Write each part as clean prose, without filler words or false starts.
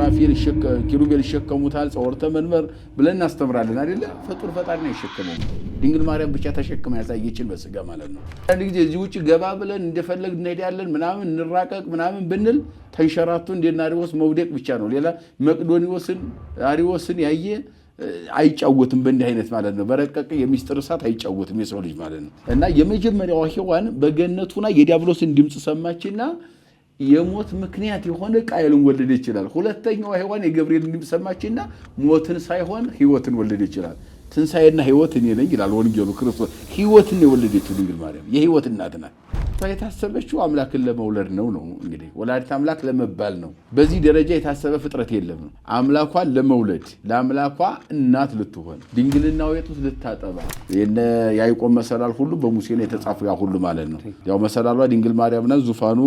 ሱራፌል ኪሩቤል ይሸከሙታል ጸወርተ መንበር ብለን እናስተምራለን አይደለ ፍጡር ፈጣሪ ነው ይሸከመው ድንግል ማርያም ብቻ ተሸክማ ያሳየችን በስጋ ማለት ነው አንድ ጊዜ እዚህ ውጪ ገባ ብለን እንደፈለግ እንሄዳለን ምናምን እንራቀቅ ምናምን ብንል ተንሸራቱ እንደናሪዎስ መውደቅ ብቻ ነው ሌላ መቅዶኒዎስን አሪዎስን ያየ አይጫወትም በእንዲህ አይነት ማለት ነው በረቀቀ የሚስጥር እሳት አይጫወትም የሰው ልጅ ማለት ነው እና የመጀመሪያው ሔዋን በገነቱና የዲያብሎስን ድምጽ ሰማችና የሞት ምክንያት የሆነ ቃየልን ወለደ ይችላል ሁለተኛው ሔዋን የገብርኤልን ድምጽ ሰማችና ሞትን ሳይሆን ሕይወትን ወለደ ይችላል ትንሳኤና ሕይወት እኔ ነኝ ይላል ወንጌሉ ክርስቶስ ሕይወትን የወለደችው ድንግል ማርያም የሕይወት እናት ናት የታሰበችው አምላክን ለመውለድ ነው እንግዲህ ወላዲተ አምላክ ለመባል ነው በዚህ ደረጃ የታሰበ ፍጥረት የለም አምላኳን ለመውለድ ለአምላኳ እናት ልትሆን ድንግልናው የጡት ልታጠባ የነ ያዕቆብ መሰላል ሁሉ በሙሴ ነው የተጻፈው ያ ሁሉ ማለት ነው ያው መሰላሏ ድንግል ማርያም ናት ዙፋኑ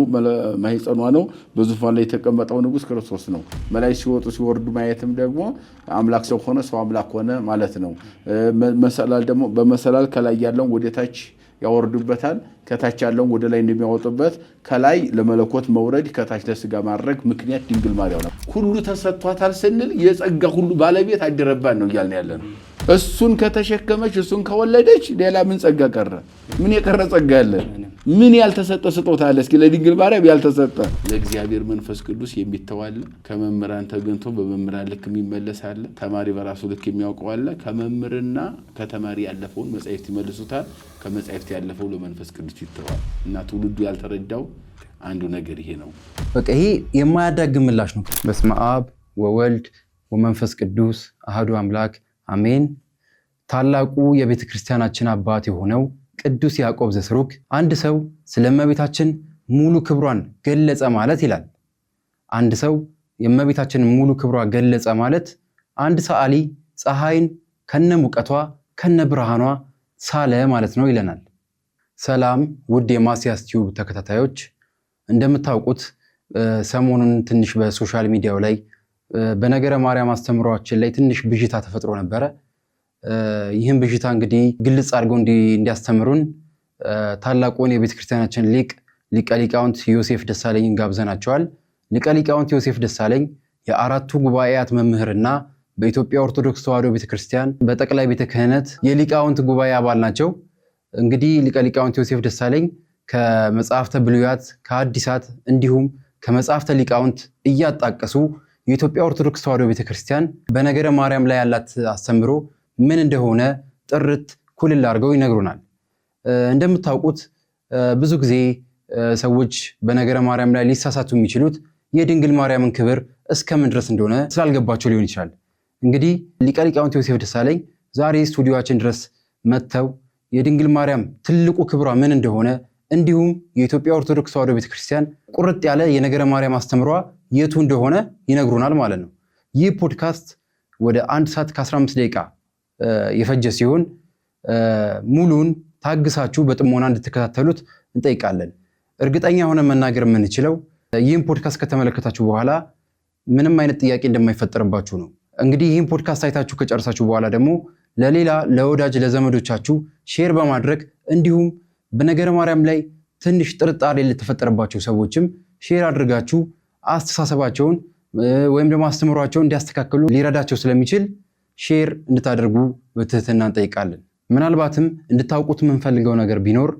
ማህፀኗ ነው በዙፋን ላይ የተቀመጠው ንጉስ ክርስቶስ ነው መላእክት ሲወጡ ሲወርዱ ማየትም ደግሞ አምላክ ሰው ሆነ ሰው አምላክ ሆነ ማለት ነው መሰላል ደግሞ በመሰላል ከላይ ያለው ወደታች ያወርዱበታል ከታች ያለው ወደ ላይ እንደሚያወጡበት ከላይ ለመለኮት መውረድ ከታች ለስጋ ማድረግ ምክንያት ድንግል ማርያም ነው ሁሉ ተሰጥቷታል ስንል የጸጋ ሁሉ ባለቤት አደረባን ነው ይያልን ያለነው እሱን ከተሸከመች እሱን ከወለደች ሌላ ምን ጸጋ ቀረ ምን የቀረ ጸጋ አለ ምን ያልተሰጠ ስጦታ አለ እስኪ ለድንግል ማርያም ያልተሰጠ ለእግዚአብሔር መንፈስ ቅዱስ የሚተዋል ከመምራን ተገንቶ በመምራን ልክ የሚመለስ አለ ተማሪ በራሱ ልክ የሚያውቀው አለ ከመምርና ከተማሪ ያለፈውን መጻሕፍት ይመልሱታል ከመጻሕፍት ያለፈው ለመንፈስ ቅዱስ ይተዋል እና ትውልዱ ያልተረዳው አንዱ ነገር ይሄ ነው በቃ ይሄ የማያዳግም ምላሽ ነው በስመ አብ ወወልድ ወመንፈስ ቅዱስ አሐዱ አምላክ አሜን ታላቁ የቤተ ክርስቲያናችን አባት የሆነው ቅዱስ ያዕቆብ ዘስሩግ አንድ ሰው ስለእመቤታችን ሙሉ ክብሯን ገለጸ ማለት ይላል አንድ ሰው የእመቤታችን ሙሉ ክብሯን ገለጸ ማለት አንድ ሰዓሊ ፀሐይን ከነሙቀቷ ከነብርሃኗ ሳለ ማለት ነው ይለናል ሰላም ውድ የማስያስ ቲዩብ ተከታታዮች እንደምታውቁት ሰሞኑን ትንሽ በሶሻል ሚዲያው ላይ በነገረ ማርያም አስተምሯችን ላይ ትንሽ ብዥታ ተፈጥሮ ነበረ ይህን ብዥታ እንግዲህ ግልጽ አድርገው እንዲያስተምሩን ታላቁን የቤተ ክርስቲያናችን ሊቀ ሊቃውንት ዮሴፍ ደሳለኝን ጋብዘናቸዋል ሊቀ ሊቃውንት ዮሴፍ ደሳለኝ የአራቱ ጉባኤያት መምህርና በኢትዮጵያ ኦርቶዶክስ ተዋሕዶ ቤተክርስቲያን በጠቅላይ ቤተ ክህነት የሊቃውንት ጉባኤ አባል ናቸው እንግዲህ ሊቀ ሊቃውንት ዮሴፍ ደሳለኝ ከመጽሐፍተ ብሉያት ከሐዲሳት እንዲሁም ከመጽሐፍተ ሊቃውንት እያጣቀሱ የኢትዮጵያ ኦርቶዶክስ ተዋሕዶ ቤተክርስቲያን በነገረ ማርያም ላይ ያላት አስተምሮ ምን እንደሆነ ጥርት ኩልል አድርገው ይነግሩናል እንደምታውቁት ብዙ ጊዜ ሰዎች በነገረ ማርያም ላይ ሊሳሳቱ የሚችሉት የድንግል ማርያምን ክብር እስከምን ድረስ እንደሆነ ስላልገባቸው ሊሆን ይችላል እንግዲህ ሊቀ ሊቃውንት ዮሴፍ ደሳለኝ ዛሬ ስቱዲዮአችን ድረስ መጥተው የድንግል ማርያም ትልቁ ክብሯ ምን እንደሆነ እንዲሁም የኢትዮጵያ ኦርቶዶክስ ተዋሕዶ ቤተክርስቲያን ቁርጥ ያለ የነገረ ማርያም አስተምሯ የቱ እንደሆነ ይነግሩናል ማለት ነው ይህ ፖድካስት ወደ 1 ሰዓት ከ15 ደቂቃ የፈጀ ሲሆን ሙሉን ታግሳችሁ በጥሞና እንድትከታተሉት እንጠይቃለን እርግጠኛ ሆነ መናገር የምንችለው ይህን ፖድካስት ከተመለከታችሁ በኋላ ምንም አይነት ጥያቄ እንደማይፈጠርባችሁ ነው እንግዲህ ይህን ፖድካስት አይታችሁ ከጨረሳችሁ በኋላ ደግሞ ለሌላ ለወዳጅ ለዘመዶቻችሁ ሼር በማድረግ እንዲሁም በነገረ ማርያም ላይ ትንሽ ጥርጣሬ ለተፈጠረባቸው ሰዎችም ሼር አድርጋችሁ አስተሳሰባቸውን ወይም ደግሞ አስተምሯቸውን እንዲያስተካክሉ ሊረዳቸው ስለሚችል ሼር እንድታደርጉ በትህትና እንጠይቃለን ምናልባትም እንድታውቁት የምንፈልገው ነገር ቢኖር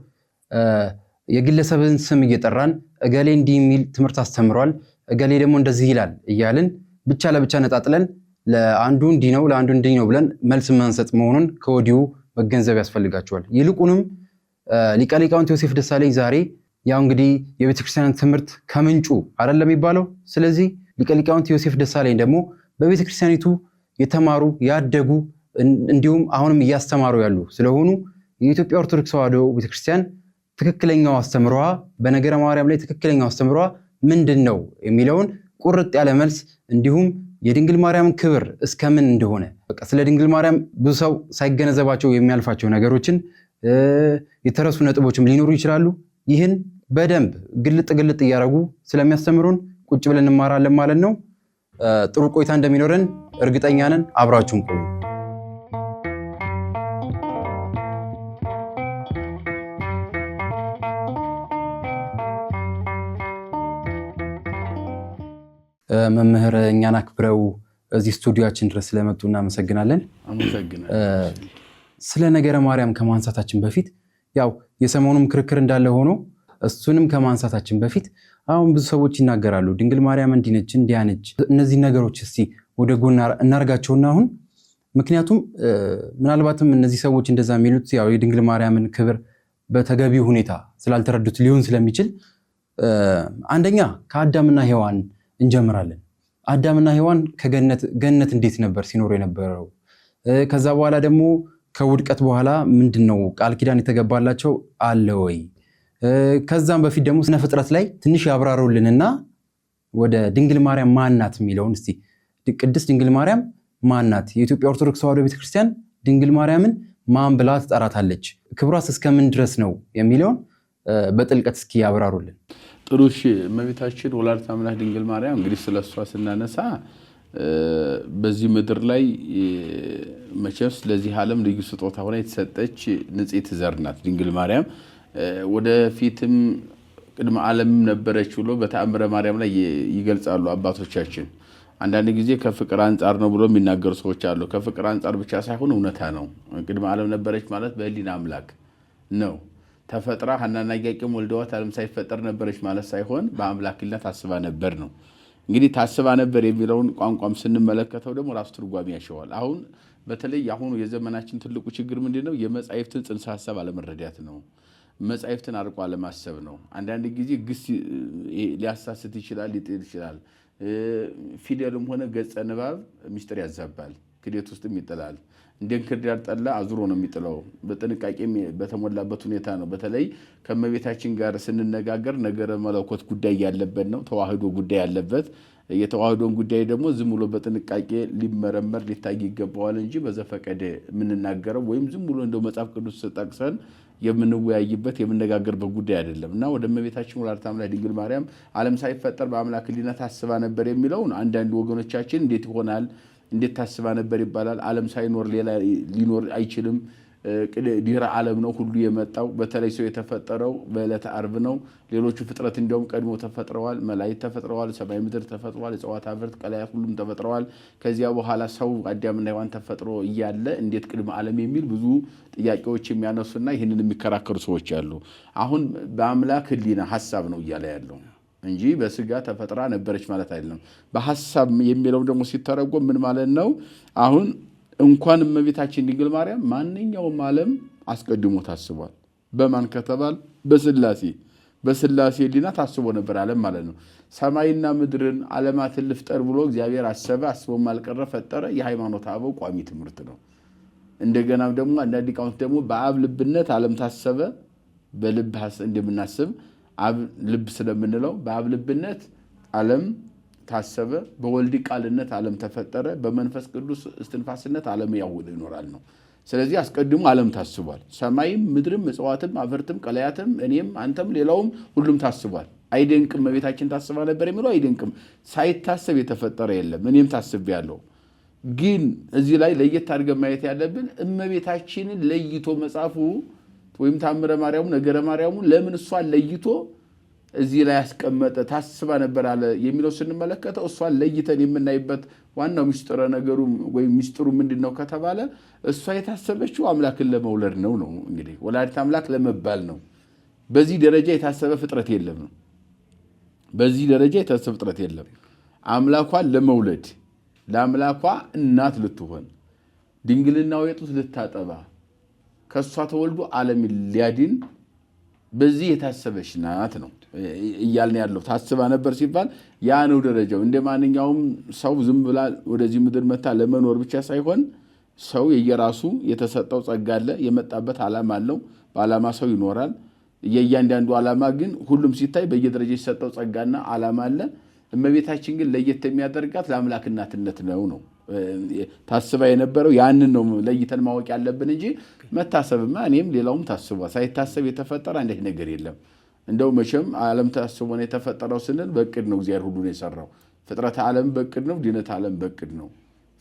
የግለሰብን ስም እየጠራን እገሌ እንዲህ የሚል ትምህርት አስተምሯል እገሌ ደግሞ እንደዚህ ይላል እያልን ብቻ ለብቻ ነጣጥለን ለአንዱ እንዲህ ነው ለአንዱ እንዲህ ነው ብለን መልስ መንሰጥ መሆኑን ከወዲሁ መገንዘብ ያስፈልጋቸዋል ይልቁንም ሊቀ ሊቃውንት ዮሴፍ ደሳለኝ ዛሬ ያው እንግዲህ የቤተክርስቲያን ትምህርት ከምንጩ አይደለም የሚባለው ስለዚህ ሊቀ ሊቃውንት ዮሴፍ ደሳለኝ ደግሞ በቤተክርስቲያኒቱ የተማሩ ያደጉ እንዲሁም አሁንም እያስተማሩ ያሉ ስለሆኑ የኢትዮጵያ ኦርቶዶክስ ተዋሕዶ ቤተክርስቲያን ትክክለኛው አስተምሯ በነገረ ማርያም ላይ ትክክለኛው አስተምሯ ምንድነው የሚለውን ቁርጥ ያለ መልስ እንዲሁም የድንግል ማርያም ክብር እስከምን እንደሆነ በቃ ስለ ድንግል ማርያም ብዙ ሰው ሳይገነዘባቸው የሚያልፋቸው ነገሮችን የተረሱ ነጥቦችም ሊኖሩ ይችላሉ ይህን በደንብ ግልጥ እያደረጉ ስለሚያስተምሩን ቁጭ ብለን እንማራለን ማለት ነው ጥሩ ቆይታ እንደሚኖረን እርግጠኛ ነን አብራችሁን ቆዩ መምህር እኛን አክብረው እዚህ ስቱዲዮአችን ድረስ ስለመጡ እናመሰግናለን። ስለ ነገረ ማርያም ከማንሳታችን በፊት ያው የሰሞኑም ክርክር እንዳለ ሆኖ እሱንም ከማንሳታችን በፊት አሁን ብዙ ሰዎች ይናገራሉ ድንግል ማርያም እንዲህ ነች እንዲያ ነች። እነዚህ ነገሮች እስቲ ወደ ጎን እናርጋቸውና አሁን ምክንያቱም ምናልባትም እነዚህ ሰዎች እንደዛ የሚሉት ያው የድንግል ማርያምን ክብር በተገቢው ሁኔታ ስላልተረዱት ሊሆን ስለሚችል አንደኛ ከአዳምና ሔዋን እንጀምራለን። አዳምና ሔዋን ገነት እንዴት ነበር ሲኖሩ የነበረው? ከዛ በኋላ ደግሞ ከውድቀት በኋላ ምንድነው ቃል ኪዳን የተገባላቸው አለ ወይ? ከዛም በፊት ደግሞ ስነ ፍጥረት ላይ ትንሽ ያብራሩልንና ወደ ድንግል ማርያም ማናት የሚለውን እስቲ ቅድስት ድንግል ማርያም ማናት? የኢትዮጵያ ኦርቶዶክስ ተዋሕዶ ቤተክርስቲያን ድንግል ማርያምን ማን ብላ ትጠራታለች? ክብሯስ እስከምን ድረስ ነው የሚለውን በጥልቀት እስኪ ያብራሩልን። ጥሩ እሺ። እመቤታችን ወላዲተ አምላክ ድንግል ማርያም እንግዲህ ስለሷ ስናነሳ በዚህ ምድር ላይ መቼስ ለዚህ ዓለም ልዩ ስጦታ ሆና የተሰጠች ንጽሕት ዘር ናት ድንግል ማርያም። ወደፊትም ቅድመ ዓለም ነበረች ብሎ በተአምረ ማርያም ላይ ይገልጻሉ አባቶቻችን። አንዳንድ ጊዜ ከፍቅር አንጻር ነው ብሎ የሚናገሩ ሰዎች አሉ። ከፍቅር አንጻር ብቻ ሳይሆን እውነታ ነው። ቅድመ ዓለም ነበረች ማለት በህሊና አምላክ ነው። ተፈጥራ ሐናና ኢያቄም ወልደዋት ዓለም ሳይፈጠር ነበረች ማለት ሳይሆን በአምላክነት ታስባ ነበር ነው። እንግዲህ ታስባ ነበር የሚለውን ቋንቋም ስንመለከተው ደግሞ ራሱ ትርጓሜ ያሸዋል። አሁን በተለይ አሁኑ የዘመናችን ትልቁ ችግር ምንድነው? የመጻሕፍትን ጽንሰ ሐሳብ አለመረዳት ነው። መጻሕፍትን አርቆ አለማሰብ ነው። አንዳንድ ጊዜ ግስ ሊያሳስት ይችላል፣ ሊጥል ይችላል። ፊደልም ሆነ ገጸ ንባብ ምስጢር ያዛባል፣ ክደት ውስጥም ይጥላል። እንደ እንክርዳድ ጠላ አዙሮ ነው የሚጥለው። በጥንቃቄ በተሞላበት ሁኔታ ነው። በተለይ ከእመቤታችን ጋር ስንነጋገር ነገረ መለኮት ጉዳይ ያለበት ነው። ተዋህዶ ጉዳይ ያለበት። የተዋህዶን ጉዳይ ደግሞ ዝም ብሎ በጥንቃቄ ሊመረመር ሊታይ ይገባዋል እንጂ በዘፈቀደ የምንናገረው ወይም ዝም ብሎ እንደው መጽሐፍ ቅዱስ ጠቅሰን የምንወያይበት የምንነጋገርበት ጉዳይ አይደለም እና ወደ እመቤታችን ወላዲተ አምላክ ድንግል ማርያም ዓለም ሳይፈጠር በአምላክ ሕሊና ታስባ ነበር የሚለውን አንዳንድ ወገኖቻችን እንዴት ይሆናል? እንዴት ታስባ ነበር ይባላል? ዓለም ሳይኖር ሌላ ሊኖር አይችልም። ድህረ ዓለም ነው ሁሉ የመጣው። በተለይ ሰው የተፈጠረው በዕለተ ዓርብ ነው። ሌሎቹ ፍጥረት እንዲያውም ቀድሞ ተፈጥረዋል። መላእክት ተፈጥረዋል፣ ሰማይ ምድር ተፈጥረዋል፣ እጽዋት አብርት ቀላያት ሁሉም ተፈጥረዋል። ከዚያ በኋላ ሰው አዳምና ሔዋን ተፈጥሮ እያለ እንዴት ቅድመ ዓለም የሚል ብዙ ጥያቄዎች የሚያነሱና ይህንን የሚከራከሩ ሰዎች አሉ። አሁን በአምላክ ሕሊና ሐሳብ ነው እያለ ያለው እንጂ በስጋ ተፈጥራ ነበረች ማለት አይደለም። በሐሳብ የሚለው ደግሞ ሲተረጎም ምን ማለት ነው? አሁን እንኳን እመቤታችን ድንግል ማርያም ማንኛውም ዓለም አስቀድሞ ታስቧል። በማን ከተባል በስላሴ ሕሊና ታስቦ ነበር ዓለም ማለት ነው። ሰማይና ምድርን ዓለማትን ልፍጠር ብሎ እግዚአብሔር አሰበ፣ አስቦም አልቀረ ፈጠረ። የሃይማኖት አበው ቋሚ ትምህርት ነው። እንደገናም ደግሞ አንዳንድ ሊቃውንት ደግሞ በአብ ልብነት ዓለም ታሰበ። በልብ እንደምናስብ አብ ልብ ስለምንለው በአብ ልብነት ዓለም ታሰበ። በወልድ ቃልነት ዓለም ተፈጠረ። በመንፈስ ቅዱስ እስትንፋስነት ዓለም ያውል ይኖራል ነው። ስለዚህ አስቀድሞ ዓለም ታስቧል። ሰማይም ምድርም እጽዋትም አፈርትም ቀላያትም እኔም አንተም ሌላውም ሁሉም ታስቧል። አይደንቅም? እመቤታችን ታስባ ነበር የሚለው አይደንቅም? ሳይታሰብ የተፈጠረ የለም። እኔም ታስቤያለሁ። ግን እዚህ ላይ ለየት አድርገን ማየት ያለብን እመቤታችንን ለይቶ መጻፉ ወይም ታምረ ማርያሙ ነገረ ማርያሙ ለምን እሷን ለይቶ እዚህ ላይ ያስቀመጠ? ታስባ ነበር አለ የሚለው ስንመለከተው እሷን ለይተን የምናይበት ዋናው ሚስጥረ ነገሩ ወይም ሚስጥሩ ምንድነው ከተባለ እሷ የታሰበችው አምላክን ለመውለድ ነው። እንግዲህ ወላዲተ አምላክ ለመባል ነው። በዚህ ደረጃ የታሰበ ፍጥረት የለም ነው። በዚህ ደረጃ የታሰበ ፍጥረት የለም። አምላኳን ለመውለድ ለአምላኳ እናት ልትሆን ድንግልናው የጡት ልታጠባ ከሷ ተወልዶ ዓለም ሊያድን በዚህ የታሰበች ናት ነው እያልን ያለው። ታስባ ነበር ሲባል ያ ነው ደረጃው። እንደ ማንኛውም ሰው ዝም ብላ ወደዚህ ምድር መታ ለመኖር ብቻ ሳይሆን ሰው የየራሱ የተሰጠው ጸጋ አለ፣ የመጣበት ዓላማ አለው። በዓላማ ሰው ይኖራል። የእያንዳንዱ ዓላማ ግን ሁሉም ሲታይ በየደረጃ የተሰጠው ጸጋና ዓላማ አለ። እመቤታችን ግን ለየት የሚያደርጋት ለአምላክ እናትነት ነው። ታስባ የነበረው ያንን ነው ለይተን ማወቅ ያለብን እንጂ መታሰብማ እኔም ሌላውም ታስቧል። ሳይታሰብ የተፈጠረ አንድ ነገር የለም። እንደው መቼም ዓለም ታስቦ ነው የተፈጠረው ስንል በእቅድ ነው እግዚአብሔር ሁሉን የሰራው። ፍጥረተ ዓለም በእቅድ ነው፣ ድነተ ዓለም በእቅድ ነው።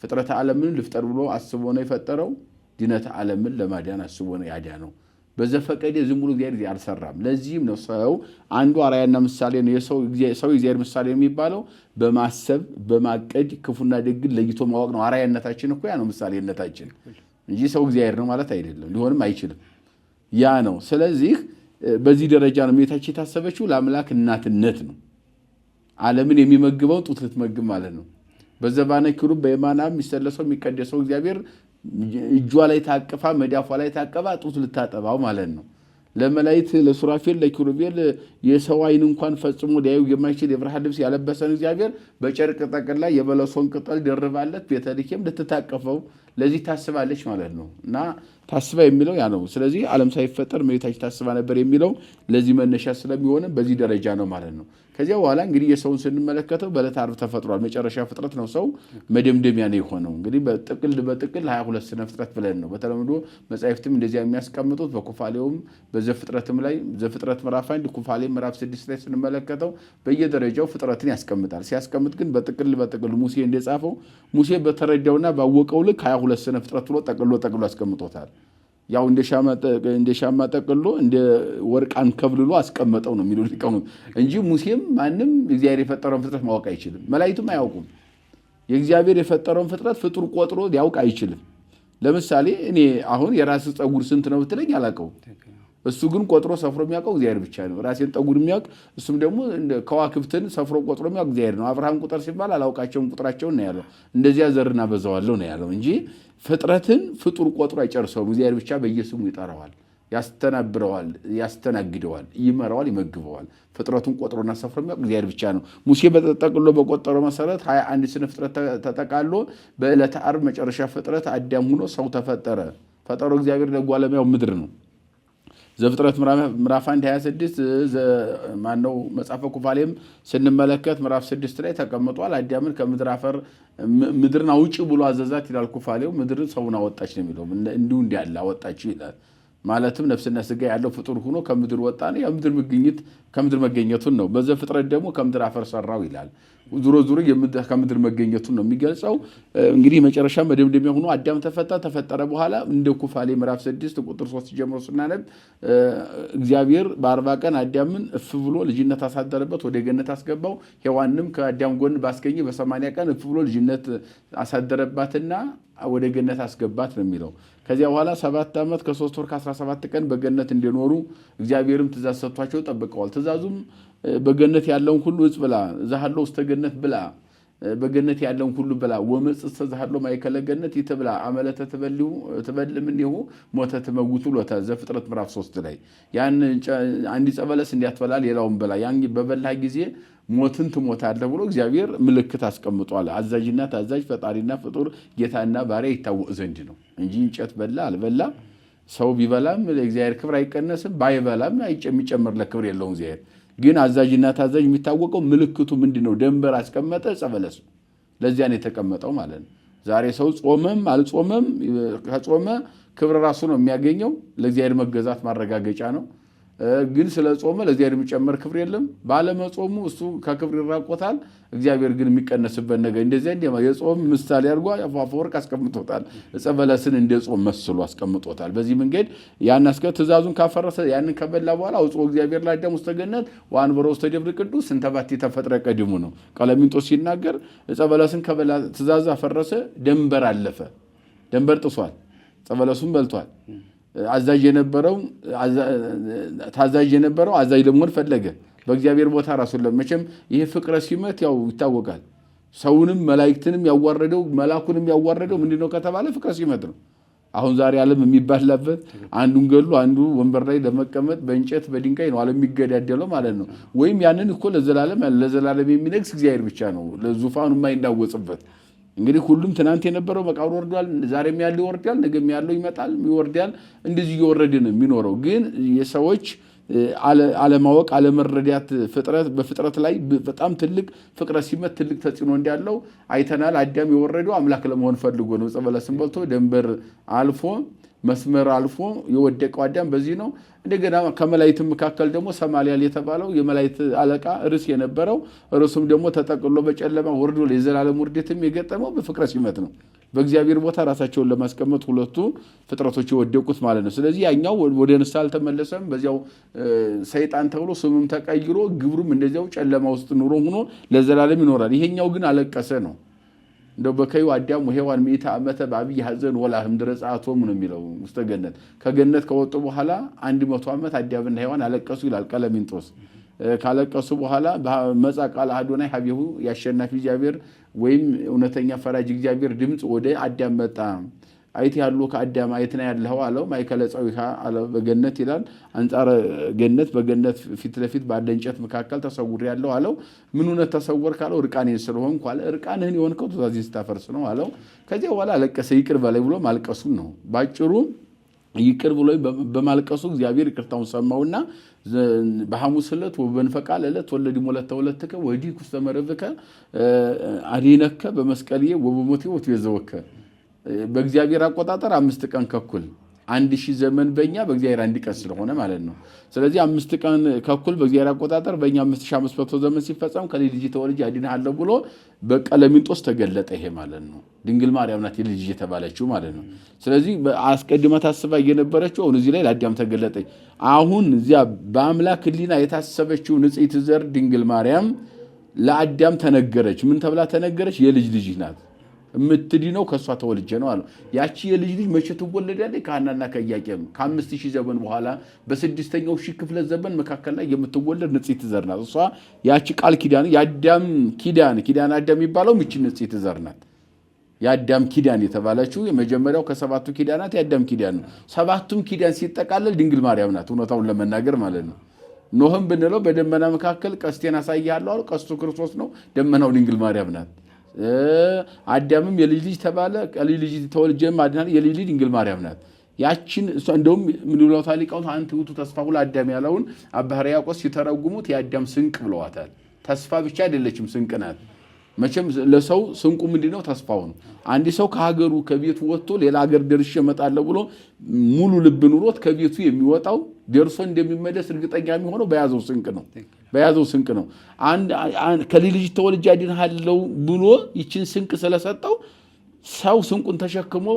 ፍጥረተ ዓለምን ልፍጠር ብሎ አስቦ ነው የፈጠረው። ድነተ ዓለምን ለማዳን አስቦ ነው ያዳነው። በዘፈቀደ ዝም ብሎ እግዚአብሔር አልሰራም። ለዚህም ነው ሰው አንዱ አርአያና ምሳሌ ነው። ሰው እግዚአብሔር ምሳሌ የሚባለው በማሰብ በማቀድ ክፉና ደግን ለይቶ ማወቅ ነው። አርአያነታችን እኮ ያ ነው ምሳሌነታችን እንጂ ሰው እግዚአብሔር ነው ማለት አይደለም፣ ሊሆንም አይችልም። ያ ነው። ስለዚህ በዚህ ደረጃ ነው እመቤታችን የታሰበችው ለአምላክ እናትነት ነው። ዓለምን የሚመግበው ጡት ልትመግብ ማለት ነው። በዘባነ ኪሩብ በየማና የሚሰለሰው የሚቀደሰው እግዚአብሔር እጇ ላይ ታቅፋ መዳፏ ላይ ታቀባ ጡት ልታጠባው ማለት ነው። ለመላእክት ለሱራፌል ለኪሩቤል የሰው አይን እንኳን ፈጽሞ ሊያዩ የማይችል የብርሃን ልብስ ያለበሰን እግዚአብሔር በጨርቅ ጠቅልላ የበለሶን ቅጠል ደርባለት ቤተልሔም ልትታቀፈው ለዚህ ታስባለች ማለት ነው። እና ታስባ የሚለው ያ ነው። ስለዚህ ዓለም ሳይፈጠር እመቤታችን ታስባ ነበር የሚለው ለዚህ መነሻ ስለሚሆን በዚህ ደረጃ ነው ማለት ነው። ከዚያ በኋላ እንግዲህ የሰውን ስንመለከተው በዕለተ ዓርብ ተፈጥሯል። መጨረሻ ፍጥረት ነው ሰው መደምደሚያ ነው የሆነው። እንግዲህ በጥቅል 22 ስነ ፍጥረት ብለን ነው በተለምዶ መጻሕፍትም እንደዚያ የሚያስቀምጡት። በኩፋሌውም በዘፍጥረትም ላይ ዘፍጥረት ምዕራፍ 1 ኩፋሌ ምዕራፍ 6 ላይ ስንመለከተው በየደረጃው ፍጥረትን ያስቀምጣል። ሲያስቀምጥ ግን በጥቅል ሙሴ እንደጻፈው ሙሴ በተረዳውና ባወቀው ልክ 22 ስነ ፍጥረት ብሎ ጠቅሎ አስቀምጦታል። ያው እንደ ሻማ ጠቅሎ እንደ ወርቅ አንከብልሎ አስቀመጠው ነው የሚሉ ሊቃውንት እንጂ ሙሴም ማንም እግዚአብሔር የፈጠረውን ፍጥረት ማወቅ አይችልም። መላእክቱም አያውቁም። የእግዚአብሔር የፈጠረውን ፍጥረት ፍጡር ቆጥሮ ሊያውቅ አይችልም። ለምሳሌ እኔ አሁን የራስ ፀጉር ስንት ነው ብትለኝ አላውቀውም። እሱ ግን ቆጥሮ ሰፍሮ የሚያውቀው እግዚአብሔር ብቻ ነው። ራሴን ጠጉር የሚያውቅ እሱም ደግሞ ከዋክብትን ሰፍሮ ቆጥሮ የሚያውቅ እግዚአብሔር ነው። አብርሃም ቁጥር ሲባል አላውቃቸውም ቁጥራቸውን ነው ያለው። እንደዚያ ዘርና በዛዋለሁ ነው ያለው እንጂ ፍጥረትን ፍጡር ቆጥሮ አይጨርሰውም። እግዚአብሔር ብቻ በየስሙ ይጠራዋል፣ ያስተናብረዋል፣ ያስተናግደዋል፣ ይመራዋል፣ ይመግበዋል። ፍጥረቱን ቆጥሮና ሰፍሮ የሚያውቅ እግዚአብሔር ብቻ ነው። ሙሴ በተጠቅሎ በቆጠረው መሰረት 21 ስነ ፍጥረት ተጠቃሎ በዕለተ ዓርብ መጨረሻ ፍጥረት አዳም ሆኖ ሰው ተፈጠረ። ፈጠሮ እግዚአብሔር ለጓለሚያው ምድር ነው። ዘፍጥረት ምዕራፍ 1 26 ማነው መጽሐፈ ኩፋሌም ስንመለከት ምዕራፍ 6 ላይ ተቀምጧል። አዳምን ከምድር አፈር ምድርን አውጪ ብሎ አዘዛት ይላል ኩፋሌው። ምድርን ሰውን አወጣች ነው የሚለው። እንዲሁ እንዲያለ አወጣችው ይላል። ማለትም ነፍስና ስጋ ያለው ፍጡር ሆኖ ከምድር ወጣ ነው። የምድር መገኘት ከምድር መገኘቱን ነው። በዘፍጥረት ደግሞ ከምድር አፈር ሰራው ይላል። ዙሮ ከምድር መገኘቱን ነው የሚገልጸው። እንግዲህ መጨረሻ መደምደሚያ ሆኖ አዳም ተፈጠረ በኋላ እንደ ኩፋሌ ምዕራፍ 6 ቁጥር 3 ጀምሮ ስናነብ እግዚአብሔር በ40 ቀን አዳምን እፍ ብሎ ልጅነት አሳደረበት፣ ወደ ገነት አስገባው። ሔዋንም ከአዳም ጎን ባስገኘ በ80 ቀን እፍ ብሎ ልጅነት አሳደረባትና ወደ ገነት አስገባት ነው የሚለው። ከዚያ በኋላ 7 ዓመት ከ3 ወር ከ17 ቀን በገነት እንደኖሩ እግዚአብሔርም ትእዛዝ ሰጥቷቸው ጠብቀዋል። ትእዛዙም በገነት ያለውን ሁሉ እጽ ብላ ዛሃለው ውስተ ገነት ብላ በገነት ያለውን ሁሉ ብላ ወመጽእ ዛሃለው ማእከለ ገነት ይትብላ አመለተ ትበልምኔሁ ሞተ ትመውቱ ሎታ ዘፍጥረት ምዕራፍ 3 ላይ ያን አንዲ ጸበለስ እንዲያትበላ ሌላውን በላ ያን በበላ ጊዜ ሞትን ትሞታለህ ብሎ እግዚአብሔር ምልክት አስቀምጧል። አዛዥና ታዛዥ ፈጣሪና ፍጡር ጌታና ባሪያ ይታወቅ ዘንድ ነው እንጂ እንጨት በላ አልበላ ሰው ቢበላም ለእግዚአብሔር ክብር አይቀነስም፣ ባይበላም የሚጨምርለት ክብር የለውም። እግዚአብሔር ግን አዛዥና ታዛዥ የሚታወቀው ምልክቱ ምንድነው? ደንበር አስቀመጠ፣ ጸበለስ ለዚያ ነው የተቀመጠው ማለት ነው። ዛሬ ሰው ጾመም አልጾመም ከጾመ ክብር ራሱ ነው የሚያገኘው፣ ለእግዚአብሔር መገዛት ማረጋገጫ ነው። ግን ስለ ጾመ ለእግዚአብሔር የሚጨመር ክብር የለም። ባለመጾሙ እሱ ከክብር ይራቆታል፣ እግዚአብሔር ግን የሚቀነስበት ነገር እንደዚያ የጾም ምሳሌ አድርጎ አፈወርቅ አስቀምጦታል። ጸበለስን እንደ ጾም መስሎ አስቀምጦታል። በዚህ መንገድ ያን ትእዛዙን ካፈረሰ ያንን ከበላ በኋላ አውጽኦ እግዚአብሔር ለአዳም ውስተ ገነት ወአንበሮ ውስተ ደብረ ቅዱስ እንተ ባቲ ተፈጥረ ቀድሙ ነው ቀለሚንጦስ ሲናገር። ጸበለስን ከበላ ትእዛዝ አፈረሰ፣ ደንበር አለፈ፣ ደንበር ጥሷል፣ ጸበለሱን በልቷል። ታዛዥ የነበረው አዛዥ ለመሆን ፈለገ። በእግዚአብሔር ቦታ ራሱን መቼም ይሄ ፍቅረ ሲመት ያው ይታወቃል። ሰውንም መላእክትንም ያዋረደው መላኩንም ያዋረደው ምንድነው ከተባለ ፍቅረ ሲመት ነው። አሁን ዛሬ ዓለም የሚባላበት አንዱን ገሉ አንዱ ወንበር ላይ ለመቀመጥ በእንጨት በድንጋይ ነው ዓለም የሚገዳደለው ማለት ነው። ወይም ያንን እኮ ለዘላለም የሚነግስ እግዚአብሔር ብቻ ነው ለዙፋኑ የማይናወጽበት። እንግዲህ ሁሉም ትናንት የነበረው መቃብር ወርዷል፣ ዛሬም ያለው ይወርዳል፣ ነገም ያለው ይመጣል ይወርዳል። እንደዚህ እየወረደ ነው የሚኖረው። ግን የሰዎች አለማወቅ አለመረዳት በፍጥረት ላይ በጣም ትልቅ ፍቅረ ሲመት ትልቅ ተጽዕኖ እንዳለው አይተናል። አዳም የወረደው አምላክ ለመሆን ፈልጎ ነው። ዕፀ በለስን በልቶ ደንበር አልፎ መስመር አልፎ የወደቀው አዳም በዚህ ነው። እንደገና ከመላእክት መካከል ደግሞ ሰማልያል የተባለው የመላእክት አለቃ ርስ የነበረው ርሱም ደግሞ ተጠቅሎ በጨለማ ወርዶ ለዘላለም ውርደትም የገጠመው በፍቅረ ሲመት ነው። በእግዚአብሔር ቦታ ራሳቸውን ለማስቀመጥ ሁለቱ ፍጥረቶች የወደቁት ማለት ነው። ስለዚህ ያኛው ወደ ንስሐ አልተመለሰም። በዚያው ሰይጣን ተብሎ ስሙም ተቀይሮ ግብሩም እንደዚያው ጨለማ ውስጥ ኑሮ ሆኖ ለዘላለም ይኖራል። ይሄኛው ግን አለቀሰ ነው። እንደው በከዩ አዳም ወሔዋን 100 ዓመተ በአብይ ሐዘን ወላህም ድረጻቶም ነው የሚለው ውስተ ገነት። ከገነት ከወጡ በኋላ 100 ዓመት አዳምና ሔዋን አለቀሱ ይላል ቀለሚንጦስ። ካለቀሱ በኋላ በመጻ ቃል አዶናይ ሀቢሁ ያሸናፊ እግዚአብሔር ወይም እውነተኛ ፈራጅ እግዚአብሔር ድምጽ ወደ አዳም መጣ። አይት ያሉ ከአዳም አይትና ያለው አለው ማይከለ ጸዊሃ አለው በገነት ይላል። አንጻረ ገነት በገነት ፊት ለፊት ባለ እንጨት መካከል ተሰውር ያለው አለው። ምን ሆነ ተሰወር ካለው እርቃኔን ስለሆንኩ አለ። እርቃንህን የሆንከው ትእዛዜን ስታፈርስ ነው አለው። ከዚያ በኋላ አለቀሰ። ይቅር በላይ ብሎ ማልቀሱን ነው ባጭሩ። ይቅር ብሎ በማልቀሱ እግዚአብሔር ይቅርታውን ሰማውና በሐሙስ ዕለት ወበንፈቃል ዕለት ወለዲ ሞለተ ወለተከ ወዲ ኩስተመረብከ አዲነከ በመስቀልዬ ወበሞቴ ወትቤዘወከ። በእግዚአብሔር አቆጣጠር 5 ቀን ከኩል 1000 ዘመን በእኛ በእግዚአብሔር 1 ቀን ስለሆነ ማለት ነው። ስለዚህ 5 ቀን ከኩል በእግዚአብሔር አቆጣጠር በእኛ 5500 ዘመን ሲፈጸም ከልጅ ልጅ ተወልጄ አድንሃለሁ ብሎ በቀለሚንጦስ ተገለጠ። ይሄ ማለት ነው ድንግል ማርያም ናት የልጅ ልጅ የተባለችው ማለት ነው። ስለዚህ አስቀድማ ታስባ የነበረችው አሁን እዚህ ላይ ለአዳም ተገለጠች። አሁን እዚያ በአምላክ ሕሊና የታሰበችው ንጽሕት ዘር ድንግል ማርያም ለአዳም ተነገረች። ምን ተብላ ተነገረች? የልጅ ልጅ ናት የምትድነው ከሷ ተወልጄ ነው አለ። ያቺ የልጅ ልጅ መቼ ትወለዳለች? ከሐናና ከኢያቄም ከ5000 ዘመን በኋላ በ6ኛው ሺህ ክፍለ ዘመን መካከል ላይ የምትወለድ ንጽሕት ዘር ናት። እሷ ያቺ ቃል ኪዳን የአዳም ኪዳን አዳም የሚባለው ምቺ ንጽሕት ዘር ናት። የአዳም ኪዳን የተባለችው የመጀመሪያው ከ7ቱ ኪዳናት የአዳም ኪዳን ነው። 7ቱም ኪዳን ሲጠቃለል ድንግል ማርያም ናት እውነታውን ለመናገር ማለት ነው። ኖህም ብንለው በደመና መካከል ቀስቴን አሳይሃለሁ አለው። ቀስቱ ክርስቶስ ነው፣ ደመናው ድንግል ማርያም ናት። አዳምም የልጅ ልጅ ተባለ። ከልጅ ልጅ ተወልጄም አድናለሁ። የልጅ ልጅ ድንግል ማርያም ናት። ያችን እሷ እንደውም ምን ብለውታል ሊቃውንት? አንተ ውእቱ ተስፋሁ ለአዳም ያለውን አባ ሕርያቆስ ሲተረጉሙት የአዳም ስንቅ ብለዋታል። ተስፋ ብቻ አይደለችም ስንቅ ናት። መቼም ለሰው ስንቁ ምንድነው? ተስፋው ነው። አንድ ሰው ከሀገሩ ከቤቱ ወጥቶ ሌላ ሀገር ደርሼ እመጣለሁ ብሎ ሙሉ ልብ ኑሮት ከቤቱ የሚወጣው ደርሶ እንደሚመለስ እርግጠኛ የሚሆነው በያዘው ስንቅ ነው። ከልጅ ልጅ ተወልጄ አድንሃለሁ ብሎ ይችን ስንቅ ስለሰጠው ሰው ስንቁን ተሸክሞ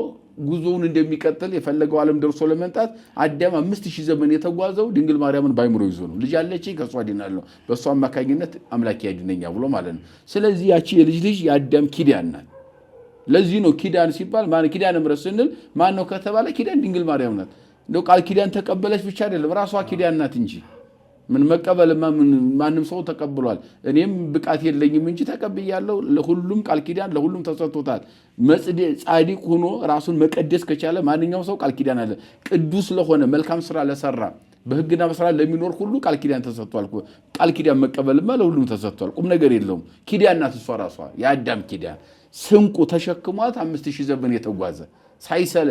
ጉዞውን እንደሚቀጥል የፈለገው ዓለም ደርሶ ለመንጣት አዳም 5000 ዘመን የተጓዘው ድንግል ማርያምን ባይምሮ ይዞ ነው። ልጅ አለችኝ ከሷ አድናለሁ በሷ አማካኝነት አምላክ ያድነኛ ብሎ ማለት ነው። ስለዚህ ያቺ የልጅ ልጅ የአዳም ኪዳን ናት። ለዚህ ነው ኪዳን ሲባል ኪዳነ ምሕረት ስንል ማን ነው ከተባለ ኪዳን ድንግል ማርያም ናት። እንደው ቃል ኪዳን ተቀበለች ብቻ አይደለም ራሷ ኪዳን ናት እንጂ ምን መቀበልማ ማንም ሰው ተቀብሏል። እኔም ብቃት የለኝም እንጂ ተቀብያለሁ። ለሁሉም ቃል ኪዳን ለሁሉም ተሰጥቶታል። ጻድቅ ሆኖ ራሱን መቀደስ ከቻለ ማንኛውም ሰው ቃል ኪዳን አለ። ቅዱስ ለሆነ መልካም ስራ ለሰራ በሕግና በስራ ለሚኖር ሁሉ ቃል ኪዳን ተሰጥቷል። ቃል ኪዳን መቀበልማ ለሁሉም ተሰጥቷል። ቁም ነገር የለውም። ኪዳን ናት እሷ ራሷ የአዳም ኪዳን። ስንቁ ተሸክሟት 5000 ዘመን የተጓዘ ሳይሰለ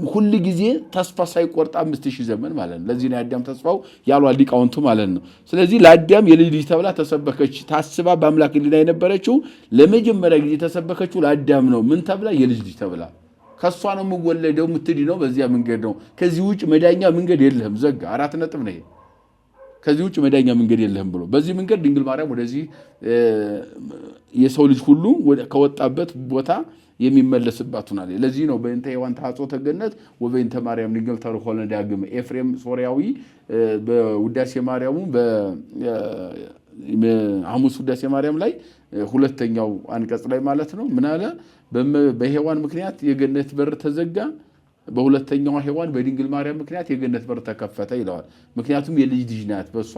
ሁሉ ጊዜ ተስፋ ሳይቆርጥ 5000 ዘመን ማለት ነው። ለዚህ ነው የአዳም ተስፋው ያሉ ሊቃውንቱ ማለት ነው። ስለዚህ ለአዳም የልጅ ልጅ ተብላ ተሰበከች። ታስባ በአምላክ ሕሊና የነበረችው ለመጀመሪያ ጊዜ ተሰበከችው ለአዳም ነው። ምን ተብላ? የልጅ ልጅ ተብላ። ከሷ ነው የምወለደው የምትድነው በዚያ መንገድ ነው። ከዚህ ውጭ መዳኛ መንገድ የለህም። ዘጋ 4 ነጥብ ነው። ከዚህ ውጭ መዳኛ መንገድ የለህም ብሎ በዚህ መንገድ ድንግል ማርያም ወደዚህ የሰው ልጅ ሁሉ ከወጣበት ቦታ የሚመለስባት ሆናል። ለዚህ ነው በእንተ ሔዋን ተሐጽኦ ተገነት ወበእንተ ማርያም ድንግል ተርኮለ ዳግም። ኤፍሬም ሶርያዊ በውዳሴ ማርያሙ በሐሙስ ውዳሴ ማርያም ላይ ሁለተኛው አንቀጽ ላይ ማለት ነው ምን አለ? በሔዋን ምክንያት የገነት በር ተዘጋ፣ በሁለተኛው ሔዋን በድንግል ማርያም ምክንያት የገነት በር ተከፈተ ይለዋል። ምክንያቱም የልጅ ልጅ ናት በሷ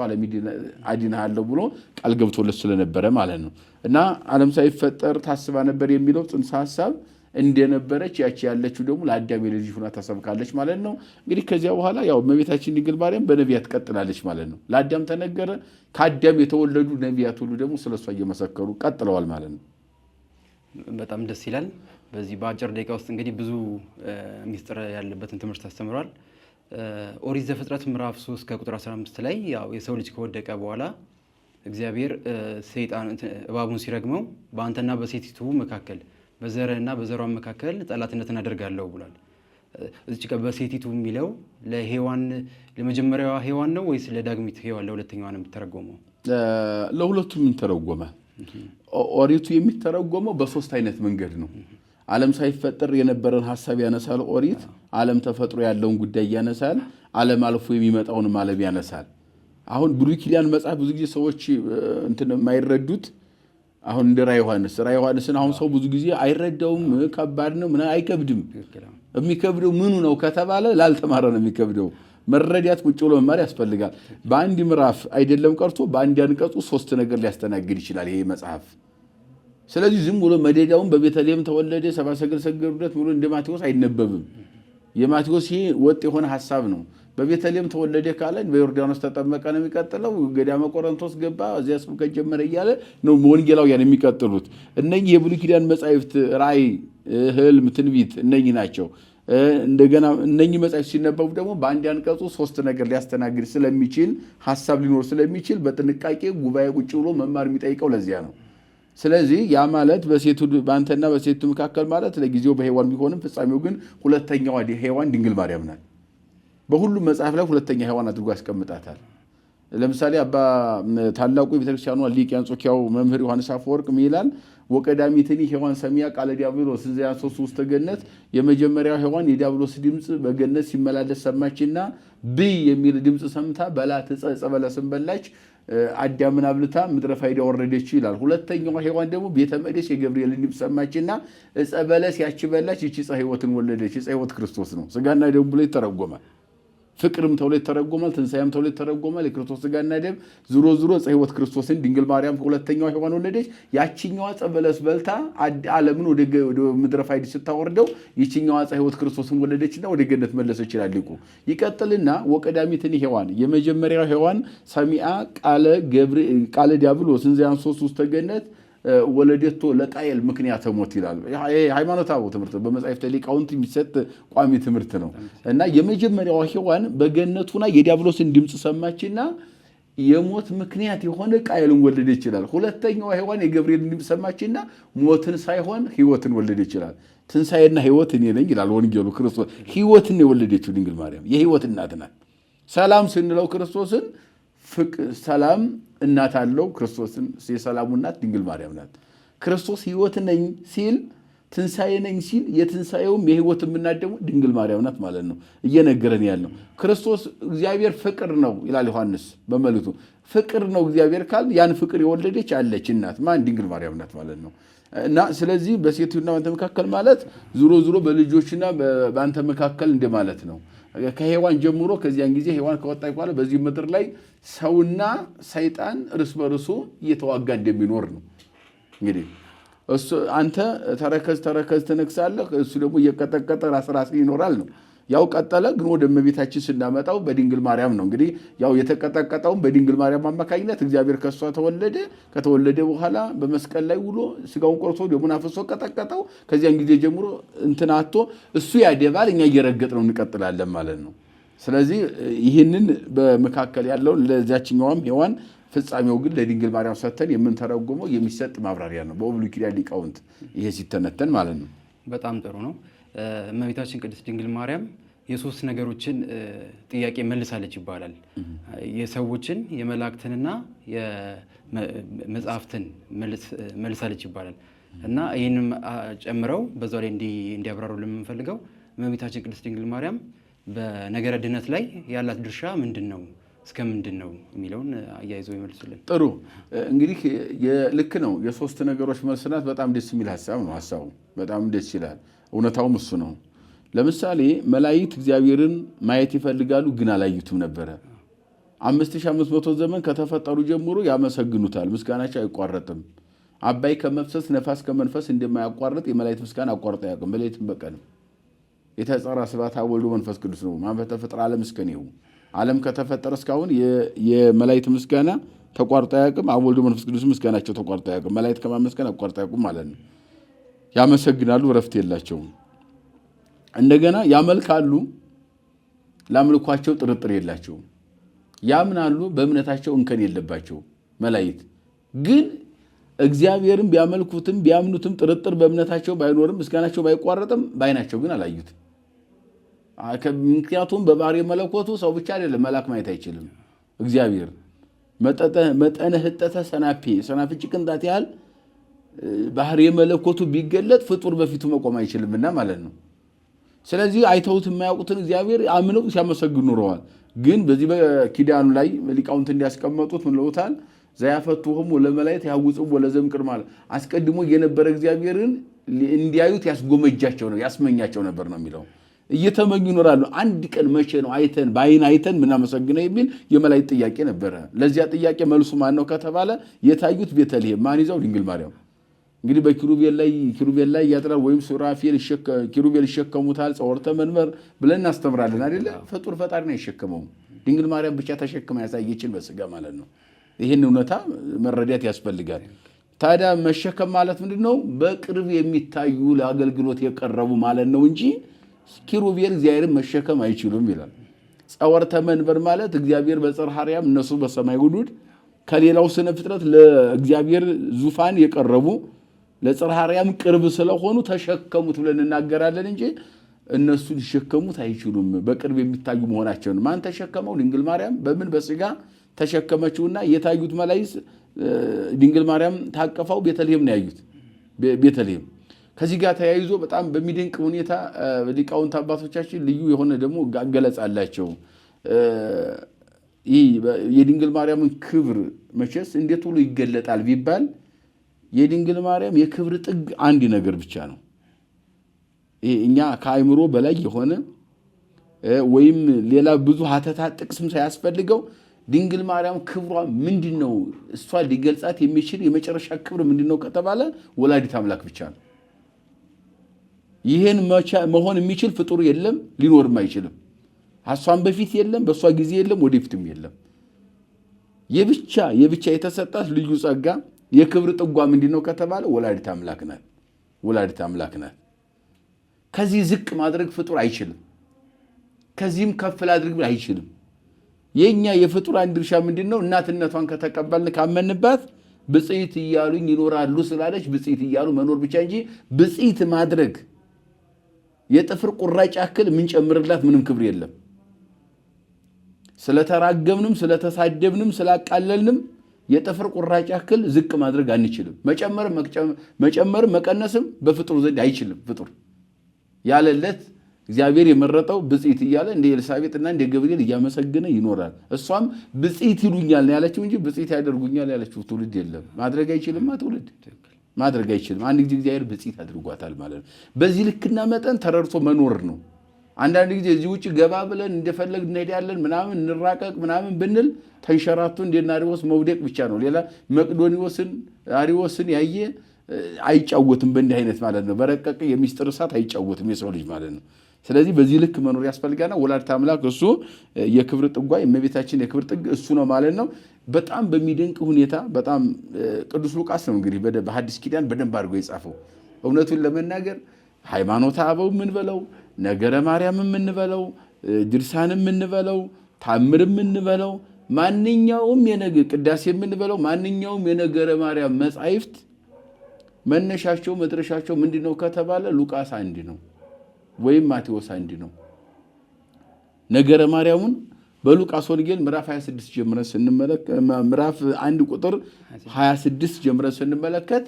አድንሃለሁ ብሎ ቃል ገብቶለት ስለነበረ ማለት ነው። እና ዓለም ሳይፈጠር ታስባ ነበር የሚለው ጽንሰ ሐሳብ እንደነበረች ያቺ ያለችው ደግሞ ለአዳም የልጅ ልጅ ሆና ተሰብካለች ማለት ነው። እንግዲህ ከዚያ በኋላ ያው እመቤታችን ድንግል ማርያም በነቢያት ቀጥላለች ማለት ነው። ለአዳም ተነገረ። ከአዳም የተወለዱ ነቢያት ሁሉ ደግሞ ስለሷ እየመሰከሩ ቀጥለዋል ማለት ነው። በጣም ደስ ይላል። በዚህ በአጭር ደቂቃ ውስጥ እንግዲህ ብዙ ሚስጥር ያለበትን ትምህርት አስተምሯል። ኦሪት ዘፍጥረት ምዕራፍ 3 ከቁጥር 15 ላይ ያው የሰው ልጅ ከወደቀ በኋላ እግዚአብሔር ሰይጣን እባቡን ሲረግመው በአንተና በሴቲቱ መካከል በዘርህና በዘሯ መካከል ጠላትነትን አደርጋለሁ ብሏል። እዚህ ጋር በሴቲቱ የሚለው ለሔዋን ለመጀመሪያዋ ሔዋን ነው ወይስ ለዳግሚት ሔዋን ለሁለተኛዋ ነው የሚተረጎመው? ለሁለቱም ተረጎመ። ኦሪቱ የሚተረጎመው በ3 አይነት መንገድ ነው። ዓለም ሳይፈጠር የነበረን ሐሳብ ያነሳል ኦሪት ዓለም ተፈጥሮ ያለውን ጉዳይ ያነሳል ዓለም አልፎ የሚመጣውን ዓለም ያነሳል አሁን ብሉይ ኪዳን መጽሐፍ ብዙ ጊዜ ሰዎች እንትን የማይረዱት አሁን እንደ ራዕየ ዮሐንስን አሁን ሰው ብዙ ጊዜ አይረዳውም ከባድ ነው ምን አይከብድም የሚከብደው ምኑ ነው ከተባለ ላልተማረ ነው የሚከብደው መረዳት ቁጭ ብሎ መማር ያስፈልጋል በአንድ ምዕራፍ አይደለም ቀርቶ በአንድ አንቀጹ 3 ነገር ሊያስተናግድ ይችላል ይሄ መጽሐፍ ስለዚህ ዝም ብሎ መደዳውን በቤተልሔም ተወለደ ሰባ ሰገል ሰገዱለት ብሎ እንደ ማቴዎስ አይነበብም የማቴዎስ ይሄ ወጥ የሆነ ሐሳብ ነው በቤተልሔም ተወለደ ካለ በዮርዳኖስ ተጠመቀ ነው የሚቀጥለው ገዳመ ቆሮንቶስ ገባ እዚያ ስብከት ጀመረ እያለ ነው ወንጌላውያን የሚቀጥሉት እነኚህ የብሉይ ኪዳን መጻሕፍት ራእይ ህልም ትንቢት እነኚህ ናቸው እንደገና እነኚህ መጻሕፍት ሲነበቡ ደግሞ በአንድ አንቀጹ 3 ነገር ሊያስተናግድ ስለሚችል ሐሳብ ሊኖር ስለሚችል በጥንቃቄ ጉባኤ ቁጭ ብሎ መማር የሚጠይቀው ለዚያ ነው ስለዚህ ያ ማለት በሴቱ ባንተና በሴቱ መካከል ማለት ለጊዜው በሔዋን ቢሆንም ፍጻሜው ግን ሁለተኛዋ ሔዋን ድንግል ማርያም ናት በሁሉም መጽሐፍ ላይ ሁለተኛ ሔዋን አድርጎ ያስቀምጣታል ለምሳሌ አባ ታላቁ የቤተክርስቲያኑ ሊቅ የአንጾኪያው መምህር ዮሐንስ አፈወርቅ ይላል ወቀዳሚትኒ ሔዋን ሰሚያ ቃለ ዲያብሎስ እዚያ 3 ገነት የመጀመሪያው ሔዋን የዲያብሎስ ድምጽ በገነት ሲመላለስ ሰማችና ብይ የሚል ድምጽ ሰምታ በላት ዕፀ በለስን በላች አዳምን አብልታ ምድረ ፋይዳ ወረደች ይላል ሁለተኛው ሔዋን ደግሞ ቤተ መቅደስ የገብርኤልን ድምጽ ሰማችና ዕፀ በለስ ያቺ በላች ይቺ ዕፀ ሕይወትን ወለደች ዕፀ ሕይወት ክርስቶስ ነው ስጋና ደም ብሎ ይተረጎማል ፍቅርም ተብሎ ይተረጎማል ትንሳኤም ተብሎ ይተረጎማል የክርስቶስ ስጋና ደም ዙሮ ዕፀ ሕይወት ክርስቶስን ድንግል ማርያም ሁለተኛው ሔዋን ወለደች ያቺኛዋ ዕፀ በለስ በልታ ዓለምን ወደ ምድረ ፋይዳ ስታወርደው ይቺኛዋ ዕፀ ሕይወት ክርስቶስን ወለደችና ወደ ገነት መለሰች ይላል ሊቁ ይቀጥልና ወቀዳሚትኒ ሔዋን የመጀመሪያው ሔዋን ሰሚአ ቃለ ዲያብሎስ እዚያ 3 ገነት ወለደቶ ለቃየል ምክንያት ሞት ይላል ሃይማኖታዊ ትምህርት በመጻሕፍተ ሊቃውንት የሚሰጥ ቋሚ ትምህርት ነው እና የመጀመሪያው ሔዋን በገነቱና የዲያብሎስን ድምጽ ሰማችና የሞት ምክንያት የሆነ ቃየልን ወለደች ይላል ሁለተኛው ሔዋን የገብርኤልን ድምጽ ሰማችና ሞትን ሳይሆን ሕይወትን ወለደች ይላል ትንሳኤና ሕይወት እኔ ነኝ ይላል ወንጌሉ ክርስቶስ ሕይወትን የወለደችው ድንግል ማርያም የሕይወት እናት ናት ሰላም ስንለው ክርስቶስን ሰላም እናት አለው ክርስቶስን የሰላሙ እናት ድንግል ማርያም ናት ክርስቶስ ሕይወት ነኝ ሲል ትንሳኤ ነኝ ሲል የትንሳኤውም የሕይወትም እናት ደግሞ ድንግል ማርያም ናት ማለት ነው እየነገረን ያለው ክርስቶስ እግዚአብሔር ፍቅር ነው ይላል ዮሐንስ በመልእክቱ ፍቅር ነው እግዚአብሔር ካል ያን ፍቅር የወለደች አለች እናት ማን ድንግል ማርያም ናት ማለት ነው እና ስለዚህ በሴቱና ባንተ መካከል ማለት ዙሮ በልጆችና ባንተ መካከል እንደማለት ነው ከሔዋን ጀምሮ ከዚያን ጊዜ ሔዋን ከወጣች በኋላ በዚህ ምድር ላይ ሰውና ሰይጣን እርስ በርሱ እየተዋጋ እንደሚኖር ነው እንግዲህ እሱ አንተ ተረከዝ ተነክሳለህ እሱ ደግሞ እየቀጠቀጠ ራስ ይኖራል ነው ያው ቀጠለ ግን ወደ እመቤታችን ስናመጣው በድንግል ማርያም ነው እንግዲህ ያው የተቀጠቀጠው በድንግል ማርያም አማካኝነት እግዚአብሔር ከሷ ከተወለደ በኋላ በመስቀል ላይ ውሎ ስጋውን ቆርሶ ደሙን አፍሶ ቀጠቀጠው ከዚያን ጊዜ ጀምሮ እንትናቶ እሱ ያደባል እኛ እየረገጥነው እንቀጥላለን ማለት ነው ስለዚህ ይህንን በመካከል ያለው ለዛችኛውም ሔዋን ፍጻሜው ግን ለድንግል ማርያም ሰተን የምንተረጉመው የሚሰጥ ማብራሪያ ነው በብሉይ ኪዳን ሊቃውንት ይሄ ሲተነተን ማለት ነው በጣም ጥሩ ነው እመቤታችን ቅድስት ድንግል ማርያም የሶስት ነገሮችን ጥያቄ መልሳለች ይባላል የሰዎችን የመላእክትንና የመጽሐፍትን መልሳለች ይባላል እና ይህንም ጨምረው በዛው ላይ እንዲያብራሩ ለምንፈልገው እመቤታችን ቅድስት ድንግል ማርያም በነገረ ድነት ላይ ያላት ድርሻ ምንድነው እስከ ምንድነው የሚለውን አያይዘው ይመልሱልን ጥሩ እንግዲህ ልክ ነው የሶስት ነገሮች መልስናት በጣም ደስ የሚል ሐሳብ ነው ሐሳቡ በጣም ደስ ይላል እውነታውም እሱ ነው ለምሳሌ መላእክት እግዚአብሔርን ማየት ይፈልጋሉ ግን አላዩትም ነበር 5500 ዘመን ከተፈጠሩ ጀምሮ ያመሰግኑታል ምስጋናቸው አይቋረጥም አባይ ከመፍሰስ ነፋስ ከመንፈስ እንደማያቋርጥ የመላእክት ምስጋና አቋርጦ ያውቅም በሌሊትም በቀንም የተጸራ ስብሐት ወልድ መንፈስ ቅዱስ ነው ማን በተፈጠረ ዓለም እስከኔው ዓለም ከተፈጠረ እስካሁን የመላእክት ምስጋና ተቋርጦ ያውቅም ወልድ መንፈስ ቅዱስ ምስጋናቸው ተቋርጦ ያውቅም መላእክት ከማመስገን አቋርጦ ያውቅም ማለት ነው ያመሰግናሉ ረፍት የላቸውም እንደገና ያመልካሉ ላምልኳቸው ጥርጥር የላቸውም ያምናሉ በእምነታቸው እንከን የለባቸው መላእክት ግን እግዚአብሔርን ቢያመልኩትም ቢያምኑትም ጥርጥር በእምነታቸው ባይኖርም ምስጋናቸው ባይቋረጥም ባይናቸው ግን አላዩት ምክንያቱም በባህሪ መለኮቱ ሰው ብቻ አይደለም መልአክ ማየት አይችልም እግዚአብሔር መጠነ ህጠተ ሰናፊ ቅንጣት ያህል ባህር የመለኮቱ ቢገለጥ ፍጡር በፊቱ መቆም አይችልምና ማለት ነው። ስለዚህ አይተውት የማያውቁትን እግዚአብሔር አምነው ሲያመሰግኑ ኖረዋል። ግን በዚህ በኪዳኑ ላይ ሊቃውንት እንዲያስቀመጡት ምን ለውታል? ዘያፈቱሁም ወለመላእክት ያውጹም ወለዘምቅር ማለት አስቀድሞ የነበረ እግዚአብሔርን እንዲያዩት ያስጎመጃቸው ነው ያስመኛቸው ነበር ነው የሚለው። እየተመኙ ይኖራሉ። አንድ ቀን መቼ ነው አይተን በአይን አይተን ምናመሰግነው የሚል የመላእክት ጥያቄ ነበረ። ለዚያ ጥያቄ መልሱ ማን ነው ከተባለ የታዩት ቤተልሔም ማን ይዘው? ድንግል ማርያም። እንግዲህ በኪሩቤል ላይ ያጥራል ወይም ሱራፌል ኪሩቤል ይሸከሙታል ጸወርተ መንበር ብለን እናስተምራለን አይደለ? ፍጡር ፈጣሪን አይሸከመውም። ድንግል ማርያም ብቻ ተሸክማ ያሳየችን በስጋ ማለት ነው። ይህን እውነታ መረዳት ያስፈልጋል። ታዲያ መሸከም ማለት ምንድነው? በቅርብ የሚታዩ ለአገልግሎት የቀረቡ ማለት ነው እንጂ ኪሩቤል እግዚአብሔርን መሸከም አይችሉም ይላል። ጸወርተ መንበር ማለት እግዚአብሔር በጽርሐ አርያም እነሱ በሰማይ ውዱድ ከሌላው ስነ ፍጥረት ለእግዚአብሔር ዙፋን የቀረቡ ለጽርሐ አርያም ቅርብ ስለሆኑ ተሸከሙት ብለን እናገራለን እንጂ እነሱ ሊሸከሙት አይችሉም። በቅርብ የሚታዩ መሆናቸውን ማን ተሸከመው? ድንግል ማርያም። በምን? በስጋ ተሸከመችውና የታዩት መላእክት ድንግል ማርያም ታቀፋው ቤተልሔም ነው ያዩት። ቤተልሔም ከዚህ ጋር ተያይዞ በጣም በሚደንቅ ሁኔታ ሊቃውንት አባቶቻችን ልዩ የሆነ ደግሞ አገለጽ አላቸው። ይህ የድንግል ማርያምን ክብር መቼስ እንዴት ሁሉ ይገለጣል ቢባል የድንግል ማርያም የክብር ጥግ አንድ ነገር ብቻ ነው። እኛ ከአእምሮ በላይ የሆነ ወይም ሌላ ብዙ ሀተታ ጥቅስም ሳያስፈልገው ድንግል ማርያም ክብሯ ምንድነው? እሷ ሊገልጻት የሚችል የመጨረሻ ክብር ምንድነው ከተባለ ወላዲት አምላክ ብቻ ነው። ይሄን መሆን የሚችል ፍጡር የለም፣ ሊኖርም አይችልም። እሷን በፊት የለም፣ በእሷ ጊዜ የለም፣ ወደፊትም የለም። የብቻ የተሰጣት ልዩ ጸጋ የክብር ጥጓ ምንድነው ከተባለ ወላዲት አምላክ ናት። ወላዲት አምላክ ናት። ከዚህ ዝቅ ማድረግ ፍጡር አይችልም። ከዚህም ከፍ ላድርግ አይችልም። የኛ የፍጡራን ድርሻ ምንድነው? እናትነቷን ከተቀበልን ካመንባት ብጽዕት እያሉኝ ይኖራሉ ስላለች ብጽዕት እያሉ መኖር ብቻ እንጂ ብጽዕት ማድረግ የጥፍር ቁራጭ ያክል ምን ጨምርላት ምንም ክብር የለም። ስለተራገምንም ስለተሳደብንም ስላቃለልንም የጥፍር ቁራጭ ያክል ዝቅ ማድረግ አንችልም። መጨመር መቀነስም በፍጡር ዘንድ አይችልም። ፍጡር ያለለት እግዚአብሔር የመረጠው ብጽዕት እያለ እንደ ኤልሳቤጥና እንደ ገብርኤል እያመሰገነ ይኖራል። እሷም ብጽዕት ይሉኛል ያለችው እንጂ ብጽዕት ያደርጉኛል ያለችው ትውልድ የለም። ማድረግ አይችልም። ትውልድ ማድረግ አይችልም። አንድ ጊዜ እግዚአብሔር ብጽዕት አድርጓታል ማለት ነው። በዚህ ልክና መጠን ተረድቶ መኖር ነው። አንዳንድ ጊዜ እዚህ ውጭ ገባ ብለን እንደፈለግ እንሄዳለን ምናምን እንራቀቅ ምናምን ብንል ተንሸራቶ እንደና አሪዎስ መውደቅ ብቻ ነው። ሌላ መቅዶኒዎስን አሪዎስን ያየ አይጫወትም በእንዲህ አይነት ማለት ነው። በረቀቀ የሚስጥር እሳት አይጫወትም የሰው ልጅ ማለት ነው። ስለዚህ በዚህ ልክ መኖር ያስፈልጋና ወላዲተ አምላክ እሱ የክብር ጥጓ የእመቤታችን የክብር ጥግ እሱ ነው ማለት ነው። በጣም በሚደንቅ ሁኔታ በጣም ቅዱስ ሉቃስ ነው እንግዲህ በሐዲስ ኪዳን በደንብ አድርጎ የጻፈው። እውነቱን ለመናገር ሃይማኖተ አበው የምንበለው ነገረ ማርያም የምንበለው ድርሳን የምንበለው ታምር የምንበለው ማንኛውም ቅዳሴ የምንበለው ማንኛውም የነገረ ማርያም መጻሕፍት መነሻቸው መድረሻቸው ምንድነው ከተባለ ሉቃስ አንድ ነው ወይም ማቴዎስ አንድ ነው። ነገረ ማርያሙን በሉቃስ ወንጌል ምዕራፍ 26 ጀምረን ስንመለከት ምዕራፍ 1 ቁጥር 26 ጀምረን ስንመለከት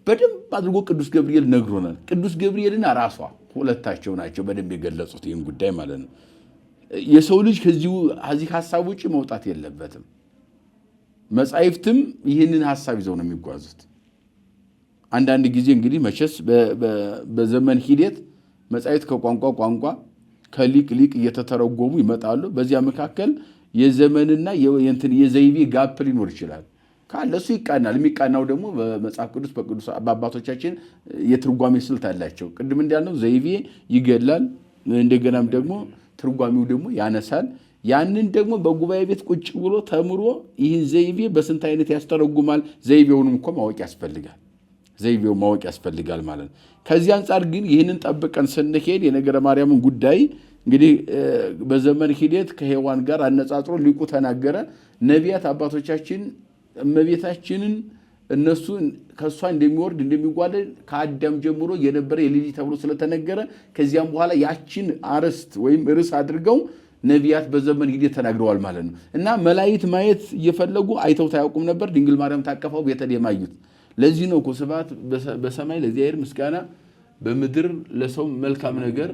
በደንብ አድርጎ ቅዱስ ገብርኤል ነግሮናል። ቅዱስ ገብርኤልና ራሷ ሁለታቸው ናቸው በደንብ የገለጹት ይህን ጉዳይ ማለት ነው። የሰው ልጅ ከዚህ ሐሳብ ውጪ መውጣት የለበትም። መጻሕፍትም ይህንን ሐሳብ ይዘው ነው የሚጓዙት። አንዳንድ ጊዜ እንግዲህ መቼስ በዘመን ሂደት መጻሕፍት ከቋንቋ ቋንቋ ከሊቅ ሊቅ እየተተረጎሙ ይመጣሉ። በዚያ መካከል የዘመንና የዘይቤ ጋፕ ሊኖር ይችላል። ካለ እሱ ይቃናል። የሚቃናው ደግሞ በመጽሐፍ ቅዱስ በቅዱስ አባቶቻችን የትርጓሜ ስልት አላቸው። ቅድም እንዳልነው ዘይቤ ይገላል፣ እንደገናም ደግሞ ትርጓሜው ደግሞ ያነሳል። ያንን ደግሞ በጉባኤ ቤት ቁጭ ብሎ ተምሮ ይህን ዘይቤ በስንት አይነት ያስተረጉማል። ዘይቤውንም እኮ ማወቅ ያስፈልጋል። ዘይቤው ማወቅ ያስፈልጋል ማለት ነው። ከዚህ አንጻር ግን ይህንን ጠብቀን ስንሄድ የነገረ ማርያምን ጉዳይ እንግዲህ በዘመን ሂደት ከሔዋን ጋር አነጻጽሮ ሊቁ ተናገረ። ነቢያት አባቶቻችን እመቤታችንን እነሱ ከሷ እንደሚወርድ እንደሚጓለድ ከአዳም ጀምሮ የነበረ የልጅ ተብሎ ስለተነገረ ከዚያም በኋላ ያችን አርዕስት ወይም ርዕስ አድርገው ነቢያት በዘመን ሂደት ተናግረዋል ማለት ነው። እና መላእክት ማየት እየፈለጉ አይተው ታያውቁም ነበር። ድንግል ማርያም ታቀፈው ቤተልሔም አዩት። ለዚህ ነው እኮ ስብሐት በሰማይ ለእግዚአብሔር ምስጋና በምድር ለሰው መልካም ነገር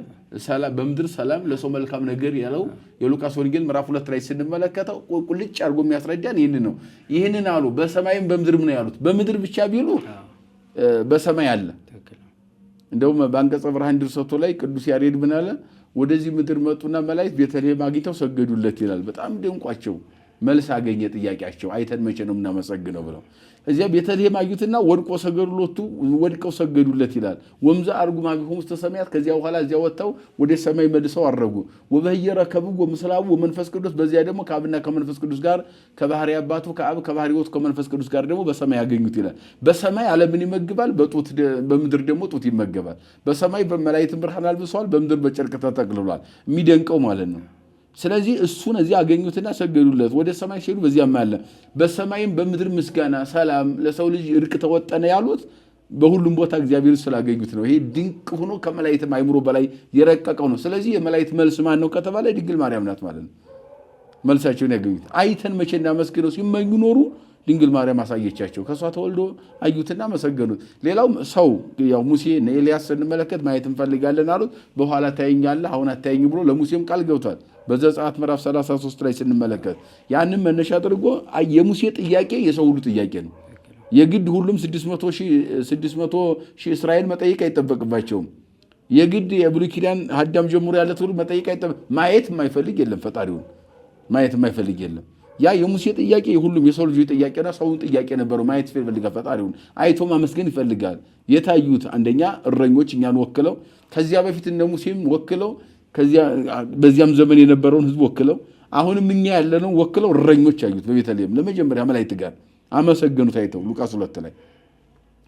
ሰላም በምድር ሰላም ለሰው መልካም ነገር ያለው የሉቃስ ወንጌል ምዕራፍ 2 ላይ ስንመለከተው ቁልጭ አድርጎ የሚያስረዳን ይሄንን ነው። ይሄንን አሉ በሰማይም በምድርም ነው ያሉት። በምድር ብቻ ቢሉ በሰማይ አለ። እንደውም በአንቀጸ ብርሃን ድርሰቱ ላይ ቅዱስ ያሬድ ምን አለ? ወደዚህ ምድር መጡና መላእክት ቤተልሔም አግኝተው ሰገዱለት ይላል። በጣም ደንቋቸው መልስ አገኘ ጥያቄያቸው። አይተን መቼ ነው የምናመሰግነው ብለው እዚያ ቤተልሔም አዩትና ወድቀው ሰገዱለት ይላል። ወምዛ አርጉማ ቢሆን ውስጥ ሰማያት ከዚያ በኋላ እዚያ ወጥተው ወደ ሰማይ መልሰው አረጉ። ወበህየረ ከብጎ ምስላቡ ወመንፈስ ቅዱስ በዚያ ደግሞ ከአብና ከመንፈስ ቅዱስ ጋር ከባህሪ አባቱ ከአብ ከባህሪ ሕይወት ከመንፈስ ቅዱስ ጋር ደግሞ በሰማይ ያገኙት ይላል። በሰማይ ዓለምን ይመግባል፣ በምድር ደግሞ ጡት ይመገባል። በሰማይ በመላእክት ብርሃን አልብሰዋል፣ በምድር በጨርቅ ተጠቅልሏል። የሚደንቀው ማለት ነው። ስለዚህ እሱን እዚህ አገኙትና ሰገዱለት። ወደ ሰማይ ሲሄዱ በዚያም አለ። በሰማይም በምድር ምስጋና ሰላም ለሰው ልጅ እርቅ ተወጠነ ያሉት በሁሉም ቦታ እግዚአብሔር ስላገኙት ነው። ይሄ ድንቅ ሆኖ ከመላእክት አይምሮ በላይ የረቀቀው ነው። ስለዚህ የመላእክት መልስ ማን ነው ከተባለ ድንግል ማርያም ናት ማለት ነው። መልሳቸውን ያገኙት አይተን መቼ እናመስግነው ሲመኙ ኖሩ። ድንግል ማርያም አሳየቻቸው። ከሷ ተወልዶ አዩትና መሰገኑት። ሌላው ሰው ያው ሙሴ ኤልያስ ስንመለከት ማየት እንፈልጋለን አሉት። በኋላ ታየኛለህ አሁን አታየኝ ብሎ ለሙሴም ቃል ገብቷል። በዘጸአት ምዕራፍ 33 ላይ ስንመለከት ያንን መነሻ አድርጎ የሙሴ ጥያቄ የሰው ሁሉ ጥያቄ ነው። የግድ ሁሉም 600 ሺህ እስራኤል መጠየቅ አይጠበቅባቸውም። የግድ የብሉይ ኪዳን አዳም ጀምሮ ያለ ሁሉ መጠየቅ ማየት የማይፈልግ የለም። ፈጣሪውን ማየት የማይፈልግ የለም። ያ የሙሴ ጥያቄ የሁሉም የሰው ልጅ ጥያቄና ሰውን ጥያቄ ነበረው። ማየት ይፈልጋል። ፈጣሪውን አይቶ ማመስገን ይፈልጋል። የታዩት አንደኛ እረኞች እኛን ወክለው ከዚያ በፊት እነ ሙሴም ወክለው በዚያም ዘመን የነበረውን ሕዝብ ወክለው አሁንም እኛ ያለነው ወክለው እረኞች አዩት። በቤተልሔም ለመጀመሪያ መላእክት ጋር አመሰገኑት አይተው ሉቃስ 2 ላይ።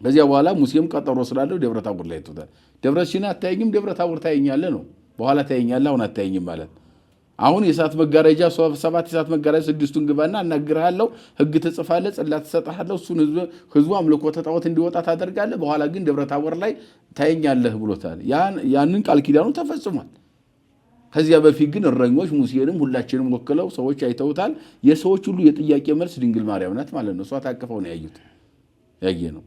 ከዚያ በኋላ ሙሴም ቀጠሮ ስላለው ደብረ ታቦር ላይ አይቶታል። ደብረ ሲና አታየኝም፣ ደብረ ታቦር ታየኛለህ ነው። በኋላ ታየኛለህ አሁን አታየኝም ማለት አሁን የእሳት መጋረጃ 7 የእሳት መጋረጃ 6ቱን ግባና አናግርሃለሁ፣ ሕግ ትጽፋለህ፣ ጽላት ትሰጥሃለሁ፣ እሱን ህዝቡ አምልኮተ ጣዖት እንዲወጣ ታደርጋለህ። በኋላ ግን ደብረ ታቦር ላይ ታየኛለህ ብሎታል። ያንን ቃል ኪዳኑ ተፈጽሟል። ከዚያ በፊት ግን እረኞች ሙሴንም ሁላችንም ወክለው ሰዎች አይተውታል። የሰዎች ሁሉ የጥያቄ መልስ ድንግል ማርያም ናት ማለት ነው። እሷ ታቅፈው ነው ያየ ነው።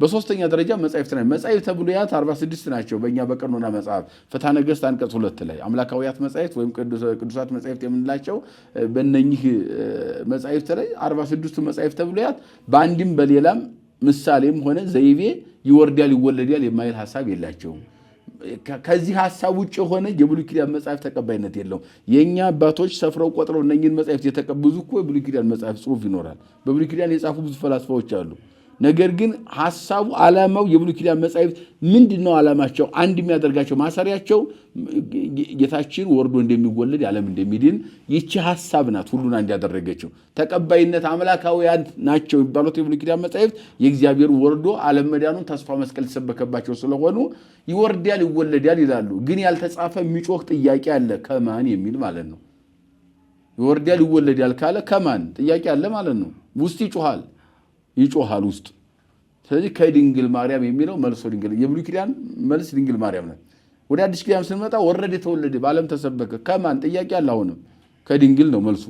በሶስተኛ ደረጃ መጻሕፍት ናቸው። መጻሕፍተ ብሉያት 46 ናቸው። በእኛ በቀኖና መጽሐፍ ፍትሐ ነገሥት አንቀጽ 2 ላይ አምላካዊያት መጻሕፍት ወይም ቅዱሳት መጻሕፍት የምንላቸው በእነኚህ መጻሕፍት ላይ 46ቱ መጻሕፍተ ብሉያት በአንድም በሌላም ምሳሌም ሆነ ዘይቤ ይወርዳል ይወለዳል የማይል ሐሳብ የላቸውም። ከዚህ ሐሳብ ውጭ የሆነ የብሉይ ኪዳን መጽሐፍ ተቀባይነት የለውም። የኛ አባቶች ሰፍረው ቆጥረው እነኚህን መጽሐፍት የተቀበዙ እኮ የብሉይ ኪዳን መጽሐፍ ጽሑፍ ይኖራል። በብሉይ ኪዳን የጻፉ ብዙ ፈላስፋዎች አሉ። ነገር ግን ሐሳቡ ዓላማው የብሉይ ኪዳን መጻሕፍት ምንድነው? ዓላማቸው አንድ የሚያደርጋቸው ማሰሪያቸው ጌታችን ወርዶ እንደሚወለድ ዓለም እንደሚድን ይቺ ሐሳብ ናት ሁሉን አንድ ያደረገችው። ተቀባይነት አምላካውያን ናቸው የሚባሉት የብሉይ ኪዳን መጻሕፍት የእግዚአብሔር ወርዶ ዓለም መዳኑን ተስፋ መስቀል ተሰበከባቸው ስለሆኑ ይወርዳል ይወለዳል ይላሉ። ግን ያልተጻፈ የሚጮህ ጥያቄ አለ ከማን የሚል ማለት ነው። ይወርዳል ይወለዳል ካለ ከማን ጥያቄ አለ ማለት ነው። ውስጥ ይጮሃል ውስጥ። ስለዚህ ከድንግል ማርያም የሚለው መልሶ ድንግል የብሉይ ኪዳን መልስ ድንግል ማርያም ናት። ወደ አዲስ ኪዳን ስንመጣ ወረደ ተወለደ በዓለም ተሰበከ ከማን ጥያቄ አለ አሁንም ከድንግል ነው መልሱ።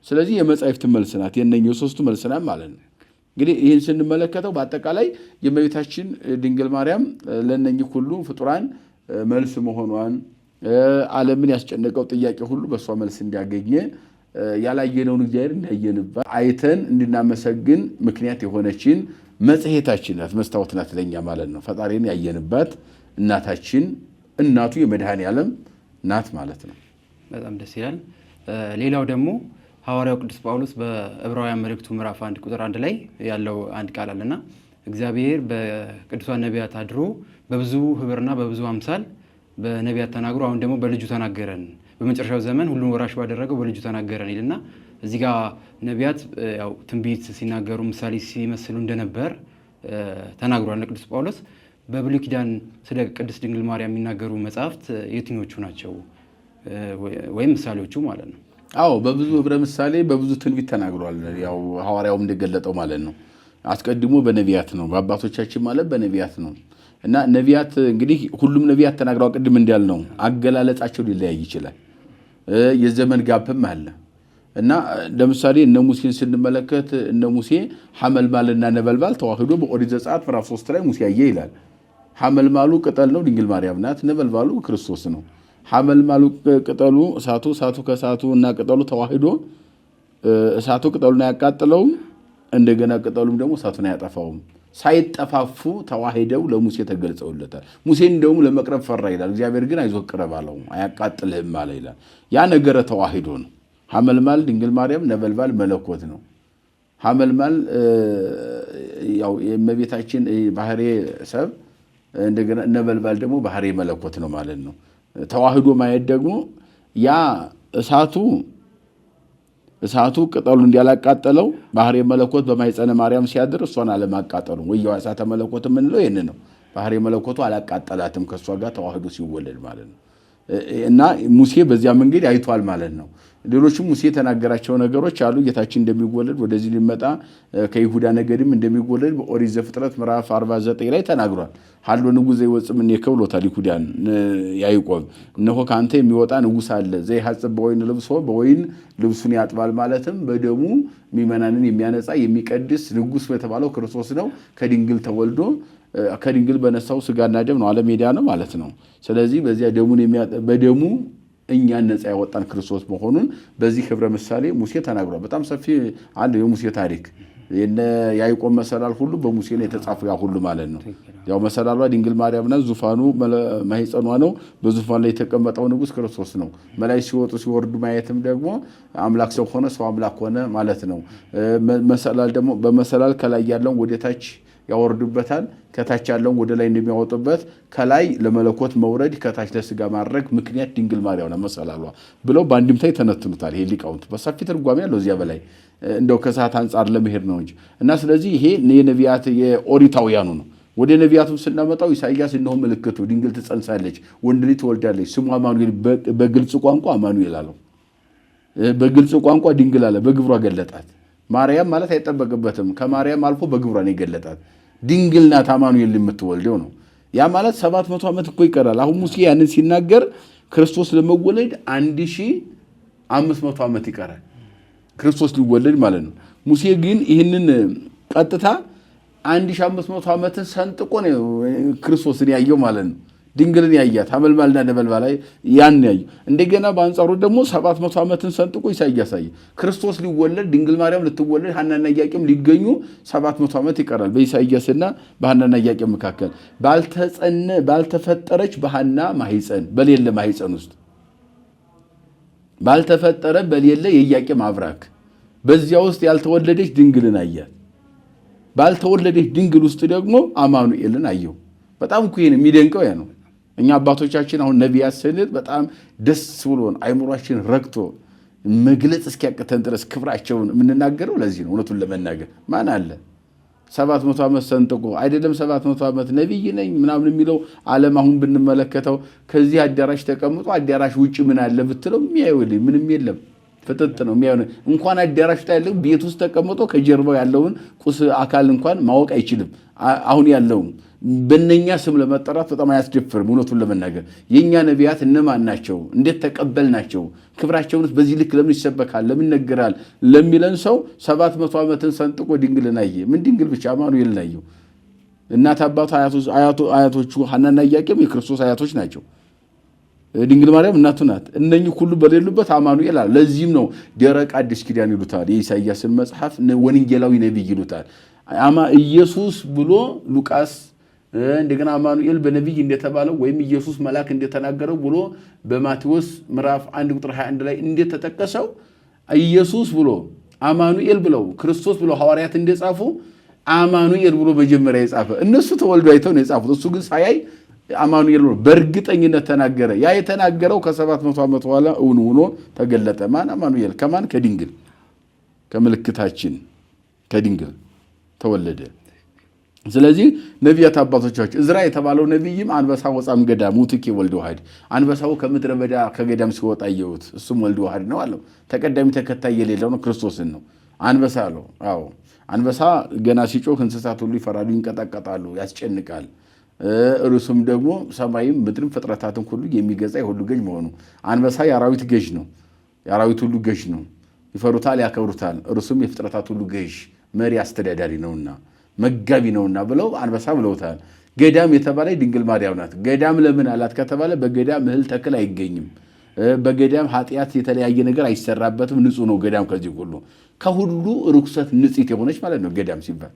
ስለዚህ የመጻሕፍት መልስ ናት የእነኚህ ሶስቱ መልስ ናት ማለት ነው። እንግዲህ ይህን ስንመለከተው በአጠቃላይ የእመቤታችን ድንግል ማርያም ለእነኚህ ሁሉ ፍጡራን መልስ መሆኗን ዓለምን ያስጨነቀው ጥያቄ ሁሉ በእሷ መልስ እንዲያገኘ ያላየነውን እግዚአብሔር እንዳየንባት አይተን እንድናመሰግን ምክንያት የሆነችን መጽሔታችን ናት፣ መስታወት ናት ለኛ ማለት ነው። ፈጣሪን ያየንባት እናታችን እናቱ የመድኃኔዓለም ናት ማለት ነው። በጣም ደስ ይላል። ሌላው ደግሞ ሐዋርያው ቅዱስ ጳውሎስ በዕብራውያን መልእክቱ ምዕራፍ 1 ቁጥር 1 ላይ ያለው አንድ ቃል አለና እግዚአብሔር በቅዱሳን ነቢያት አድሮ በብዙ ህብርና በብዙ አምሳል በነቢያት ተናግሮ አሁን ደግሞ በልጁ ተናገረን፣ በመጨረሻው ዘመን ሁሉን ወራሽ ባደረገው በልጁ ተናገረን ይልና እዚህ ጋር ነቢያት ያው ትንቢት ሲናገሩ ምሳሌ ሲመስሉ እንደነበር ተናግሯል ቅዱስ ጳውሎስ። በብሉይ ኪዳን ስለ ቅድስት ድንግል ማርያም የሚናገሩ መጽሐፍት የትኞቹ ናቸው ወይም ምሳሌዎቹ ማለት ነው? አዎ በብዙ ህብረ ምሳሌ በብዙ ትንቢት ተናግሯል። ያው ሐዋርያውም እንደገለጠው ማለት ነው። አስቀድሞ በነቢያት ነው፣ በአባቶቻችን ማለት በነቢያት ነው። እና ነቢያት እንግዲህ ሁሉም ነቢያት ተናግረው ቅድም እንዳልነው አገላለጻቸው ሊለያይ ይችላል። የዘመን ጋፕም አለ። እና ለምሳሌ እነ ሙሴን ስንመለከት እነ ሙሴ ሐመልማልና ነበልባል ተዋህዶ በኦሪት ዘጸአት ምዕራፍ 3 ላይ ሙሴ ያየ ይላል። ሐመልማሉ ቅጠል ነው፣ ድንግል ማርያም ናት። ነበልባሉ ክርስቶስ ነው። ሐመልማሉ ቅጠሉ እሳቱ ከእሳቱ እና ቅጠሉ ተዋህዶ እሳቱ ቅጠሉን አያቃጥለውም፣ እንደገና ቅጠሉም ደግሞ እሳቱን አያጠፋውም። ሳይጠፋፉ ተዋሂደው ለሙሴ ተገልጸውለታል። ሙሴ እንደውም ለመቅረብ ፈራ ይላል። እግዚአብሔር ግን አይዞህ ቅረብ አለው፣ አያቃጥልህም አለ ይላል። ያ ነገረ ተዋሂዶ ነው። ሐመልማል ድንግል ማርያም፣ ነበልባል መለኮት ነው። ሐመልማል ያው የእመቤታችን ባህሪ ሰብ፣ እንደገና ነበልባል ደግሞ ባህሪ መለኮት ነው ማለት ነው። ተዋህዶ ማየት ደግሞ ያ እሳቱ ቅጠሉ እንዲያላቃጠለው ባህሪ መለኮት በማይጸነ ማርያም ሲያድር እሷን አለማቃጠሉ ወያው እሳተ መለኮት የምንለው ይሄን ነው። ባህሪ መለኮቱ አላቃጠላትም ከሷ ጋር ተዋህዶ ሲወለድ ማለት ነው። እና ሙሴ በዚያ መንገድ አይቷል ማለት ነው። ሌሎችም ሙሴ የተናገራቸው ነገሮች አሉ። ጌታችን እንደሚወለድ ወደዚህ ሊመጣ ከይሁዳ ነገድም እንደሚወለድ በኦሪት ዘፍጥረት ምዕራፍ 49 ላይ ተናግሯል። ሀሎ ንጉሥ ዘይወፅእ እምኔከ ብሎታል ይሁዳን ያዕቆብ። እነሆ ከአንተ የሚወጣ ንጉሥ አለ ዘይሐጽብ በወይን ልብሶ፣ በወይን ልብሱን ያጥባል ማለትም በደሙ ምእመናንን የሚያነጻ የሚቀድስ ንጉሥ የተባለው ክርስቶስ ነው። ከድንግል ተወልዶ ከድንግል በነሳው ስጋና ደም ነው ዓለም ሜዳ ነው ማለት ነው። ስለዚህ በዚያ በደሙ እኛን ነፃ ያወጣን ክርስቶስ መሆኑን በዚህ ክብረ ምሳሌ ሙሴ ተናግሯል። በጣም ሰፊ አለ የሙሴ ታሪክ። የነ ያዕቆብ መሰላል ሁሉ በሙሴ ላይ የተጻፈው ያ ሁሉ ማለት ነው። ያው መሰላሏ ድንግል ማርያም ናት። ዙፋኑ ማኅፀኗ ነው። በዙፋን ላይ የተቀመጠው ንጉሥ ክርስቶስ ነው። መላእክት ሲወጡ ሲወርዱ ማየትም ደግሞ አምላክ ሰው ሆነ፣ ሰው አምላክ ሆነ ማለት ነው። መሰላል ደግሞ በመሰላል ከላይ ያለውን ወደታች ያወርዱበታል፣ ከታች ያለውን ወደ ላይ እንደሚያወጡበት ከላይ ለመለኮት መውረድ ከታች ለስጋ ማድረግ ምክንያት ድንግል ማርያም ነው መሰላሏ ብለው በአንድምታ ይተነትኑታል። ይሄ ሊቃውንት በሰፊ ትርጓሜ ያለው እዚያ በላይ እንደው ከሰዓት አንጻር ለመሄድ ነው እንጂ እና ስለዚህ ይሄ የነቢያት የኦሪታውያኑ ነው። ወደ ነቢያቱም ስናመጣው ኢሳይያስ እነሆ ምልክቱ ድንግል ትጸንሳለች፣ ወንድ ልጅ ትወልዳለች፣ ስሙ አማኑኤል። በግልጽ ቋንቋ አማኑኤል አለው። በግልጽ ቋንቋ ድንግል አለ፣ በግብሯ ገለጣት። ማርያም ማለት አይጠበቅበትም። ከማርያም አልፎ በግብሯ ነው የገለጣት። ድንግል ናት አማኑኤል የምትወልደው ነው። ያ ማለት 700 ዓመት እኮ ይቀራል። አሁን ሙሴ ያንን ሲናገር ክርስቶስ ለመወለድ 1500 ዓመት ይቀራል ክርስቶስ ሊወለድ ማለት ነው። ሙሴ ግን ይህንን ቀጥታ 1500 ዓመትን ሰንጥቆ ነው ክርስቶስን ያየው ማለት ነው። ድንግልን ያያት ሐመልማልና ነበልባል ያን ያየው። እንደገና በአንጻሩ ደግሞ 700 ዓመትን ሰንጥቆ ኢሳይያስ ያየ ክርስቶስ ሊወለድ ድንግል ማርያም ልትወለድ ሐናና ኢያቄም ሊገኙ 700 ዓመት ይቀራል። በኢሳይያስና በሐናና ኢያቄም መካከል ባልተፈጠረች በሐና ማህፀን በሌለ ማህፀን ውስጥ ባልተፈጠረ በሌለ የኢያቄም አብራክ በዚያ ውስጥ ያልተወለደች ድንግልን አያት። ባልተወለደች ድንግል ውስጥ ደግሞ አማኑኤልን አየው። በጣም እኮ ይሄን የሚደንቀው ያ ነው። እኛ አባቶቻችን አሁን ነቢያት ስንል በጣም ደስ ብሎን አይምሯችን ረክቶ መግለጽ እስኪያቅተን ድረስ ክብራቸውን የምንናገረው ለዚህ ነው። እውነቱን ለመናገር ማን አለ 700 ዓመት ሰንጥቆ አይደለም 700 ዓመት ነቢይ ነኝ ምናምን የሚለው ዓለም አሁን ብንመለከተው ከዚህ አዳራሽ ተቀምጦ አዳራሽ ውጭ ምን አለ ብትለው የሚያየው ምንም የለም። ፍጥጥ ነው የሚያየው። እንኳን አዳራሽ ላይ ያለው ቤት ውስጥ ተቀምጦ ከጀርባው ያለውን ቁስ አካል እንኳን ማወቅ አይችልም። አሁን ያለው በእነኛ ስም ለመጠራት በጣም አያስደፍርም። እውነቱን ለመናገር የእኛ ነቢያት እነማን ናቸው? እንዴት ተቀበልናቸው? ክብራቸውንስ በዚህ ልክ ለምን ይሰበካል? ለምን ይነገራል? ለሚለን ሰው 700 ዓመትን ሰንጥቆ ድንግልን አየ። ምን ድንግል ብቻ አማኑኤልን አየው። እናት አባቱ አያቶቹ ሐናና ኢያቄም የክርስቶስ አያቶች ናቸው። ድንግል ማርያም እናቱ ናት። እነኚህ ሁሉ በሌሉበት አማኑኤል አለ። ለዚህም ነው ደረቅ አዲስ ኪዳን ይሉታል። የኢሳይያስን መጽሐፍ ወንጌላዊ ነቢይ ይሉታል። ኢየሱስ ብሎ ሉቃስ እንደገና አማኑኤል በነቢይ እንደተባለው ወይም ኢየሱስ መልአክ እንደተናገረው ብሎ በማቴዎስ ምዕራፍ 1 ቁጥር 21 ላይ እንደተጠቀሰው ኢየሱስ ብሎ አማኑኤል ብለው ክርስቶስ ብሎ ሐዋርያት እንደጻፉ አማኑኤል ብሎ መጀመሪያ የጻፈ እነሱ ተወልዶ አይተው ነው የጻፉት። እሱ ግን ሳያይ አማኑኤል ብሎ በእርግጠኝነት ተናገረ። ያ የተናገረው ከ700 ዓመት በኋላ እውን ሆኖ ተገለጠ። ማን? አማኑኤል። ከማን? ከድንግል ከምልክታችን ከድንግል ተወለደ። ስለዚህ ነቢያት አባቶቻችን እዝራ የተባለው ነቢይም አንበሳ ወፃም ገዳም ውትኬ ወልደ ዋህድ አንበሳው ከምድረ በዳ ከገዳም ሲወጣ አየሁት እሱም ወልደ ዋህድ ነው አለው። ተቀዳሚ ተከታይ የሌለው ነው ክርስቶስን ነው አንበሳ አለው። አዎ አንበሳ ገና ሲጮህ እንስሳት ሁሉ ይፈራሉ፣ ይንቀጠቀጣሉ፣ ያስጨንቃል። እርሱም ደግሞ ሰማይም ምድርም ፍጥረታትን ሁሉ የሚገዛ የሁሉ ገዥ መሆኑ አንበሳ የአራዊት ገዥ ነው፣ የአራዊት ሁሉ ገዥ ነው። ይፈሩታል ያከብሩታል እርሱም የፍጥረታት ሁሉ ገዥ መሪ አስተዳዳሪ ነውና መጋቢ ነውና ብለው አንበሳ ብለውታል። ገዳም የተባለ ድንግል ማርያም ናት። ገዳም ለምን አላት ከተባለ በገዳም እህል ተክል አይገኝም። በገዳም ኃጢአት የተለያየ ነገር አይሰራበትም። ንጹህ ነው ገዳም ከሁሉ ርኩሰት ንጽሕት የሆነች ማለት ነው። ገዳም ሲባል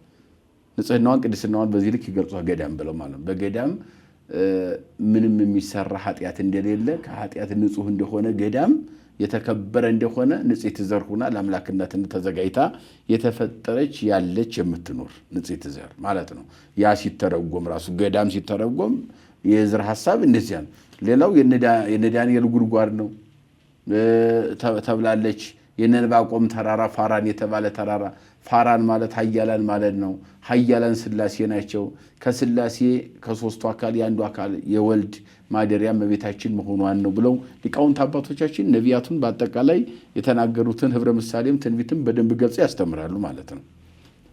ንጽህናዋን ቅድስናዋን በዚህ ልክ ይገልጿል ገዳም ብለው ማለት ነው። በገዳም ምንም የሚሰራ ኃጢአት እንደሌለ ከኃጢአት ንጹህ እንደሆነ ገዳም የተከበረ እንደሆነ ንጽሕት ዘር ሆና ለአምላክነት ተዘጋጅታ የተፈጠረች ያለች የምትኖር ንጽሕት ዘር ማለት ነው። ያ ሲተረጎም ራሱ ገዳም ሲተረጎም የዘር ሐሳብ እንደዚያ ነው። ሌላው የነ ዳንኤል ጉድጓድ ነው ተብላለች። የነ ዕንባቆም ተራራ ፋራን የተባለ ተራራ ፋራን ማለት ኃያላን ማለት ነው። ኃያላን ሥላሴ ናቸው። ከሥላሴ ከሦስቱ አካል የአንዱ አካል የወልድ ማደሪያ እመቤታችን መሆኗን ነው ብለው ሊቃውንት አባቶቻችን ነቢያቱን በአጠቃላይ የተናገሩትን ህብረ ምሳሌም ትንቢትም በደንብ ገልጸው ያስተምራሉ ማለት ነው።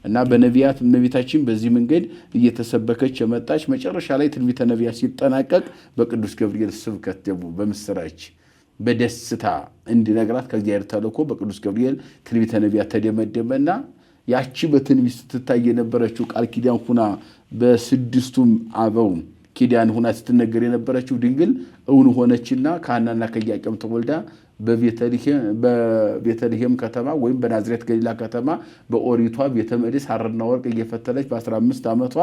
እና በነቢያት እመቤታችን በዚህ መንገድ እየተሰበከች የመጣች መጨረሻ ላይ ትንቢተ ነቢያት ሲጠናቀቅ በቅዱስ ገብርኤል ስብከት ደግሞ በምስራች በደስታ እንዲነግራት ከእግዚአብሔር ተልኮ በቅዱስ ገብርኤል ትንቢተ ነቢያት ተደመደመና ያቺ በትንቢት ስትታይ የነበረችው ቃል ኪዳን ሁና በስድስቱም አበው ኪዳን ሁና ስትነገር የነበረችው ድንግል እውን ሆነችና ከሐናና ከኢያቄም ተወልዳ በቤተልሔም ከተማ ወይም በናዝሬት ገሊላ ከተማ በኦሪቷ ቤተ መቅደስ ሐርና ወርቅ እየፈተለች በ15 ዓመቷ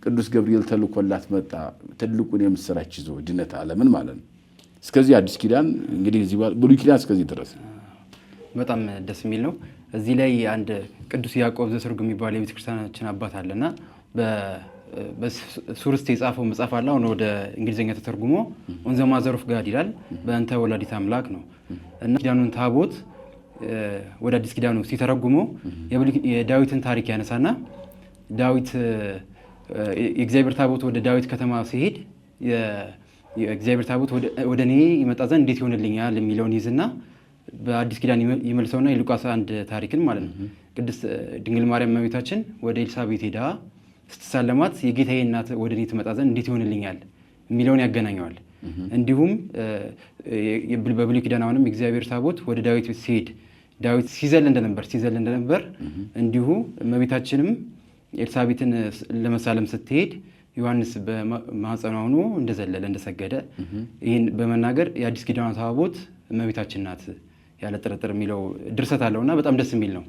ቅዱስ ገብርኤል ተልኮላት መጣ። ትልቁን የምስራች ይዞ ድነት ዓለምን ማለት ነው። እስከዚህ አዲስ ኪዳን እንግዲህ እዚህ ብሉይ ኪዳን እስከዚህ ድረስ በጣም ደስ የሚል ነው። እዚህ ላይ አንድ ቅዱስ ያዕቆብ ዘስሩግ የሚባል የቤተክርስቲያናችን አባት አለና በሱርስት የጻፈው መጽሐፍ አለ። አሁን ወደ እንግሊዝኛ ተተርጉሞ ኦን ዘ ማዘር ኦፍ ጋድ ይላል። በእንተ ወላዲተ አምላክ ነው እና ኪዳኑን ታቦት ወደ አዲስ ኪዳኑ ሲተረጉሞ የዳዊትን ታሪክ ያነሳና ዳዊት የእግዚአብሔር ታቦት ወደ ዳዊት ከተማ ሲሄድ የእግዚአብሔር ታቦት ወደ እኔ ይመጣ ዘንድ እንዴት ይሆንልኛል የሚለውን ይዝና በአዲስ ኪዳን ይመልሰውና የሉቃስ አንድ ታሪክን ማለት ነው። ቅድስት ድንግል ማርያም እመቤታችን ወደ ኤልሳቤጥ ሄዳ ስትሳለማት የጌታዬ እናት ወደ እኔ ትመጣ ዘንድ እንዴት ይሆንልኛል የሚለውን ያገናኘዋል። እንዲሁም በብሉይ ኪዳን አሁንም የእግዚአብሔር ታቦት ወደ ዳዊት ሲሄድ ዳዊት ሲዘል እንደነበር እንዲሁ እመቤታችንም ኤልሳቤጥን ለመሳለም ስትሄድ ዮሐንስ በማኅፀኗ ሆኖ እንደዘለለ እንደሰገደ ይህን በመናገር የአዲስ ኪዳን ታቦት እመቤታችን ናት ያለ ጥርጥር የሚለው ድርሰት አለውና በጣም ደስ የሚል ነው።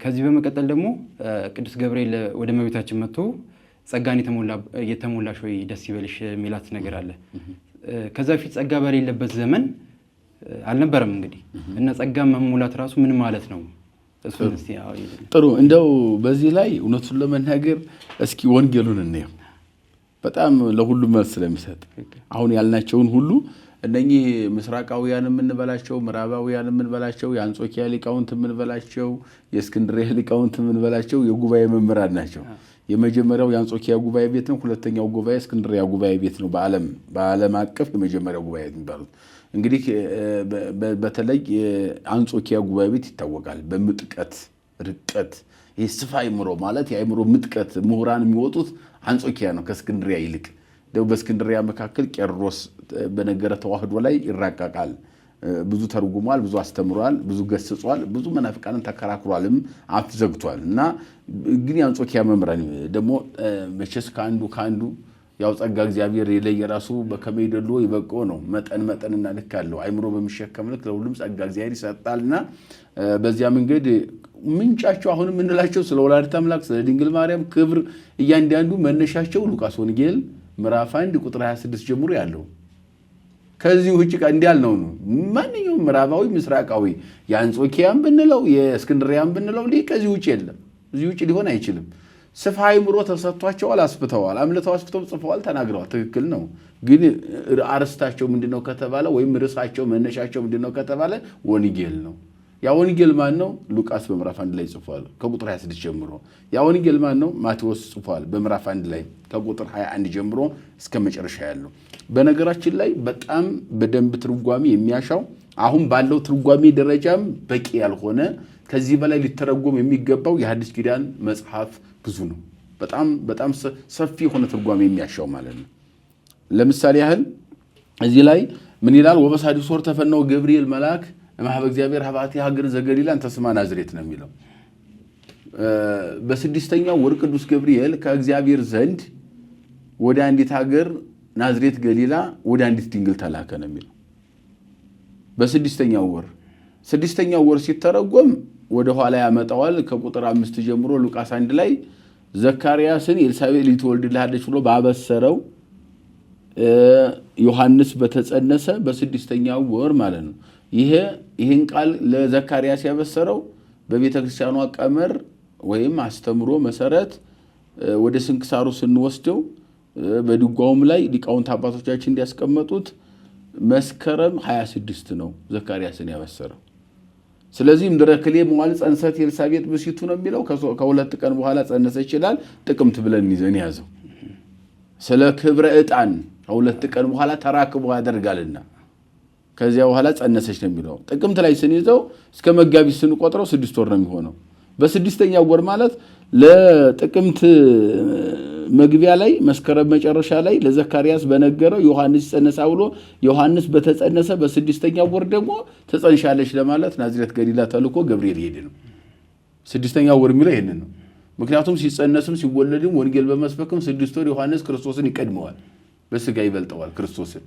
ከዚህ በመቀጠል ደግሞ ቅዱስ ገብርኤል ወደ እመቤታችን መጥቶ ጸጋን የተሞላሽ ወይ ደስ ይበልሽ የሚላት ነገር አለ። ከዛ በፊት ጸጋ በሌለበት ዘመን አልነበረም እንግዲህ እና ጸጋ መሙላት ራሱ ምን ማለት ነው? ጥሩ እንደው በዚህ ላይ እውነቱን ለመናገር እስኪ ወንጌሉን እንየው። በጣም ለሁሉም መልስ ስለሚሰጥ አሁን ያልናቸውን ሁሉ እነኚህ ምስራቃውያን የምንበላቸው ምዕራባውያን የምንበላቸው የአንጾኪያ ሊቃውንት የምንበላቸው የእስክንድርያ ሊቃውንት የምንበላቸው የጉባኤ መምህራን ናቸው። የመጀመሪያው የአንጾኪያ ጉባኤ ቤት ነው። ሁለተኛው ጉባኤ እስክንድርያ ጉባኤ ቤት ነው። በዓለም አቀፍ የመጀመሪያው ጉባኤ የሚባሉት እንግዲህ በተለይ የአንጾኪያ ጉባኤ ቤት ይታወቃል በምጥቀት ርቀት የስፋ አይምሮ ማለት የአይምሮ ምጥቀት ምሁራን የሚወጡት አንጾኪያ ነው ከእስክንድርያ ይልቅ። ደው በእስክንድርያ መካከል ቄርሎስ በነገረ ተዋህዶ ላይ ይራቀቃል። ብዙ ተርጉሟል፣ ብዙ አስተምሯል፣ ብዙ ገስጿል፣ ብዙ መናፍቃንን ተከራክሯልም አፍ ዘግቷል። እና ግን የአንጾኪያ መምህራን ደግሞ መቼስ ከአንዱ ያው ጸጋ እግዚአብሔር የራሱ በከመይደሉ ይበቆ ነው። መጠንና ልክ አለው። አይምሮ በሚሸከም ልክ ለሁሉም ጸጋ እግዚአብሔር ይሰጣልና በዚያ መንገድ ምንጫቸው አሁን የምንላቸው ስለ ወላዲተ አምላክ ስለ ድንግል ማርያም ክብር እያንዳንዱ መነሻቸው ሉቃስ ወንጌል ምዕራፍ 1 ቁጥር 26 ጀምሮ ያለው ከዚህ ውጭ እንዲያልነው ነው። ማንኛውም ምዕራባዊ ምስራቃዊ የአንጾኪያም ብንለው የእስክንድርያም ብንለው ከዚህ ውጭ የለም። እዚህ ውጭ ሊሆን አይችልም። ስፋ አይምሮ ተሰጥቷቸዋል፣ አስፍተዋል፣ አምልተው አስፍተው ጽፈዋል፣ ተናግረዋል። ትክክል ነው። ግን አርስታቸው ምንድነው ከተባለ ወይም ርዕሳቸው መነሻቸው ምንድነው ከተባለ ወንጌል ነው። ያ ወንጌል ማን ነው? ሉቃስ በምዕራፍ 1 ላይ ጽፏል ከቁጥር 26 ጀምሮ። ያ ወንጌል ማን ነው? ማቴዎስ ጽፏል በምዕራፍ 1 ላይ ከቁጥር 21 ጀምሮ እስከ መጨረሻ ያለው። በነገራችን ላይ በጣም በደንብ ትርጓሜ የሚያሻው አሁን ባለው ትርጓሜ ደረጃም በቂ ያልሆነ ከዚህ በላይ ሊተረጎም የሚገባው የሐዲስ ኪዳን መጽሐፍ ብዙ ነው። በጣም ሰፊ የሆነ ትርጓሜ የሚያሻው ማለት ነው። ለምሳሌ ያህል እዚህ ላይ ምን ይላል? ወበሳዲስ ወር ተፈነወ ገብርኤል መልአክ ማህበ እግዚአብሔር ሀባቲ ሀገር ዘገሊላ እንተ ስማ ናዝሬት ነው የሚለው። በስድስተኛው ወር ቅዱስ ገብርኤል ከእግዚአብሔር ዘንድ ወደ አንዲት ሀገር ናዝሬት ገሊላ ወደ አንዲት ድንግል ተላከ ነው የሚለው። በስድስተኛው ወር ሲተረጎም ወደ ኋላ ያመጣዋል። ከቁጥር 5 ጀምሮ ሉቃስ 1 ላይ ዘካርያስን ኤልሳቤጥ ልትወልድልሃለች ብሎ ባበሰረው ዮሐንስ በተጸነሰ በስድስተኛው ወር ማለት ነው። ይሄን ቃል ለዘካርያስ ያበሰረው በቤተክርስቲያኗ ቀመር ወይም አስተምሮ መሰረት ወደ ስንክሳሩ ስንወስደው በድጓውም ላይ ሊቃውንት አባቶቻችን እንዲያስቀመጡት መስከረም 26 ነው ዘካርያስን ያበሰረው። ስለዚህ ምድረክሌ መዋል ጸንሰት ኤልሳቤጥ ብሲቱ ነው የሚለው። ከሁለት ቀን በኋላ ጸነሰ ይችላል። ጥቅምት ብለን ይዘን ያዘው። ስለ ክብረ ዕጣን ከሁለት ቀን በኋላ ተራክቦ ያደርጋልና ከዚያ በኋላ ጸነሰች ነው የሚለው። ጥቅምት ላይ ስንይዘው እስከ መጋቢት ስንቆጥረው 6 ወር ነው የሚሆነው። በስድስተኛው ወር ማለት ለጥቅምት መግቢያ ላይ መስከረም መጨረሻ ላይ ለዘካርያስ በነገረው ዮሐንስ ጸነሳ ብሎ ዮሐንስ በተጸነሰ በስድስተኛው ወር ደግሞ ተጸንሻለች ለማለት ናዝሬት ገሊላ ተልኮ ገብርኤል ሄደ ነው። ስድስተኛው ወር የሚለው ይሄንን ነው። ምክንያቱም ሲጸነስም ሲወለድም ወንጌል በመስበክም 6 ወር ዮሐንስ ክርስቶስን ይቀድመዋል፣ በስጋ ይበልጠዋል ክርስቶስን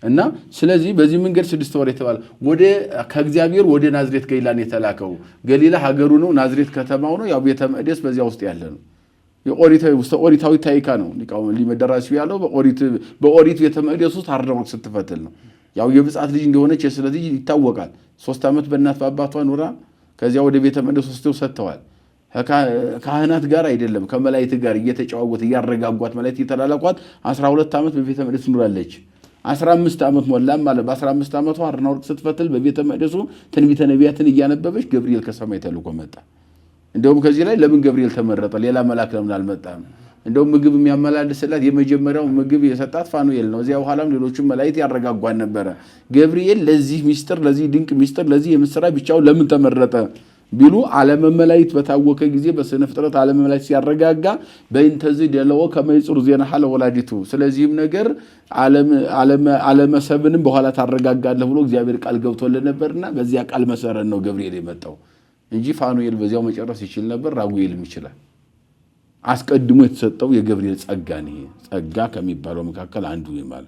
እና ስለዚህ በዚህ መንገድ 6 ወር የተባለ ከእግዚአብሔር ወደ ናዝሬት ገሊላ ነው የተላከው። ገሊላ ሀገሩ ነው፣ ናዝሬት ከተማው ነው። ያው ቤተ መቅደስ በዚያ ውስጥ ያለ ነው። የኦሪታዊ ታሪካ ነው። ሊመደራሲው ያለው በኦሪት ቤተ መቅደስ ውስጥ አርደሮች ስትፈትል ነው። ያው የብጻት ልጅ እንደሆነች ስለዚህ ይታወቃል። 3 ዓመት በእናት በአባቷ ኑራ ከዚያ ወደ ቤተ መቅደስ ወስደው ሰጥተዋል። ካህናት ጋር አይደለም ከመላእክት ጋር እየተጫወቱ እያረጋጓት መላእክት እየተላላቋት 12 ዓመት በቤተ መቅደስ ኑራለች። 15 ዓመት ሞላም ማለት በ15 ዓመቷ አርና ወርቅ ስትፈትል በቤተ መቅደሱ ትንቢተ ነቢያትን እያነበበች ገብርኤል ከሰማይ ተልኮ መጣ። እንደውም ከዚህ ላይ ለምን ገብርኤል ተመረጠ? ሌላ መልአክ ለምን አልመጣም? እንደውም ምግብ የሚያመላልስላት የመጀመሪያው ምግብ የሰጣት ፋኑኤል ነው። እዚያ በኋላም ሌሎችም መላእክት ያረጋጓን ነበረ። ገብርኤል ለዚህ ሚስጥር፣ ለዚህ ድንቅ ሚስጥር፣ ለዚህ የምስራች ብቻውን ለምን ተመረጠ ቢሉ ዓለመ መላእክት በታወቀ ጊዜ በስነ ፍጥረት ዓለመ መላእክት ሲያረጋጋ በእንተዚህ ደለወ ከመይጽሩ ዜና ሐለ ወላዲቱ ስለዚህም ነገር ዓለመ ሰብንም በኋላ ታረጋጋለህ ብሎ እግዚአብሔር ቃል ገብቶልን ነበርና በዚያ ቃል መሰረት ነው ገብርኤል የመጣው እንጂ ፋኑኤል በዚያው መጨረስ ይችል ነበር። ራጉኤልም ይችላል። አስቀድሞ የተሰጠው የገብርኤል ጸጋ ነው። ጸጋ ከሚባለው መካከል አንዱ ይማል።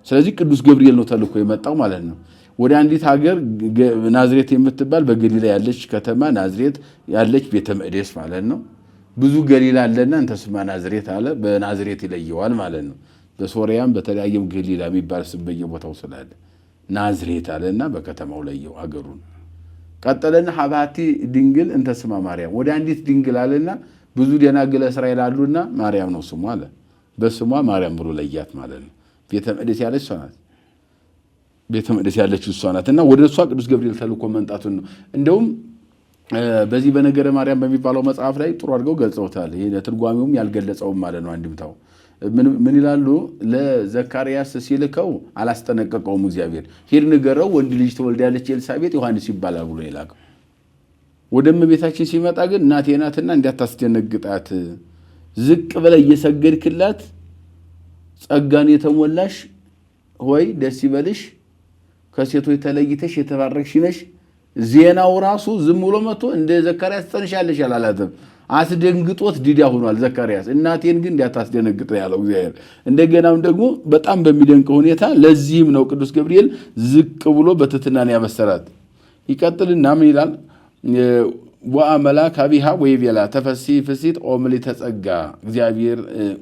ስለዚህ ቅዱስ ገብርኤል ነው ተልኮ የመጣው ማለት ነው። ወደ አንዲት ሀገር ናዝሬት የምትባል በገሊላ ያለች ከተማ ናዝሬት ያለች ቤተ መቅደስ ማለት ነው። ብዙ ገሊላ አለና እንተ ስማ ናዝሬት አለ። በናዝሬት ይለየዋል ማለት ነው። በሶሪያም በተለያየም ገሊላ የሚባል ስም በየቦታው ስላለ ናዝሬት አለና በከተማው ለየው ሀገሩን። ቀጠለና ሀባቲ ድንግል እንተ ስማ ማርያም ወደ አንዲት ድንግል አለና ብዙ ደናግል እስራኤል አሉና ማርያም ነው ስሟ አለ። በስሟ ማርያም ብሎ ለያት ማለት ነው። ቤተ መቅደስ ያለች እሷ ናት። ቤተ መቅደስ ያለች እሷ ናትና ወደ እሷ ቅዱስ ገብርኤል ተልኮ መንጣቱን ነው። እንደውም በዚህ በነገረ ማርያም በሚባለው መጽሐፍ ላይ ጥሩ አድርገው ገልጸውታል። ይሄ ለትርጓሜውም ያልገለጸውም ማለት ነው። አንድምታው ምን ይላሉ? ለዘካርያስ ሲልከው አላስጠነቀቀውም እግዚአብሔር። ሄድ ንገረው ወንድ ልጅ ትወልዳለች ኤልሳቤጥ ዮሐንስ ይባላል ብሎ ይላከው። ወደ እመቤታችን ሲመጣ ግን እናቴ ናትና እንዳታስደነግጣት ዝቅ ብለ እየሰገድክላት ጸጋን የተሞላሽ ሆይ ደስ ይበልሽ ከሴቶች ተለይተሽ የተባረክሽ ነሽ። ዜናው ራሱ ዝም ብሎ መጥቶ እንደ ዘካርያስ ጸንሻለሽ አላላትም። አስደንግጦት ዲዳ ሆኗል ዘካርያስ። እናቴን ግን እንዳታስደነግጥ ያለው እግዚአብሔር። እንደገናም ደግሞ በጣም በሚደንቅ ሁኔታ ለዚህም ነው ቅዱስ ገብርኤል ዝቅ ብሎ በትሕትና ያበሰራት። ይቀጥልና ምን ይላል? ወአመላክ አቢሃ ወይቤላ ተፈሲ ፍሲት ኦምሊ ተጸጋ እግዚአብሔር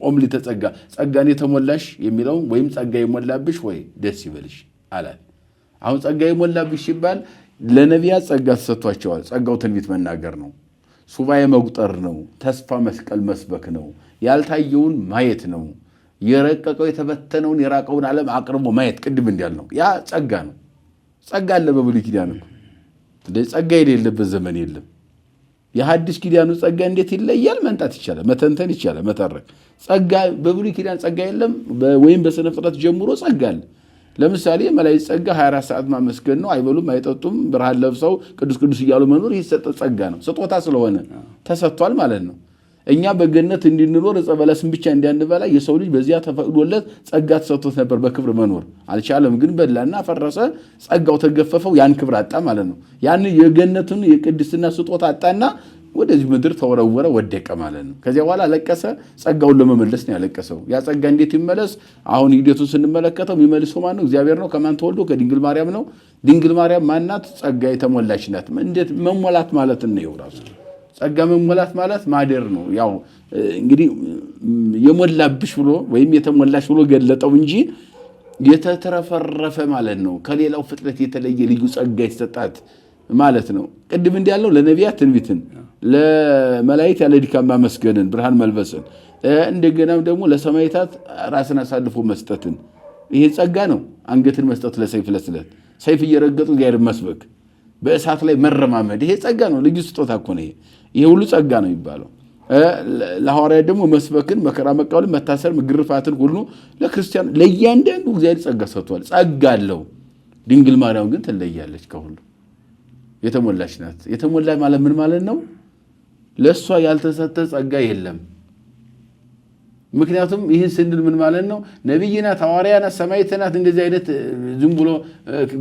ኦምሊ ተጸጋ ጸጋን የተሞላሽ የሚለው ወይም ጸጋ የሞላብሽ ወይ ደስ ይበልሽ አላት። አሁን ጸጋ የሞላብሽ ሲባል ለነቢያት ጸጋ ተሰጥቷቸዋል። ጸጋው ትንቢት መናገር ነው፣ ሱባኤ መቁጠር ነው፣ ተስፋ መስቀል መስበክ ነው፣ ያልታየውን ማየት ነው፣ የረቀቀው የተበተነውን የራቀውን ዓለም አቅርቦ ማየት። ቅድም እንዲያል ነው ያ ጸጋ ነው። ጸጋ አለ በብሉይ ኪዳን ነው። ጸጋ የሌለበት ዘመን የለም። የሐዲስ ኪዳኑ ጸጋ እንዴት ይለያል? መንጣት ይቻላል፣ መተንተን ይቻላል፣ መተረክ። ጸጋ በብሉይ ኪዳን ጸጋ የለም ወይም በስነ ፍጥረት ጀምሮ ጸጋ አለ። ለምሳሌ መላእክት ጸጋ 24 ሰዓት ማመስገን ነው። አይበሉም አይጠጡም፣ ብርሃን ለብሰው ቅዱስ ቅዱስ እያሉ መኖር ይሰጥ ጸጋ ነው። ስጦታ ስለሆነ ተሰጥቷል ማለት ነው። እኛ በገነት እንድንኖር ዕፀ በለስን ብቻ እንዲያንበላ የሰው ልጅ በዚያ ተፈቅዶለት ጸጋ ተሰጥቶት ነበር በክብር መኖር አልቻለም ግን በላና ፈረሰ ጸጋው ተገፈፈው ያን ክብር አጣ ማለት ነው ያን የገነቱን የቅድስና ስጦታ አጣና ወደዚህ ምድር ተወረወረ ወደቀ ማለት ነው ከዚያ በኋላ ለቀሰ ጸጋውን ለመመለስ ነው ያለቀሰው ያ ጸጋ እንዴት ይመለስ አሁን ሂደቱን ስንመለከተው የሚመልሰው ማን ነው እግዚአብሔር ነው ከማን ተወልዶ ከድንግል ማርያም ነው ድንግል ማርያም ማናት ጸጋ የተሞላች ናት እንዴት መሞላት ማለት ነው ራሱ ጸጋ መሞላት ማለት ማደር ነው ያው እንግዲህ የሞላብሽ ብሎ ወይም የተሞላሽ ብሎ ገለጠው እንጂ የተተረፈረፈ ማለት ነው ከሌላው ፍጥረት የተለየ ልዩ ጸጋ ይሰጣት ማለት ነው ቅድም እንዲያለው ለነቢያት ትንቢትን ለመላእክት ያለ ድካም ማመስገንን ብርሃን መልበስን እንደገናም ደግሞ ለሰማዕታት ራስን አሳልፎ መስጠትን ይሄ ጸጋ ነው አንገትን መስጠት ለሰይፍ ለስለት ሰይፍ እየረገጡ ጋር መስበክ በእሳት ላይ መረማመድ ይሄ ጸጋ ነው ልዩ ስጦታ እኮ ነው ይሄ ሁሉ ጸጋ ነው ይባላል ለሐዋርያት ደግሞ መስበክን መከራ መቀበልን መታሰር ግርፋትን ሁሉ ለክርስቲያን ለእያንዳንዱ እግዚአብሔር ጸጋ ሰጥቷል ጸጋ አለው ድንግል ማርያም ግን ትለያለች ከሁሉ የተሞላች ናት የተሞላ ማለት ምን ማለት ነው ለሷ ያልተሰጠ ጸጋ የለም ምክንያቱም ይህን ስንል ምን ማለት ነው ነብይና ሐዋርያና ሰማዕታትና እንደዚህ አይነት ዝም ብሎ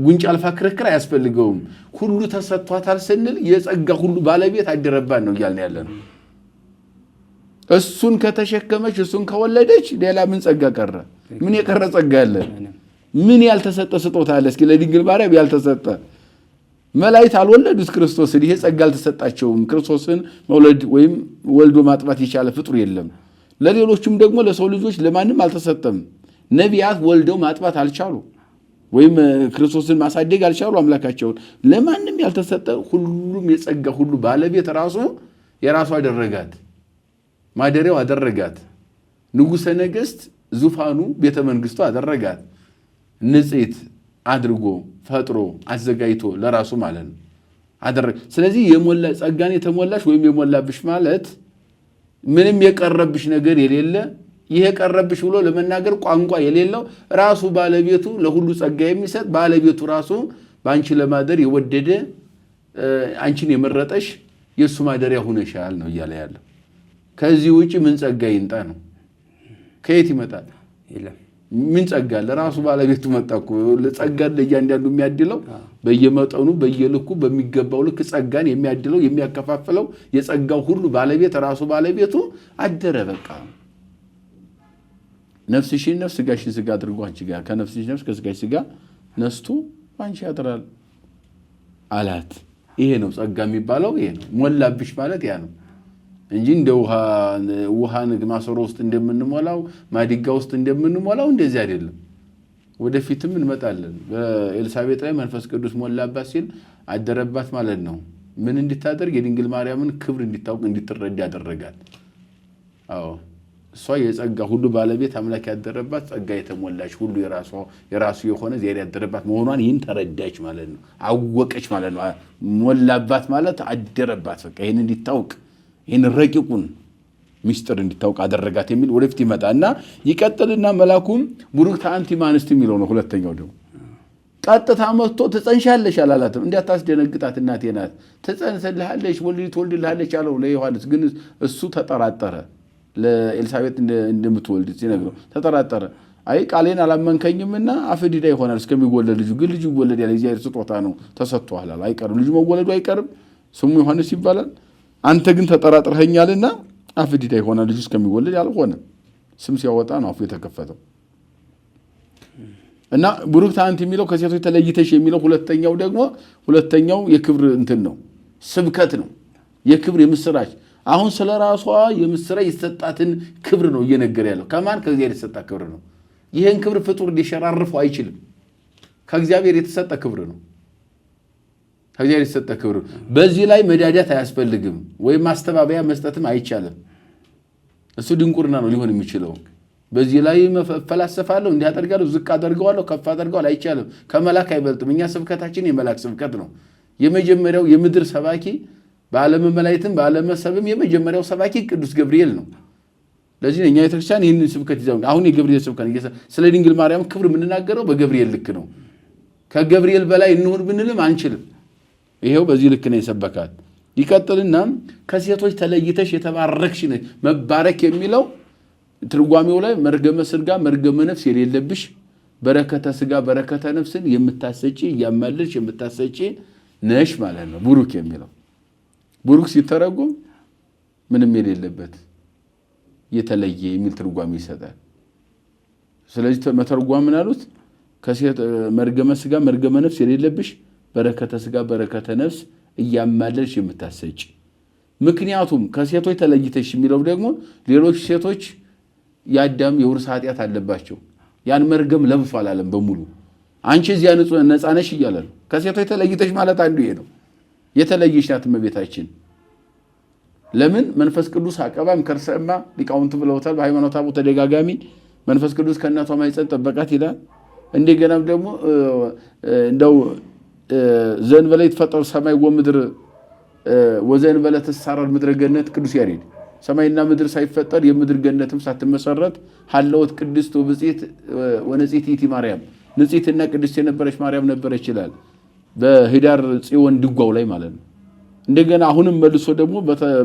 ጉንጭ አልፋ ክርክር አያስፈልገውም ሁሉ ተሰጥቷታል ስንል የጸጋ ሁሉ ባለቤት አደረባን ነው ይያልን ያለን እሱን ከተሸከመች እሱን ከወለደች ሌላ ምን ጸጋ ቀረ ምን የቀረ ጸጋ አለ ምን ያልተሰጠ ስጦታ አለ እስኪ ለድንግል ማርያም ያልተሰጠ መላእክት አልወለዱት ክርስቶስን ይሄ ጸጋ አልተሰጣቸውም ክርስቶስን መውለድ ወይም ወልዶ ማጥባት የቻለ ፍጡር የለም ለሌሎችም ደግሞ ለሰው ልጆች ለማንም አልተሰጠም ነቢያት ወልደው ማጥባት አልቻሉ ወይም ክርስቶስን ማሳደግ አልቻሉ አምላካቸውን ለማንም ያልተሰጠ ሁሉም የጸጋ ሁሉ ባለቤት ራሱ የራሱ አደረጋት ማደሪያው አደረጋት ንጉሠ ነገሥት ዙፋኑ ቤተ መንግስቱ አደረጋት ንጽሕት አድርጎ ፈጥሮ አዘጋጅቶ ለራሱ ማለት ነው አደረገ ስለዚህ የሞላ ጸጋን የተሞላሽ ወይም የሞላብሽ ማለት ምንም የቀረብሽ ነገር የሌለ ይሄ ቀረብሽ ብሎ ለመናገር ቋንቋ የሌለው ራሱ ባለቤቱ ለሁሉ ጸጋ የሚሰጥ ባለቤቱ ራሱ ባንቺ ለማደር የወደደ አንቺን የመረጠሽ የሱ ማደሪያ ሆነሻል ነው ይያለ ያለው ከዚህ ውጪ ምን ጸጋ ይንጣ ነው ከየት ይመጣል ይላል ምን ጸጋ ለራሱ ባለቤቱ መጣኩ ለጸጋ ለእያንዳንዱ የሚያድለው በየመጠኑ በየልኩ በሚገባው ልክ ጸጋን የሚያድለው የሚያከፋፍለው የጸጋው ሁሉ ባለቤት ራሱ ባለቤቱ አደረ በቃ ነፍስሽን ነፍስ ስጋሽን ስጋ አድርጎ አንቺ ጋር ከነፍስሽ ነፍስ ከስጋሽ ስጋ ነስቶ አንቺ ያድራል አላት ይሄ ነው ጸጋ የሚባለው ይሄ ነው ሞላብሽ ማለት ያ ነው እንጂ እንደ ውሃን ማሰሮ ውስጥ እንደምንሞላው ማዲጋ ውስጥ እንደምንሞላው እንደዚህ አይደለም ወደፊትም እንመጣለን በኤልሳቤጥ ላይ መንፈስ ቅዱስ ሞላባት ሲል አደረባት ማለት ነው ምን እንድታደርግ የድንግል ማርያምን ክብር እንድታውቅ እንድትረዳ ያደረጋል አዎ እሷ የጸጋ ሁሉ ባለቤት አምላክ ያደረባት ጸጋ የተሞላች ሁሉ የራሱ የሆነ ዚያር ያደረባት መሆኗን ይህን ተረዳች ማለት ነው አወቀች ማለት ነው ሞላባት ማለት አደረባት በቃ ይሄን እንድታውቅ ይሄን ረቂቁን ሚስጥር እንድታውቅ አደረጋት የሚል ወደፊት ይመጣና ይቀጥልና መላኩም ቡሩክታ አንቲ ማንስት የሚለው ነው ሁለተኛው ደግሞ ቀጥታ መጥቶ ትጸንሻለሽ አላላትም እንዲያታስደነግጣት እናቴ ናት ትጸንሰልሃለሽ ወልድ ትወልድልሃለች አለው ለዮሐንስ ግን እሱ ተጠራጠረ ለኤልሳቤጥ እንደምትወልድ ሲነግረው ተጠራጠረ አይ ቃሌን አላመንከኝምና አፍዲዳ ይሆናል እስከሚወለድ ልጅ ግን ልጅ ይወለድ ያለ እግዚአብሔር ስጦታ ነው ተሰጥቷል አይቀርም ልጅ መወለዱ አይቀርም ስሙ ዮሐንስ ይባላል አንተ ግን ተጠራጥረኸኛልና አፍዲዳ ይሆናል ልጅ እስከሚወለድ ያልሆነ ስም ሲያወጣ ነው አፉ የተከፈተው እና ቡሩክታ አንቲ የሚለው ከሴቶች ተለይተሽ የሚለው ሁለተኛው የክብር እንትን ነው ስብከት ነው የክብር የምስራች አሁን ስለራሷ የምስራች ይሰጣትን ክብር ነው እየነገረ ያለው ከማን ከእግዚአብሔር የተሰጣ ክብር ነው ይሄን ክብር ፍጡር ሊሸራርፈው አይችልም ከእግዚአብሔር የተሰጠ ክብር ነው ከእግዚአብሔር የተሰጠ ክብር በዚህ ላይ መዳዳት አያስፈልግም ወይ ማስተባበያ መስጠትም አይቻልም እሱ ድንቁርና ነው ሊሆን የሚችለው በዚህ ላይ መፈላሰፋለሁ እንዲያደርጋለሁ ዝቅ አደርገዋለሁ ከፍ አደርገዋለሁ አይቻልም ከመላክ አይበልጥም እኛ ስብከታችን የመላክ ስብከት ነው የመጀመሪያው የምድር ሰባኪ በዓለም መላእክትም በዓለም ሰብም የመጀመሪያው ሰባኪ ቅዱስ ገብርኤል ነው ለዚህ እኛ ቤተክርስቲያን ይህንን ስብከት ይዘው አሁን የገብርኤል ስብከት ስለ ድንግል ማርያም ክብር የምንናገረው በገብርኤል ልክ ነው ከገብርኤል በላይ እንሆን ብንልም አንችልም ይሄው በዚህ ልክ ነው የሰበካት ይቀጥልና ከሴቶች ተለይተሽ የተባረክሽ ነሽ። መባረክ የሚለው ትርጓሜው ላይ መርገመ ሥጋ መርገመ ነፍስ የሌለብሽ በረከተ ሥጋ በረከተ ነፍስን የምታሰጪ ያማልልሽ የምታሰጪ ነሽ ማለት ነው። ቡሩክ የሚለው ቡሩክ ሲተረጎም ምንም የሌለበት የተለየ የሚል ትርጓሜ ይሰጣል። ስለዚህ መተርጓም ምን አሉት? ከሴት መርገመ ሥጋ መርገመ ነፍስ የሌለብሽ በረከተ ሥጋ በረከተ ነፍስ እያማለልሽ የምታሰጪ። ምክንያቱም ከሴቶች ተለይተሽ የሚለው ደግሞ ሌሎች ሴቶች የአዳም የውርስ ኃጢአት አለባቸው። ያን መርገም ለብሷል ዓለም በሙሉ። አንቺ እዚያ ነፃ ነሽ እያለ ነው። ከሴቶች ተለይተሽ ማለት አንዱ ይሄ ነው። የተለየሽ ናት እመቤታችን። ለምን? መንፈስ ቅዱስ አቀባም ከርሰማ ሊቃውንት ብለውታል በሃይማኖት አበው ተደጋጋሚ። መንፈስ ቅዱስ ከእናቷ ማኅፀን ጠበቃት ይላል። እንደገናም ደግሞ እንደው ዘእንበለ ይትፈጠር ሰማይ ወምድር ወዘእንበለ ትሳረር ምድረ ገነት ቅዱስ ያሬድ ሰማይና ምድር ሳይፈጠር የምድር ገነትም ሳትመሰረት ሀለወት ቅድስት ወብጽዕት ወንጽሕት ይእቲ ማርያም ንጽሕትና ቅድስት የነበረች ማርያም ነበረች ይላል በኅዳር ጽዮን ድጓው ላይ ማለት ነው። እንደገና አሁንም መልሶ ደግሞ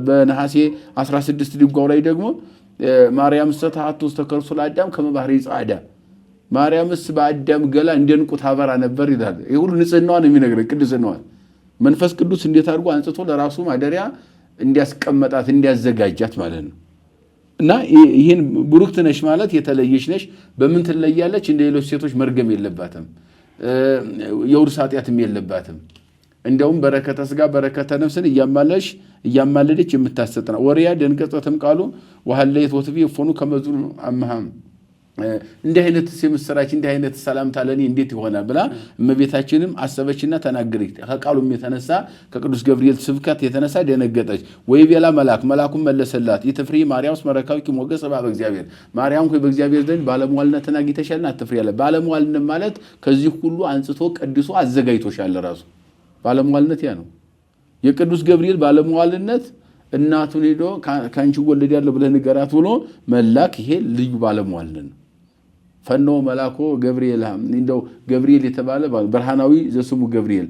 በነሐሴ 16 ድጓው ላይ ደግሞ ማርያም ሰተሐቱ ውስተ ከርሱ ለአዳም ከመ ባሕሪ ጻዕዳ ማርያምስ በአዳም ገላ እንደ ዕንቁ ታበራ ነበር ይላል። ይሄ ሁሉ ንጽህናዋን የሚነግረን ቅድስናዋን መንፈስ ቅዱስ እንዴት አድርጎ አንጽቶ ለራሱ ማደሪያ እንዲያስቀመጣት እንዲያዘጋጃት ማለት ነው። እና ይሄን ቡሩክት ነሽ ማለት የተለየሽ ነሽ። በምን ትለያለች? እንደ ሌሎች ሴቶች መርገም የለባትም፣ የውርስ ኃጢአትም የለባትም። እንደውም በረከተ ሥጋ በረከተ ነፍስን እያማለደች የምታሰጥ ነው። ወሪያ ደንገጸትም ቃሉ ወሐለየት ወትቤ እፎኑ ከመዙ አምሃም እንዲህ አይነት የምስራች እንዲህ አይነት ሰላምታ ለኔ እንዴት ይሆናል ብላ እመቤታችንም አሰበችና ተናገረች። ከቃሉም የተነሳ ከቅዱስ ገብርኤል ስብከት የተነሳ ደነገጠች። ወይ ቤላ መልአኩም መለሰላት ይትፍሪ ማርያም ስመረካዊኪ ሞገስ በእግዚአብሔር ማርያም ሆይ በእግዚአብሔር ዘንድ ባለሟልነትን አግኝተሻልና አትፍሪ አለ። ባለሟልነት ማለት ከዚህ ሁሉ አንጽቶ ቀድሶ አዘጋጅቶሻል። ራሱ ባለሟልነት ያ ነው። የቅዱስ ገብርኤል ባለሟልነት እናቱን ሄዶ ካንቺ ወለዳለሁ ብለህ ንገራት ብሎ መላክ ይሄ ልዩ ባለሟልነት ነው። ፈኖ መላኮ ገብርኤል እንደው ገብርኤል የተባለ ብርሃናዊ ዘስሙ ገብርኤል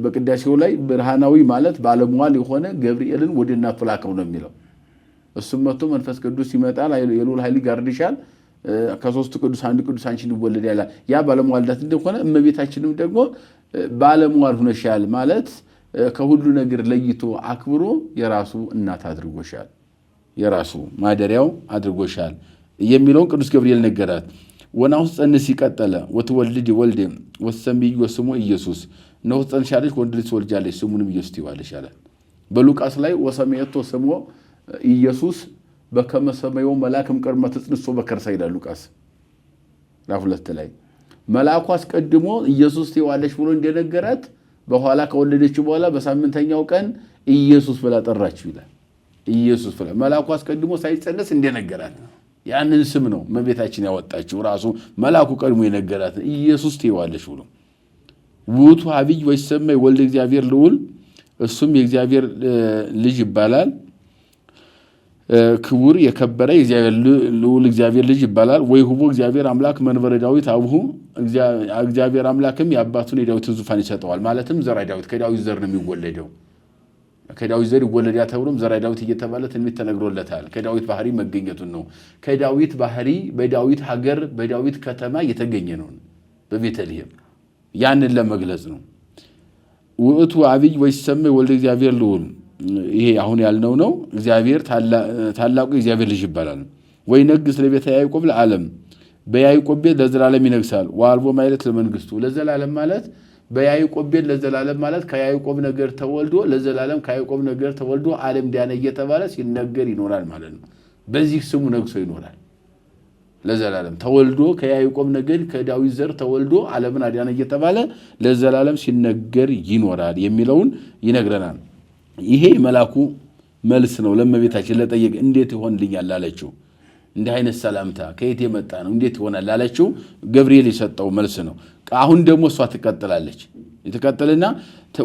በቅዳሴው ላይ ብርሃናዊ ማለት ባለሟል የሆነ ገብርኤልን ወደ እናቱ ላከው ነው የሚለው። እሱም መጥቶ መንፈስ ቅዱስ ይመጣል የልዑል ኃይል ይጋርድሻል ከሶስቱ ቅዱስ አንድ ቅዱስ አንቺን ይወለድ ያለ ያ ባለሟልነት እንደሆነ እመቤታችንም ደግሞ ባለሟል ሆነሻል ማለት ከሁሉ ነገር ለይቶ አክብሮ የራሱ እናት አድርጎሻል የራሱ ማደሪያው አድርጎሻል የሚለውን ቅዱስ ገብርኤል ነገራት። ወናሁ ጸንስ ይቀጠለ ወትወልድ ወልደ ወሰምዩ ስሙ ኢየሱስ ነው ጸንሻለሽ ወንድ ልጅ ትወልጃለሽ ስሙንም ኢየሱስ ትይዋለሽ አለ። በሉቃስ ላይ ወሰመየቶ ስሙ ኢየሱስ በከመ ሰመዮ መልአክም ቀድመ ተጽንሶ በከርሳ ይላል ሉቃስ ራፍ2 ላይ መልአኩ አስቀድሞ ኢየሱስ ትይዋለሽ ብሎ እንደነገራት በኋላ ከወለደችው በኋላ በሳምንተኛው ቀን ኢየሱስ ብላ ጠራችው ይላል። ኢየሱስ ብላ መልአኩ አስቀድሞ ሳይጸነስ እንደነገራት ያንን ስም ነው እመቤታችን ያወጣችው። ራሱ መልአኩ ቀድሞ የነገራት ኢየሱስ ትይዋለሽ ብሎ ውእቱ አብይ ወይሰመይ ወልደ እግዚአብሔር ልዑል እሱም የእግዚአብሔር ልጅ ይባላል። ክቡር የከበረ የእግዚአብሔር ልዑል እግዚአብሔር ልጅ ይባላል። ወይ ሁቦ እግዚአብሔር አምላክ መንበረ ዳዊት አብሁ እግዚአብሔር አምላክም የአባቱን የዳዊትን ዙፋን ይሰጠዋል። ማለትም ዘራ ዳዊት ከዳዊት ዘር ነው የሚወለደው። ከዳዊት ዘር ይወለዳል ተብሎም ዘራ ዳዊት እየተባለ ትንቢት ተነግሮለታል። ከዳዊት ባህሪ መገኘቱን ነው። ከዳዊት ባህሪ በዳዊት ሀገር በዳዊት ከተማ የተገኘ ነው በቤተልሔም ያንን ለመግለጽ ነው። ውእቱ አብይ ወይሰመይ ወልደ እግዚአብሔር ልዑል ይሄ አሁን ያልነው ነው። እግዚአብሔር ታላቁ እግዚአብሔር ልጅ ይባላል። ወይ ነግስ ለቤተ ያዕቆብ ለዓለም በያዕቆብ ቤት ለዘላለም ይነግሳል። ወአልቦ ማለት ለመንግስቱ ለዘላለም ማለት በያዕቆብ ቤት ለዘላለም ማለት ከያዕቆብ ነገር ተወልዶ ለዘላለም ከያዕቆብ ነገር ተወልዶ ዓለም ዳነ እየተባለ ሲነገር ይኖራል ማለት ነው። በዚህ ስሙ ነግሶ ይኖራል ለዘላለም ተወልዶ ከያዕቆብ ነገር ከዳዊት ዘር ተወልዶ ዓለምን አዳነ እየተባለ ለዘላለም ሲነገር ይኖራል የሚለውን ይነግረናል። ይሄ መልአኩ መልስ ነው ለእመቤታችን ለጠየቅ እንዴት ይሆንልኛል አለችው። እንዲህ አይነት ሰላምታ ከየት የመጣ ነው እንዴት ይሆናል አለችው። ገብርኤል የሰጠው መልስ ነው። አሁን ደግሞ እሷ ትቀጥላለች። የተቀጠለና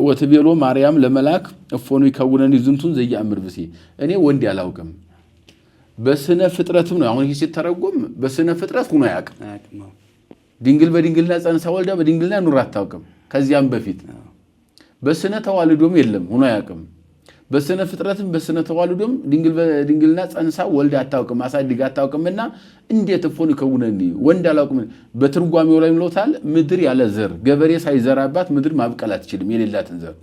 ወትቤሎ ማርያም ለመላክ እፎኑ ይከውነኒ ዝንቱን ዘያምር ብሲ እኔ ወንድ ያላውቅም በስነ ፍጥረትም ነው። አሁን ይሄ ሲተረጎም በስነ ፍጥረት ሆኖ ያውቅም። ድንግል በድንግልና ጸንሳ ወልዳ በድንግልና ኑራ አታውቅም። ከዚያም በፊት በስነ ተዋልዶም የለም ሆኖ ያውቅም። በስነ ፍጥረትም በስነ ተዋልዶም ድንግልና ጸንሳ ወልድ አታውቅም አሳድጋ አታውቅምና እንዴት እፎን ይከውነኒ ወንድ አላውቅም በትርጓሜው ላይ ምሎታል ምድር ያለ ዘር ገበሬ ሳይዘራባት ምድር ማብቀል አትችልም የሌላትን ዘር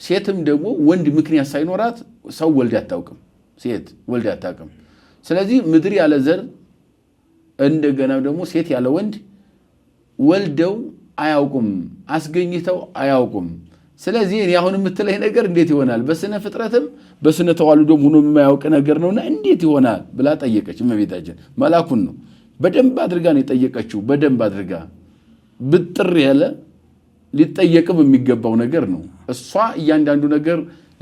ሴትም ደግሞ ወንድ ምክንያት ሳይኖራት ሰው ወልድ አታውቅም ሴት ወልድ አታውቅም ስለዚህ ምድር ያለ ዘር እንደገና ደግሞ ሴት ያለ ወንድ ወልደው አያውቁም አስገኝተው አያውቁም ስለዚህ እኔ አሁን የምትለኝ ነገር እንዴት ይሆናል በስነ ፍጥረትም በስነ ተዋልዶም ሆኖ የማያውቅ ነገር ነውና እንዴት ይሆናል ብላ ጠየቀች እመቤታችን መላኩን ነው በደንብ አድርጋ ነው የጠየቀችው በደንብ አድርጋ ብጥር ያለ ሊጠየቅም የሚገባው ነገር ነው እሷ እያንዳንዱ ነገር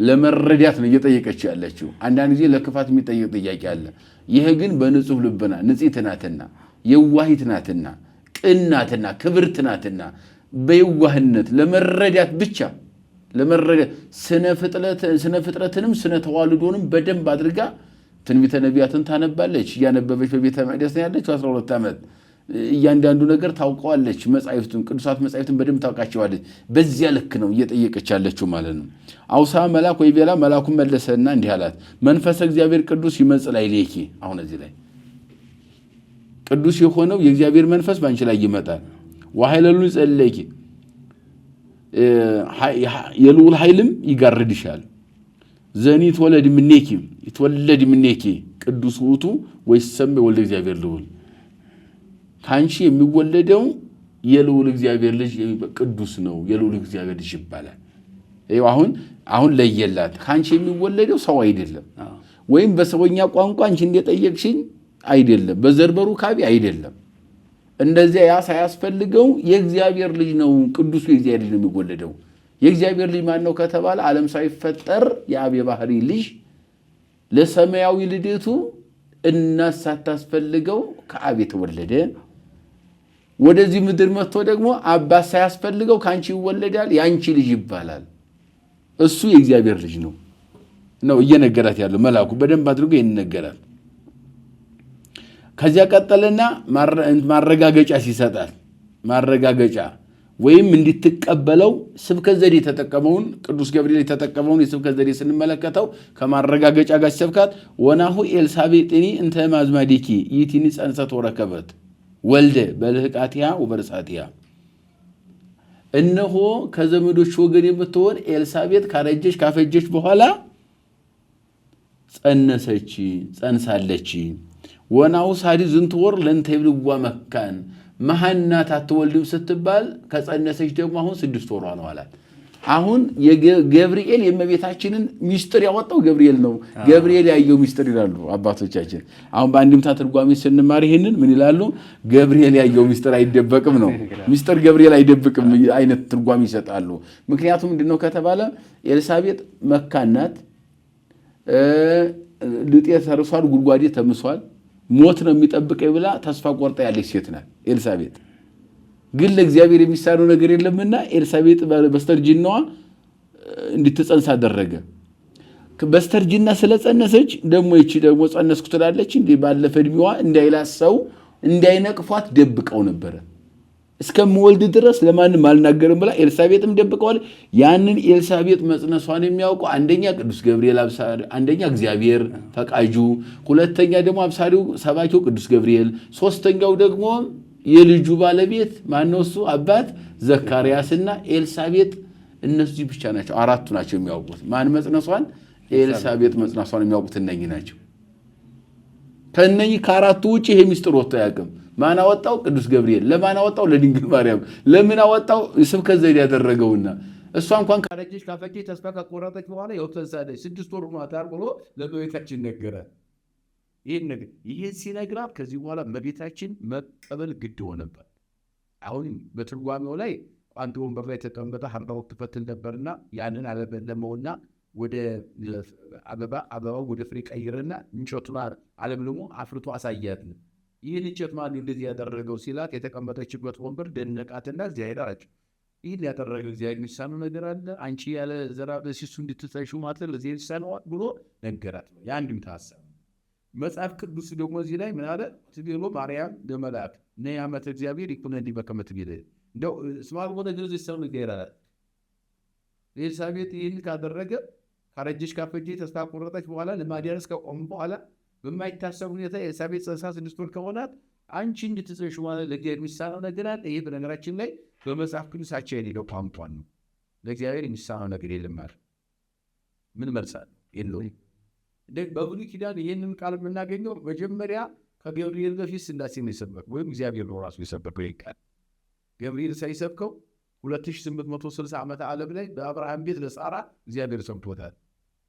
ለመረዳት ነው እየጠየቀች ያለችው አንዳንድ ጊዜ ለክፋት የሚጠየቅ ጥያቄ አለ ይሄ ግን በንጹህ ልብና ንጽሕት ናትና የዋሂት ናትና ቅናትና ክብርት ናትና በየዋህነት ለመረዳት ብቻ ለመረዳት ስነ ፍጥረትንም ስነ ተዋልዶንም በደንብ አድርጋ ትንቢተ ነቢያትን ታነባለች ያነበበች በቤተ መቅደስ ነው ያለችው 12 ዓመት እያንዳንዱ ነገር ታውቀዋለች መጻሕፍቱን ቅዱሳት መጻሕፍቱን በደንብ ታውቃቸዋለች በዚያ ልክ ነው እየጠየቀች ያለችው ማለት ነው አውሳ መልአክ ወይ ቤላ መልአኩን መለሰና እንዲህ አላት መንፈስ እግዚአብሔር ቅዱስ ይመጽእ ላዕሌኪ አሁን እዚህ ላይ ቅዱስ የሆነው የእግዚአብሔር መንፈስ ባንቺ ላይ ይመጣል ወኃይለሉ ይጸልይኪ የልዑል ኃይልም ይጋርድሻል ዘኒት ወለድ ምኔኪ ይተወለድ ምኔኪ ቅዱስ ውእቱ ወይሰመ ወልደ እግዚአብሔር ልዑል ካንቺ የሚወለደው የልዑል እግዚአብሔር ልጅ ቅዱስ ነው የልዑል እግዚአብሔር ልጅ ይባላል አሁን ለየላት ካንቺ የሚወለደው ሰው አይደለም ወይም በሰውኛ ቋንቋ አንቺ እንደጠየቅሽኝ አይደለም በዘርበሩ ካቢ አይደለም እንደዚያ ያ ሳያስፈልገው የእግዚአብሔር ልጅ ነው ቅዱስ የእግዚአብሔር ልጅ ነው የሚወለደው የእግዚአብሔር ልጅ ማን ነው ከተባለ ዓለም ሳይፈጠር የአብ የባህሪ ልጅ ለሰማያዊ ልደቱ እናት ሳታስፈልገው ከአብ የተወለደ ወደዚህ ምድር መጥቶ ደግሞ አባት ሳያስፈልገው ካንቺ ይወለዳል ያንቺ ልጅ ይባላል እሱ የእግዚአብሔር ልጅ ነው እየነገራት ያለው መልአኩ በደንብ አድርጎ ይነገራል ከዚያ ቀጠለና ማረጋገጫ ሲሰጣል ማረጋገጫ ወይም እንድትቀበለው ስብከት ዘዴ ተጠቀመውን ቅዱስ ገብርኤል የተጠቀመውን የስብከት ዘዴ ስንመለከተው ከማረጋገጫ ጋር ሲሰብካት ወናሁ ኤልሳቤጥኒ እንተ ማዝማዲኪ ይቲኒ ጸንሰት ወረከበት ወልደ በልህቃቲያ ወበርሳቲያ እነሆ ከዘመዶች ወገን የምትሆን ኤልሳቤጥ ካረጀች ካፈጀች በኋላ ጸንሳለች ወናሁ ሳዲ ዝንትወር ለንተይብልዋ መካን መሐናት አትወልድም ስትባል ከጸነሰች ደግሞ አሁን 6 ወሯ ነው አላት አሁን የገብርኤል የእመቤታችንን ሚስጥር ያወጣው ገብርኤል ነው ገብርኤል ያየው ሚስጥር ይላሉ አባቶቻችን አሁን በአንድምታ ትርጓሜ ስንማር ይሄንን ምን ይላሉ ገብርኤል ያየው ሚስጥር አይደበቅም ነው ሚስጥር ገብርኤል አይደብቅም አይነት ትርጓሜ ይሰጣሉ ምክንያቱም ምንድነው ከተባለ ኤልሳቤጥ መካናት ልጤ ተርሷል ጉድጓዴ ተምሷል ሞት ነው የሚጠብቀው ብላ ተስፋ ቆርጣ ያለች ሴት ናት ኤልሳቤጥ ግን ለእግዚአብሔር የሚሳነው ነገር የለምና ኤልሳቤጥ በስተርጅናዋ እንድትጸንስ አደረገ በስተርጅና ስለጸነሰች ደግሞ እቺ ደግሞ ጸነስኩ ትላለች እንዴ ባለፈ እድሜዋ እንዳይላሰው እንዳይነቅፏት ደብቀው ነበር እስከምወልድ ድረስ ለማንም አልናገርም ብላ ኤልሳቤጥም ደብቀዋል ያንን ኤልሳቤጥ መጽነሷን የሚያውቁ አንደኛ ቅዱስ ገብርኤል አብሳሪ አንደኛ እግዚአብሔር ፈቃጁ ሁለተኛ ደግሞ አብሳሪው ሰባኪው ቅዱስ ገብርኤል ሶስተኛው ደግሞ የልጁ ባለቤት ማነው እሱ አባት ዘካርያስና ኤልሳቤጥ እነሱ ብቻ ናቸው አራቱ ናቸው የሚያውቁት ማን መጽነሷን ኤልሳቤጥ መጽነሷን የሚያውቁት እነኚህ ናቸው ከነኚህ ከአራቱ ውጪ ይሄ ሚስጥር ወጥቶ ያቀም ማን አወጣው ቅዱስ ገብርኤል ለማን አወጣው ለድንግል ማርያም ለምን አወጣው ስብከት ዘዴ ያደረገውና እሷ እንኳን ካረጀች ካፈጀች ተስፋ ከቆረጠች በኋላ የወተሳለች 6 ወር ነው አታርቆ ለበቤታችን ነገረ ይሄን ሲነግራት ከዚህ በኋላ በቤታችን መቀበል ግድ ሆነበት አሁን በትርጓሜው ላይ አንተ ወንበር ላይ ተቀምጠ ሐምራው ተፈትል ነበርና ያንን አለበለመውና ወደ አበባው ወደ ፍሬ ቀይረና እንጨቱን አለምልሞ አፍርቶ አሳያት ይህን እንጨት ማን እንደዚህ ያደረገው ሲላት የተቀመጠችበት ወንበር ደነቃትና እግዚአብሔር አለች ይህን ያደረገው እግዚአብሔር የሚሳነው ነገር አለ አንቺ ያለ ዘራ በሲሱ እንድትተሹ ማለት ለዚህ ይሳነው ብሎ ነገራት ያንድም ታሰብ መጽሐፍ ቅዱስ ደግሞ እዚህ ላይ ምን አለ ትግሎ ማርያም ለመላእክት ነያመት እግዚአብሔር ይኩነዲ በከመት ቢለ እንደው ስማል ወደ ግልጽ ይሰሩ ነገር አለ ኤልሳቤጥ ይህን ካደረገ ካረጀች ካፈጀች ተስፋ ቆረጠች በኋላ ለማዲያርስ ከቆም በኋላ በማይታሰብ ሁኔታ የኤልሳቤጥ ጽንሳ 6 ወር ከሆናት አንቺ እንድትጽንሽ ማለት ለእግዚአብሔር የሚሳነው ነገር አለ? ይሄ በነገራችን ላይ በመጽሐፍ ቅዱሳቸው የሌለው ቋንቋን ነው። ለእግዚአብሔር የሚሳነው ነገር የለም ማለት ምን መልሳል የለውም። በብሉይ ኪዳን ይህንን ቃል የምናገኘው መጀመሪያ ከገብርኤል በፊት ሥላሴ ነው የሰበከው ወይም እግዚአብሔር ነው ራሱ የሰበከው። ይህ ቃል ገብርኤል ሳይሰብከው 2860 ዓመተ ዓለም ላይ በአብርሃም ቤት ለሳራ እግዚአብሔር ሰብኮታል።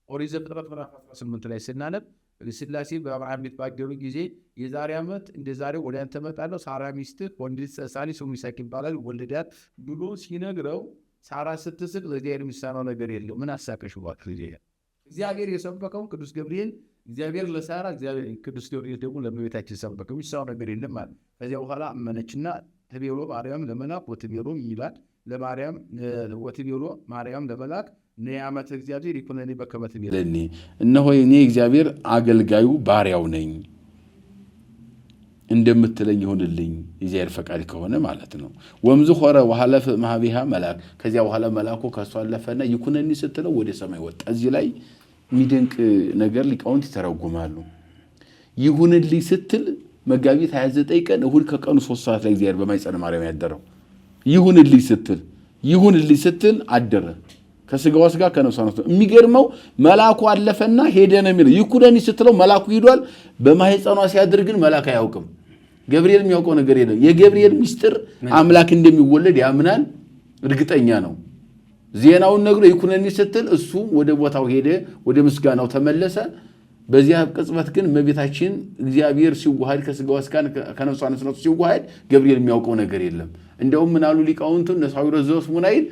ኦሪት ዘፍጥረት ምዕራፍ 18 ላይ ስናነብ ሥላሴ በአብርሃም ቤት ባደሩ ጊዜ የዛሬ ዓመት እንደ ዛሬው ወደ አንተ እመጣለሁ፣ ሳራ ሚስትህ ወንድ ልጅ ትጸንሳለች፣ ስሙም ይስሐቅ ይባላል፣ ወልዳት ብሎ ሲነግረው ሳራ ስትስቅ ለእግዚአብሔር የሚሳነው ነገር የለው። ምን አሳቀሽ ባት እግዚአብሔር የሰበከው ቅዱስ ገብርኤል እግዚአብሔር ለሳራ እግዚአብሔር ቅዱስ ገብርኤል ደግሞ ለእመቤታችን ሰበከው። የሚሳነው ነገር የለም ማለት። ከዚያ በኋላ አመነችና ትቤሎ ማርያም ለመላክ ወትቤሎ ይላል ለማርያም ወትቤሎ ማርያም ለመላክ ነያመት እግዚአብሔር ይኩነኒ በከመ ትቤለኒ እነሆ እኔ እግዚአብሔር አገልጋዩ ባሪያው ነኝ እንደምትለኝ ይሁንልኝ እግዚአብሔር ፈቃድ ከሆነ ማለት ነው። ወምዝ ሆረ ወሐለፈ ማህቢሃ መልአክ ከዚያ በኋላ መልአኩ ከሷ አለፈና ይኩነኒ ስትለው ወደ ሰማይ ወጣ። እዚህ ላይ የሚደንቅ ነገር ሊቃውንት ይተረጉማሉ። ይሁንልኝ ስትል መጋቢት 29 ቀን እሁድ ከቀኑ 3 ሰዓት ላይ እግዚአብሔር በማኅፀነ ማርያም ያደረው ይሁንልኝ ስትል አደረ ከስጋዋ ስጋ ከነፍሷ ነፍስ። የሚገርመው መልአኩ አለፈና ሄደ ነው የሚለው። ይኩነኒ ስትለው መልአኩ ሄዷል። በማኅፀኗ ሲያድር ግን መልአክ አያውቅም። ገብርኤል የሚያውቀው ነገር የለም። የገብርኤል ምስጢር አምላክ እንደሚወለድ ያምናል፣ እርግጠኛ ነው። ዜናውን ነግሮ ይኩነኒ ስትል እሱ ወደ ቦታው ሄደ፣ ወደ ምስጋናው ተመለሰ። በዚያ ቅጽበት ግን እመቤታችን እግዚአብሔር ሲዋሃድ ከስጋዋ ስጋ ከነፍሷ ነፍስ ሲዋሃድ ገብርኤል የሚያውቀው ነገር የለም። እንደውም ምናሉ ሊቃውንቱ ነሳዊሮ ዘስሙናይል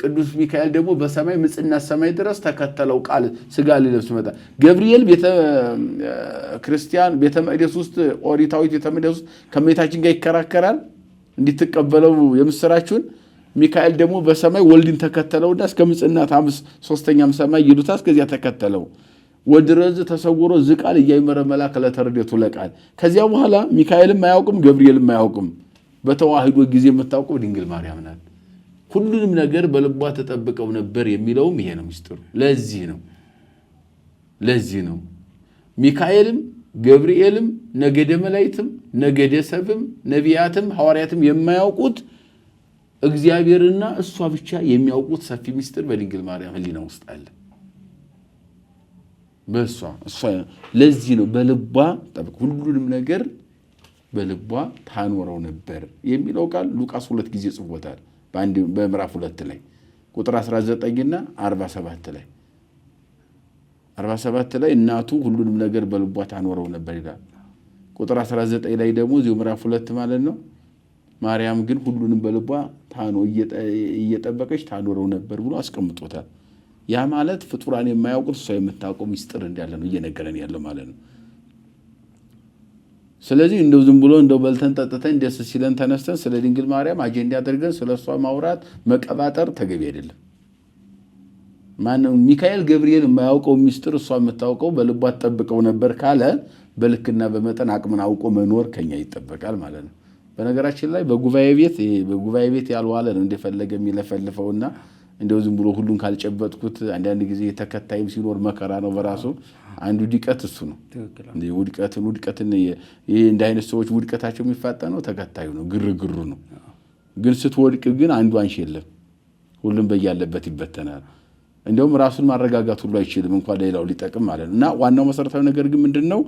ቅዱስ ሚካኤል ደግሞ በሰማይ ምጽና ሰማይ ድረስ ተከተለው ቃል ስጋ ሊለብስ መጣ። ገብርኤል ቤተ ክርስቲያን ቤተ መቅደስ ውስጥ ኦሪታዊት ቤተ መቅደስ ውስጥ ከእመቤታችን ጋር ይከራከራል እንድትቀበለው የምስራቹን። ሚካኤል ደግሞ በሰማይ ወልድን ተከተለውና እስከ ምጽና ታምስ ሶስተኛም ሰማይ ይሉታ እስከዚያ ተከተለው። ወድረዝ ተሰውሮ ዝቃል እያይመረ መልአክ ለተረደቱ ለቃል። ከዚያ በኋላ ሚካኤልም አያውቅም ገብርኤልም አያውቅም። በተዋህዶ ጊዜ የምታውቀው ድንግል ማርያም ናት። ሁሉንም ነገር በልቧ ተጠብቀው ነበር የሚለውም ይሄ ነው ምስጢሩ። ለዚህ ነው ሚካኤልም ገብርኤልም ነገደ መላእክትም ነገደ ሰብም ነቢያትም ሐዋርያትም የማያውቁት እግዚአብሔርና እሷ ብቻ የሚያውቁት ሰፊ ምስጢር በድንግል ማርያም ሕሊና ውስጥ አለ። በእሷ ለዚህ ነው በልቧ ጠብቅ ሁሉንም ነገር በልቧ ታኖረው ነበር የሚለው ቃል ሉቃስ 2 ጊዜ ጽፎታል። በምዕራፍ 2 ላይ ቁጥር 19 እና 47 ላይ 47 ላይ እናቱ ሁሉንም ነገር በልቧ ታኖረው ነበር ይላል። ቁጥር 19 ላይ ደግሞ እዚሁ ምዕራፍ 2 ማለት ነው ማርያም ግን ሁሉንም በልቧ እየጠበቀች ታኖረው ነበር ብሎ አስቀምጦታል። ያ ማለት ፍጡራን የማያውቁት እሷ የምታውቀው ምስጢር እንዳለ ነው እየነገረን ያለው ማለት ነው። ስለዚህ እንደው ዝም ብሎ እንደው በልተን ጠጥተን ደስ ሲለን ተነስተን ስለ ድንግል ማርያም አጀንዳ አድርገን ስለሷ ማውራት መቀባጠር ተገቢ አይደለም። ማነው ሚካኤል ገብርኤል የማያውቀው ምስጢር እሷ የምታውቀው በልቧ ተጠብቀው ነበር ካለ በልክና በመጠን አቅምን አውቆ መኖር ከኛ ይጠበቃል ማለት ነው። በነገራችን ላይ በጉባኤ ቤት ያልዋለ ነው እንደፈለገ የሚለፈልፈውና እንደው ዝም ብሎ ሁሉን ካልጨበጥኩት አንዳንድ ጊዜ ተከታይም ሲኖር መከራ ነው በራሱ። አንዱ ድቀት እሱ ነው። ውድቀትን ይሄ እንደ አይነት ሰዎች ውድቀታቸው የሚፋጠነው ተከታዩ ነው፣ ግርግሩ ነው። ግን ስትወድቅ ግን አንዱ አንሽ የለም፣ ሁሉም በያለበት ይበተናል። እንደውም ራሱን ማረጋጋት ሁሉ አይችልም እንኳን ሌላው ሊጠቅም ማለት ነው። እና ዋናው መሰረታዊ ነገር ግን ምንድነው?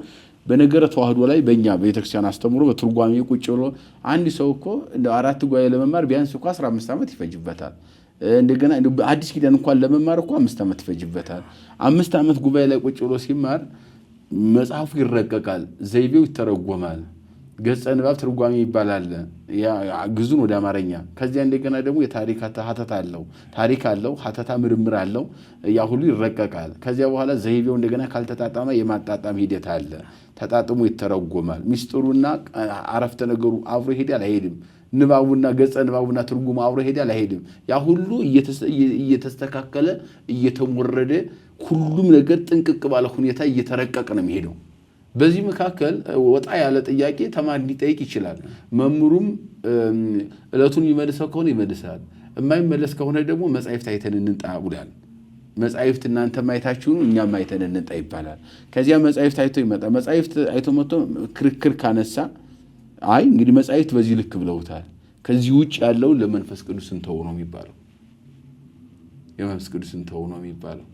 በነገረ ተዋህዶ ላይ በእኛ በቤተክርስቲያን አስተምሮ በትርጓሜ ቁጭ ብሎ አንድ ሰው እኮ እንደ 4 ጉባኤ ለመማር ቢያንስ እኮ 15 ዓመት ይፈጅበታል። እንደገና አዲስ ኪዳን እንኳን ለመማር እኮ 5 ዓመት ይፈጅበታል። 5 ዓመት ጉባኤ ላይ ቁጭ ብሎ ሲማር መጽሐፉ ይረቀቃል፣ ዘይቤው ይተረጎማል፣ ገጸ ንባብ ትርጓሜ ይባላል፣ ግዙን ወደ አማርኛ። ከዚያ እንደገና ደግሞ የታሪክ ሀተታ አለው፣ ታሪክ አለው፣ ሀተታ ምርምር አለው። ያ ሁሉ ይረቀቃል። ከዚያ በኋላ ዘይቤው እንደገና ካልተጣጣመ የማጣጣም ሂደት አለ፣ ተጣጥሞ ይተረጎማል። ሚስጥሩና አረፍተ ነገሩ አብሮ ይሄዳል አይሄድም? ንባቡና ገጸ ንባቡና ትርጉሙ አብሮ ይሄዳል አይሄድም? ያ ሁሉ እየተስተካከለ እየተሞረደ ሁሉም ነገር ጥንቅቅ ባለ ሁኔታ እየተረቀቀ ነው የሚሄደው። በዚህ መካከል ወጣ ያለ ጥያቄ ተማሪ ሊጠይቅ ይችላል። መምሩም እለቱን ይመልሰው ከሆነ ይመልሳል፣ የማይመለስ ከሆነ ደግሞ መጻሕፍት አይተን እንንጣ ብሏል። መጻሕፍት እናንተ ማየታችሁ እኛም አይተን እንጣ ይባላል። ከዚያ መጻሕፍት አይቶ ይመጣ መጻሕፍት አይቶ መጥቶ ክርክር ካነሳ አይ እንግዲህ መጻሕፍት በዚህ ልክ ብለውታል ከዚህ ውጭ ያለው ለመንፈስ ቅዱስ እንተው ነው የሚባለው የመንፈስ ቅዱስ እንተው ነው የሚባለው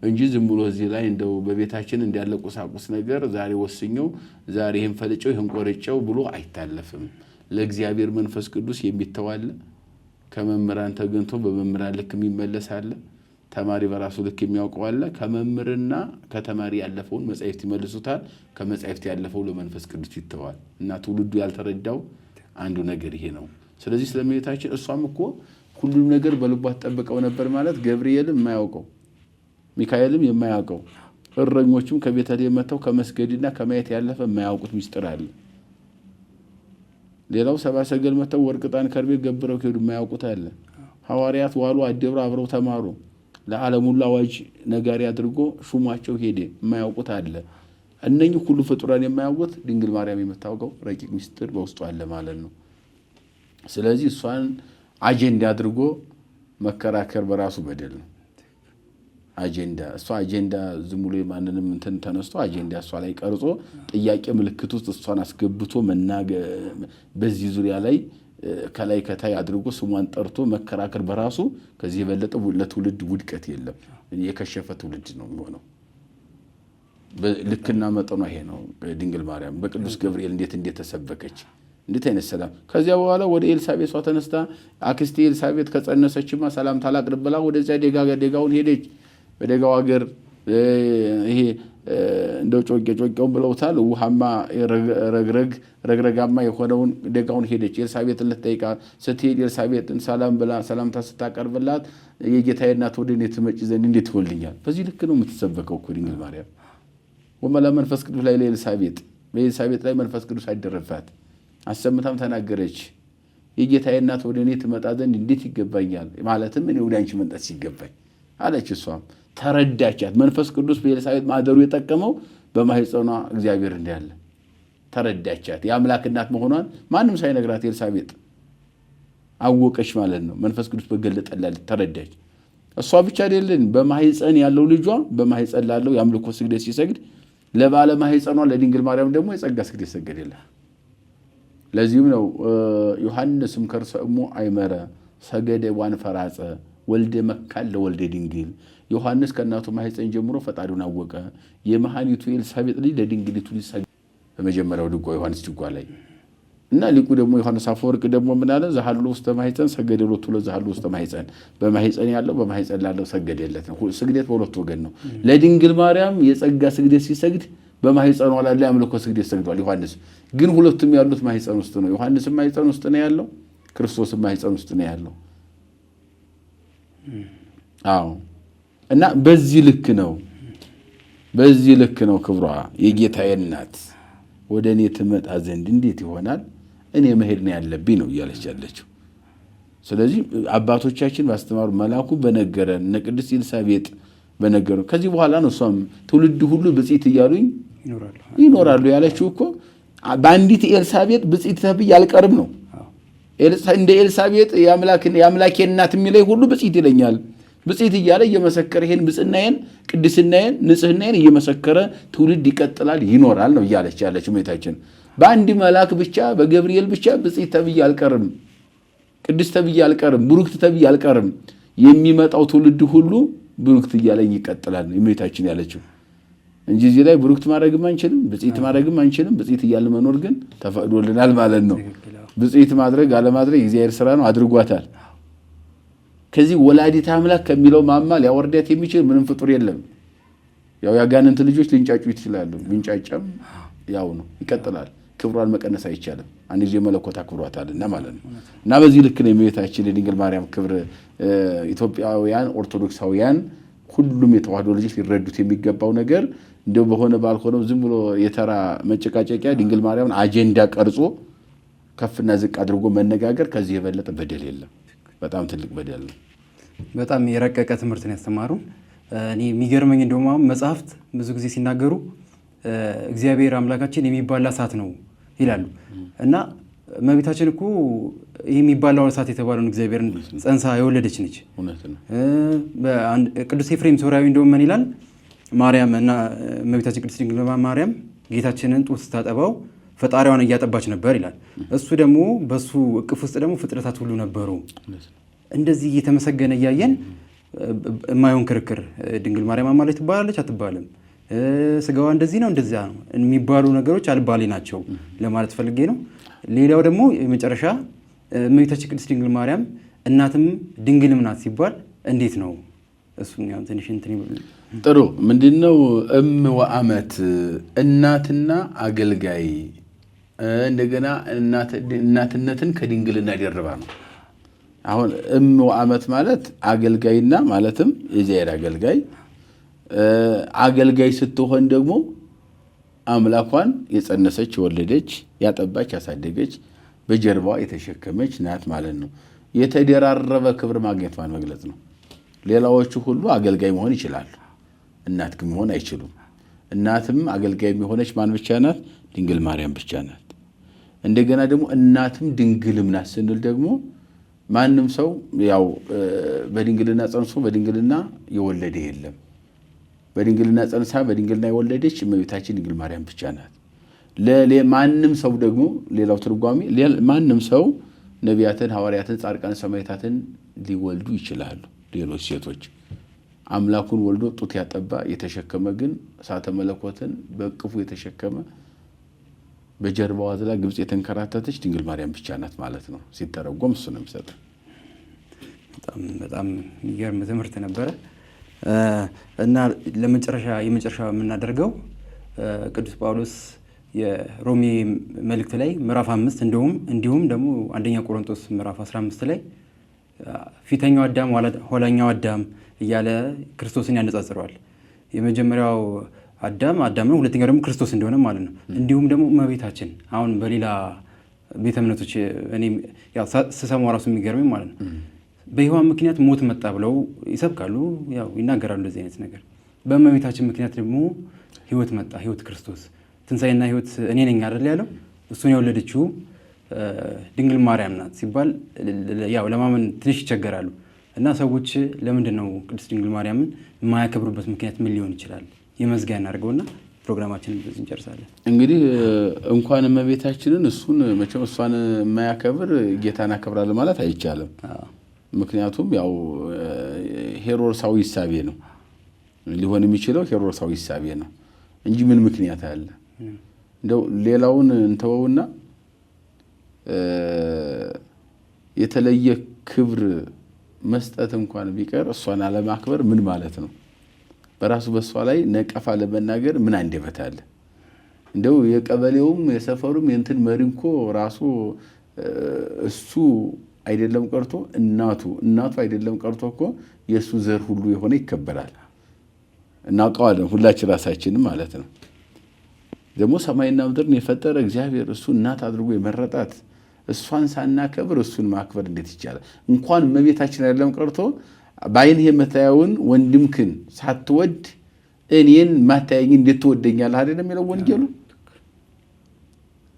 እንጂ ዝም ብሎ እዚህ ላይ እንደው በቤታችን እንዲያለ ቁሳቁስ ነገር ዛሬ ወስኘው ዛሬ ይሄን ፈልጨው ይሄን ቆርጨው ብሎ አይታለፍም ለእግዚአብሔር መንፈስ ቅዱስ የሚተዋለ ከመምህራን ተገንቶ በመምህራን ልክ የሚመለስ አለ ተማሪ በራሱ ልክ የሚያውቀው አለ ከመምህርና ከተማሪ ያለፈውን መጻሕፍት ይመልሱታል ከመጻሕፍት ያለፈው ለመንፈስ ቅዱስ ይተዋል እና ትውልዱ ያልተረዳው አንዱ ነገር ይሄ ነው ስለዚህ ስለመቤታችን እሷም እኮ ሁሉም ነገር በልቧ ተጠብቀው ነበር ማለት ገብርኤልም የማያውቀው ሚካኤልም የማያውቀው እረኞቹም ከቤተልሔም መተው ከመስገድና ከማየት ያለፈ የማያውቁት ሚስጥር አለ ሌላው ሰባ ሰገል መተው ወርቅጣን ከርቤ ገብረው ከሄዱ የማያውቁት አለ ሐዋርያት ዋሉ አደብሩ አብረው ተማሩ ለዓለም ሁሉ አዋጅ ነጋሪ አድርጎ ሹማቸው ሄደ የማያውቁት አለ እነኚህ ሁሉ ፍጡራን የማያውቁት ድንግል ማርያም የምታውቀው ረቂቅ ሚስጥር በውስጡ አለ ማለት ነው ስለዚህ እሷን አጀንዳ አድርጎ መከራከር በራሱ በደል ነው አጀንዳ እሷ አጀንዳ ዝም ብሎ ማንንም እንትን ተነስቶ አጀንዳ እሷ ላይ ቀርጾ ጥያቄ ምልክት ውስጥ እሷን አስገብቶ መናገር በዚህ ዙሪያ ላይ ከላይ ከታይ አድርጎ ስሟን ጠርቶ መከራከር በራሱ ከዚህ የበለጠ ለትውልድ ውድቀት የለም የከሸፈ ትውልድ ነው የሚሆነው ልክና መጠኑ ይሄ ነው ድንግል ማርያም በቅዱስ ገብርኤል እንዴት ተሰበከች እንዴት አይነት ሰላም ከዚያ በኋላ ወደ ኤልሳቤጥ ሷ ተነስታ አክስቴ ኤልሳቤጥ ከጸነሰችማ ሰላም ታላቅርብላ ወደዚያ ደጋውን ሄደች በደጋው ሀገር ይሄ እንደው ጮቄውን ብለውታል ውሃማ ረግረጋማ የሆነውን ደጋውን ሄደች ኤልሳቤጥን ልትጠይቃ ስትሄድ ኤልሳቤጥን ሰላም ብላ ሰላምታ ስታቀርብላት የጌታዬ እናት ወደ እኔ ትመጪ ዘንድ እንዴት ትወልኛል በዚህ ልክ ነው የምትሰበከው እኮ ድንግል ማርያም ወመላ መንፈስ ቅዱስ ላይ በኤልሳቤጥ ላይ መንፈስ ቅዱስ አደረባት አሰምታም ተናገረች የጌታዬ እናት ወደ እኔ ትመጣ ዘንድ እንዴት ይገባኛል ማለትም እኔ ወደ አንቺ መምጣት ሲገባኝ አለች እሷም ተረዳቻት መንፈስ ቅዱስ በኤልሳቤጥ ማደሩ የጠቀመው በማህፀኗ እግዚአብሔር እንዳለ ተረዳቻት የአምላክ እናት መሆኗን ማንም ሳይነግራት ኤልሳቤጥ አወቀች ማለት ነው መንፈስ ቅዱስ በገለጠላት ተረዳች እሷ ብቻ አይደለም በማህፀን ያለው ልጇ በማህፀን ላለው የአምልኮ ስግደት ሲሰግድ ለባለ ማህፀኗ ለድንግል ማርያም ደግሞ የጸጋ ስግደት ሰገደላት ለዚህም ነው ዮሐንስም ከርሰሙ አይመረ ሰገደ ዋንፈራጸ ወልደ መካል ለወልደ ድንግል ዮሐንስ ከእናቱ ማህፀን ጀምሮ ፈጣሪውን አወቀ የመሐኒቱ ኤልሳቤጥ ልጅ ለድንግሊቱ ሊሰግድ በመጀመሪያው ድጓ ዮሐንስ ድጓ ላይ እና ሊቁ ደግሞ ዮሐንስ አፈወርቅ ደግሞ ምን አለ ዘሐሉ ውስተ ማህፀን ሰገደ ሎቱ ለዘሐሉ ውስተ ማህፀን በማህፀን ያለው በማህፀን ላለው ሰገደለት ነው ስግደት በሁለት ወገን ነው ለድንግል ማርያም የጸጋ ስግደት ሲሰግድ በማህፀኗ ላይ አምልኮ ስግደት ሰግዷል ዮሐንስ ግን ሁለቱም ያሉት ማህፀን ውስጥ ነው ዮሐንስ ማህፀን ውስጥ ነው ያለው ክርስቶስ ማህፀን ውስጥ ነው ያለው አዎ እና በዚህ ልክ ነው ክብሯ የጌታዬ እናት ወደ እኔ ትመጣ ዘንድ እንዴት ይሆናል እኔ መሄድ ነው ያለብኝ ነው እያለች ያለችው ስለዚህ አባቶቻችን ባስተማሩ መላኩ በነገረን ቅድስት ኤልሳቤጥ በነገሩ ከዚህ በኋላ ነው እሷም ትውልድ ሁሉ ብጽዕት እያሉኝ ይኖራሉ ያለችው እኮ በአንዲት ኤልሳቤጥ ብጽዕት ተብዬ አልቀርም ነው እንደ ኤልሳቤጥ የአምላኬ እናት የሚለኝ ሁሉ ብጽዕት ይለኛል ብጽዕት እያለ እየመሰከረ ይሄን ብጽናዬን ቅድስናዬን ንጽህናዬን እየመሰከረ ትውልድ ይቀጥላል ይኖራል ነው እያለች ያለችው እመቤታችን በአንድ መልአክ ብቻ በገብርኤል ብቻ ብጽዕት ተብዬ አልቀርም ቅድስት ተብዬ አልቀርም ብሩክት ተብዬ አልቀርም የሚመጣው ትውልድ ሁሉ ብሩክት እያለኝ ይቀጥላል እመቤታችን ያለችው እንጂ እዚህ ላይ ብሩክት ማድረግም አንችልም ብጽዕት ማድረግም አንችልም ብጽዕት እያለ መኖር ግን ተፈቅዶልናል ማለት ነው ብጽዕት ማድረግ አለማድረግ እግዚአብሔር ስራ ነው አድርጓታል ከዚህ ወላዲተ አምላክ ከሚለው ማማ ሊያወርዳት የሚችል ምንም ፍጡር የለም ያው ያጋንንት ልጆች ሊንጫጩ ይችላሉ ቢንጫጫም ያው ነው ይቀጥላል ክብሯን መቀነስ አይቻልም አንድ ጊዜ መለኮት አክብሯታልና ማለት ነው እና በዚህ ልክ ነው የእመቤታችን የድንግል ማርያም ክብር ኢትዮጵያውያን ኦርቶዶክሳውያን ሁሉም የተዋህዶ ልጆች ሊረዱት የሚገባው ነገር እንደው በሆነ ባልሆነው ዝም ብሎ የተራ መጨቃጨቂያ ድንግል ማርያምን አጀንዳ ቀርጾ ከፍና ዝቅ አድርጎ መነጋገር ከዚህ የበለጠ በደል የለም በጣም ትልቅ በደል ነው በጣም የረቀቀ ትምህርት ነው ያስተማሩ እኔ የሚገርመኝ እንደውም መጽሐፍት ብዙ ጊዜ ሲናገሩ እግዚአብሔር አምላካችን የሚባላ እሳት ነው ይላሉ እና እመቤታችን እኮ ይሄ የሚባለው እሳት የተባለውን እግዚአብሔርን ጸንሳ የወለደች ነች። ቅዱስ ኤፍሬም ሶርያዊ እንደውም ምን ይላል? ማርያም እና እመቤታችን ቅድስት ድንግል ማርያም ጌታችንን ጡት ስታጠባው ፈጣሪዋን እያጠባች ነበር ይላል። እሱ ደግሞ በሱ እቅፍ ውስጥ ደግሞ ፍጥረታት ሁሉ ነበሩ። እንደዚህ እየተመሰገነ እያየን የማይሆን ክርክር ድንግል ማርያም አማላጅ ትባላለች አትባልም፣ ስጋዋ እንደዚህ ነው እንደዚያ ነው የሚባሉ ነገሮች አልባሌ ናቸው ለማለት ፈልጌ ነው። ሌላው ደግሞ የመጨረሻ እመቤታችን ቅድስት ድንግል ማርያም እናትም ድንግልም ናት ሲባል እንዴት ነው? እሱን ያው ትንሽ እንትን ይበል። ጥሩ ምንድነው ወአመት እናትና አገልጋይ እንደገና እናትነትን ከድንግልና ደርባ ነው። አሁን ወአመት ማለት አገልጋይና ማለትም የእግዚአብሔር አገልጋይ ስትሆን ደግሞ አምላኳን የጸነሰች የወለደች ያጠባች ያሳደገች በጀርባዋ የተሸከመች ናት ማለት ነው። የተደራረበ ክብር ማግኘቷን መግለጽ ነው። ሌላዎቹ ሁሉ አገልጋይ መሆን ይችላሉ፣ እናት ግን መሆን አይችሉም። እናትም አገልጋይ የሆነች ማን ብቻ ናት? ድንግል ማርያም ብቻ ናት። እንደገና ደግሞ እናትም ድንግልም ናት ስንል ደግሞ ማንም ሰው ያው በድንግልና ጸንሶ በድንግልና የወለደ የለም። በድንግልና ጸንሳ በድንግልና የወለደች እመቤታችን ድንግል ማርያም ብቻ ናት። ማንም ሰው ደግሞ ሌላው ትርጓሜ ማንም ሰው ነቢያትን፣ ሐዋርያትን፣ ጻድቃን፣ ሰማዕታትን ሊወልዱ ይችላሉ። ሌሎች ሴቶች አምላኩን ወልዶ ጡት ያጠባ የተሸከመ ግን እሳተ መለኮትን በእቅፉ የተሸከመ በጀርባዋ ዝላ ግብጽ የተንከራተተች ድንግል ማርያም ብቻ ናት ማለት ነው። ሲተረጎም እሱ ነው የሚሰጠው። በጣም የሚገርም ትምህርት ነበረ እና የመጨረሻ የምናደርገው ቅዱስ ጳውሎስ የሮሜ መልእክት ላይ ምዕራፍ 5 እንዲሁም ደግሞ አንደኛ ቆሮንቶስ ምዕራፍ 15 ላይ ፊተኛው አዳም ኋላኛው አዳም እያለ ክርስቶስን ያነጻጽረዋል። የመጀመሪያው አዳም ነው፣ ሁለተኛው ደግሞ ክርስቶስ እንደሆነ ማለት ነው። እንዲሁም ደግሞ እመቤታችን አሁን በሌላ ቤተ እምነቶች እኔ ያው ስሰማው ራሱ የሚገርመኝ ማለት ነው በሔዋን ምክንያት ሞት መጣ ብለው ይሰብካሉ፣ ያው ይናገራሉ እንደዚህ አይነት ነገር። በእመቤታችን ምክንያት ደግሞ ህይወት መጣ፣ ህይወት ክርስቶስ ትንሣኤና ህይወት እኔ ነኝ አይደል ያለው። እሱን የወለደችው ድንግል ማርያም ናት ሲባል ያው ለማመን ትንሽ ይቸገራሉ። እና ሰዎች ለምንድን ነው ቅድስት ድንግል ማርያምን የማያከብሩበት ምክንያት ምን ሊሆን ይችላል? የመዝጊያ እናደርገውና ፕሮግራማችንን በዚህ እንጨርሳለን። እንግዲህ እንኳን እመቤታችንን መቼም እሷን የማያከብር ጌታን አከብራለሁ ማለት አይቻልም። ምክንያቱም ያው ሄሮድሳዊ እሳቤ ነው ሊሆን የሚችለው፣ ሄሮድሳዊ እሳቤ ነው እንጂ ምን ምክንያት አለ? እንደው ሌላውን እንተወውና የተለየ ክብር መስጠት እንኳን ቢቀር እሷን አለማክበር ምን ማለት ነው? በራሱ በሷ ላይ ነቀፋ ለመናገር ምን አንደበት አለ? እንደው የቀበሌውም የሰፈሩም የእንትን መሪ እኮ ራሱ እሱ አይደለም ቀርቶ እናቱ አይደለም ቀርቶ እኮ የእሱ ዘር ሁሉ የሆነ ይከበራል። እናውቀዋለን ሁላችን ራሳችንም ማለት ነው። ደግሞ ሰማይና ምድርን የፈጠረ እግዚአብሔር እሱ እናት አድርጎ የመረጣት እሷን ሳናከብር እሱን ማክበር እንዴት ይቻላል? እንኳን እመቤታችን አይደለም ቀርቶ በዓይንህ የምታየውን ወንድምክን ሳትወድ እኔን ማታየኝ እንዴት ትወደኛለህ አይደለም የሚለው ወንጌሉ።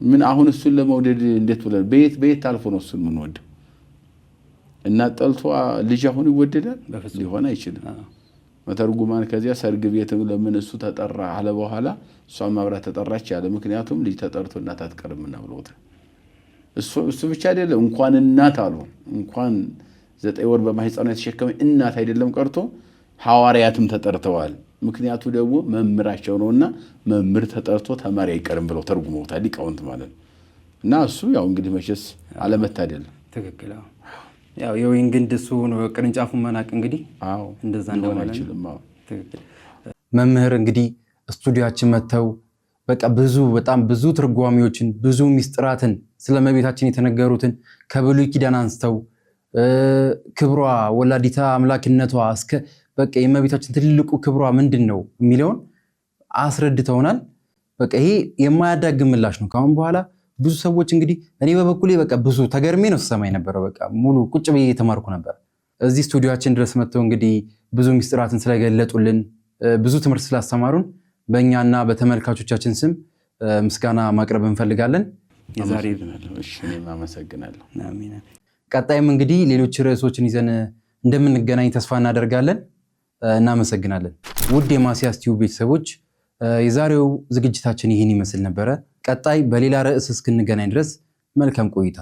ምን አሁን እሱን ለመውደድ እንዴት ብለን በየት አልፎ ነው እሱን የምንወደው? እናት ጠልቷ ልጅ አሁን ይወደዳል? ሊሆን አይችልም። መተርጉማን ከዚያ ሰርግ ቤት ለምን እሱ ተጠራ አለ በኋላ እሷም አብራ ተጠራች ያለ ምክንያቱም ልጅ ተጠርቶ እናት አትቀርምና ብለውታል። እሱ ብቻ አይደለም እንኳን እናት አሉ እንኳን 9 ወር በማህፀኗ የተሸከመ እናት አይደለም ቀርቶ ሐዋርያትም ተጠርተዋል። ምክንያቱ ደግሞ መምህራቸው ነውና መምህር ተጠርቶ ተማሪ አይቀርም ብለው ተርጉመውታል ሊቃውንት ማለት ነው። እና እሱ ያው እንግዲህ መቼስ አለመታደል ትክክል። ያው የወይን ግንድ እሱ ነው ቅርንጫፉን መናቅ እንግዲህ እንደዛ እንደሆነ አይችልም። ትክክል። መምህር እንግዲህ ስቱዲዮአችን መተው በቃ በጣም ብዙ ትርጓሜዎችን ብዙ ሚስጥራትን ስለእመቤታችን የተነገሩትን ከብሉይ ኪዳን አንስተው ክብሯ ወላዲታ አምላክነቷ እስከ በቃ የእመቤታችን ትልቁ ክብሯ ምንድነው የሚለውን አስረድተውናል። በቃ ይሄ የማያዳግም ምላሽ ነው። ካሁን በኋላ ብዙ ሰዎች እንግዲህ እኔ በበኩሌ በቃ ብዙ ተገርሜ ነው ሰማይ ነበር። በቃ ሙሉ ቁጭ ብዬ የተማርኩ ነበር። እዚህ ስቱዲዮአችን ድረስ መጥተው እንግዲህ ብዙ ሚስጥራትን ስለገለጡልን ብዙ ትምህርት ስላስተማሩን በእኛና በተመልካቾቻችን ስም ምስጋና ማቅረብ እንፈልጋለን። የዛሬ እሺ እኔም አመሰግናለሁ። አሜን። ቀጣይም እንግዲህ ሌሎች ርዕሶችን ይዘን እንደምንገናኝ ተስፋ እናደርጋለን። እናመሰግናለን። ውድ የማስያስ ቲዩብ ቤተሰቦች የዛሬው ዝግጅታችን ይህን ይመስል ነበረ። ቀጣይ በሌላ ርዕስ እስክንገናኝ ድረስ መልካም ቆይታ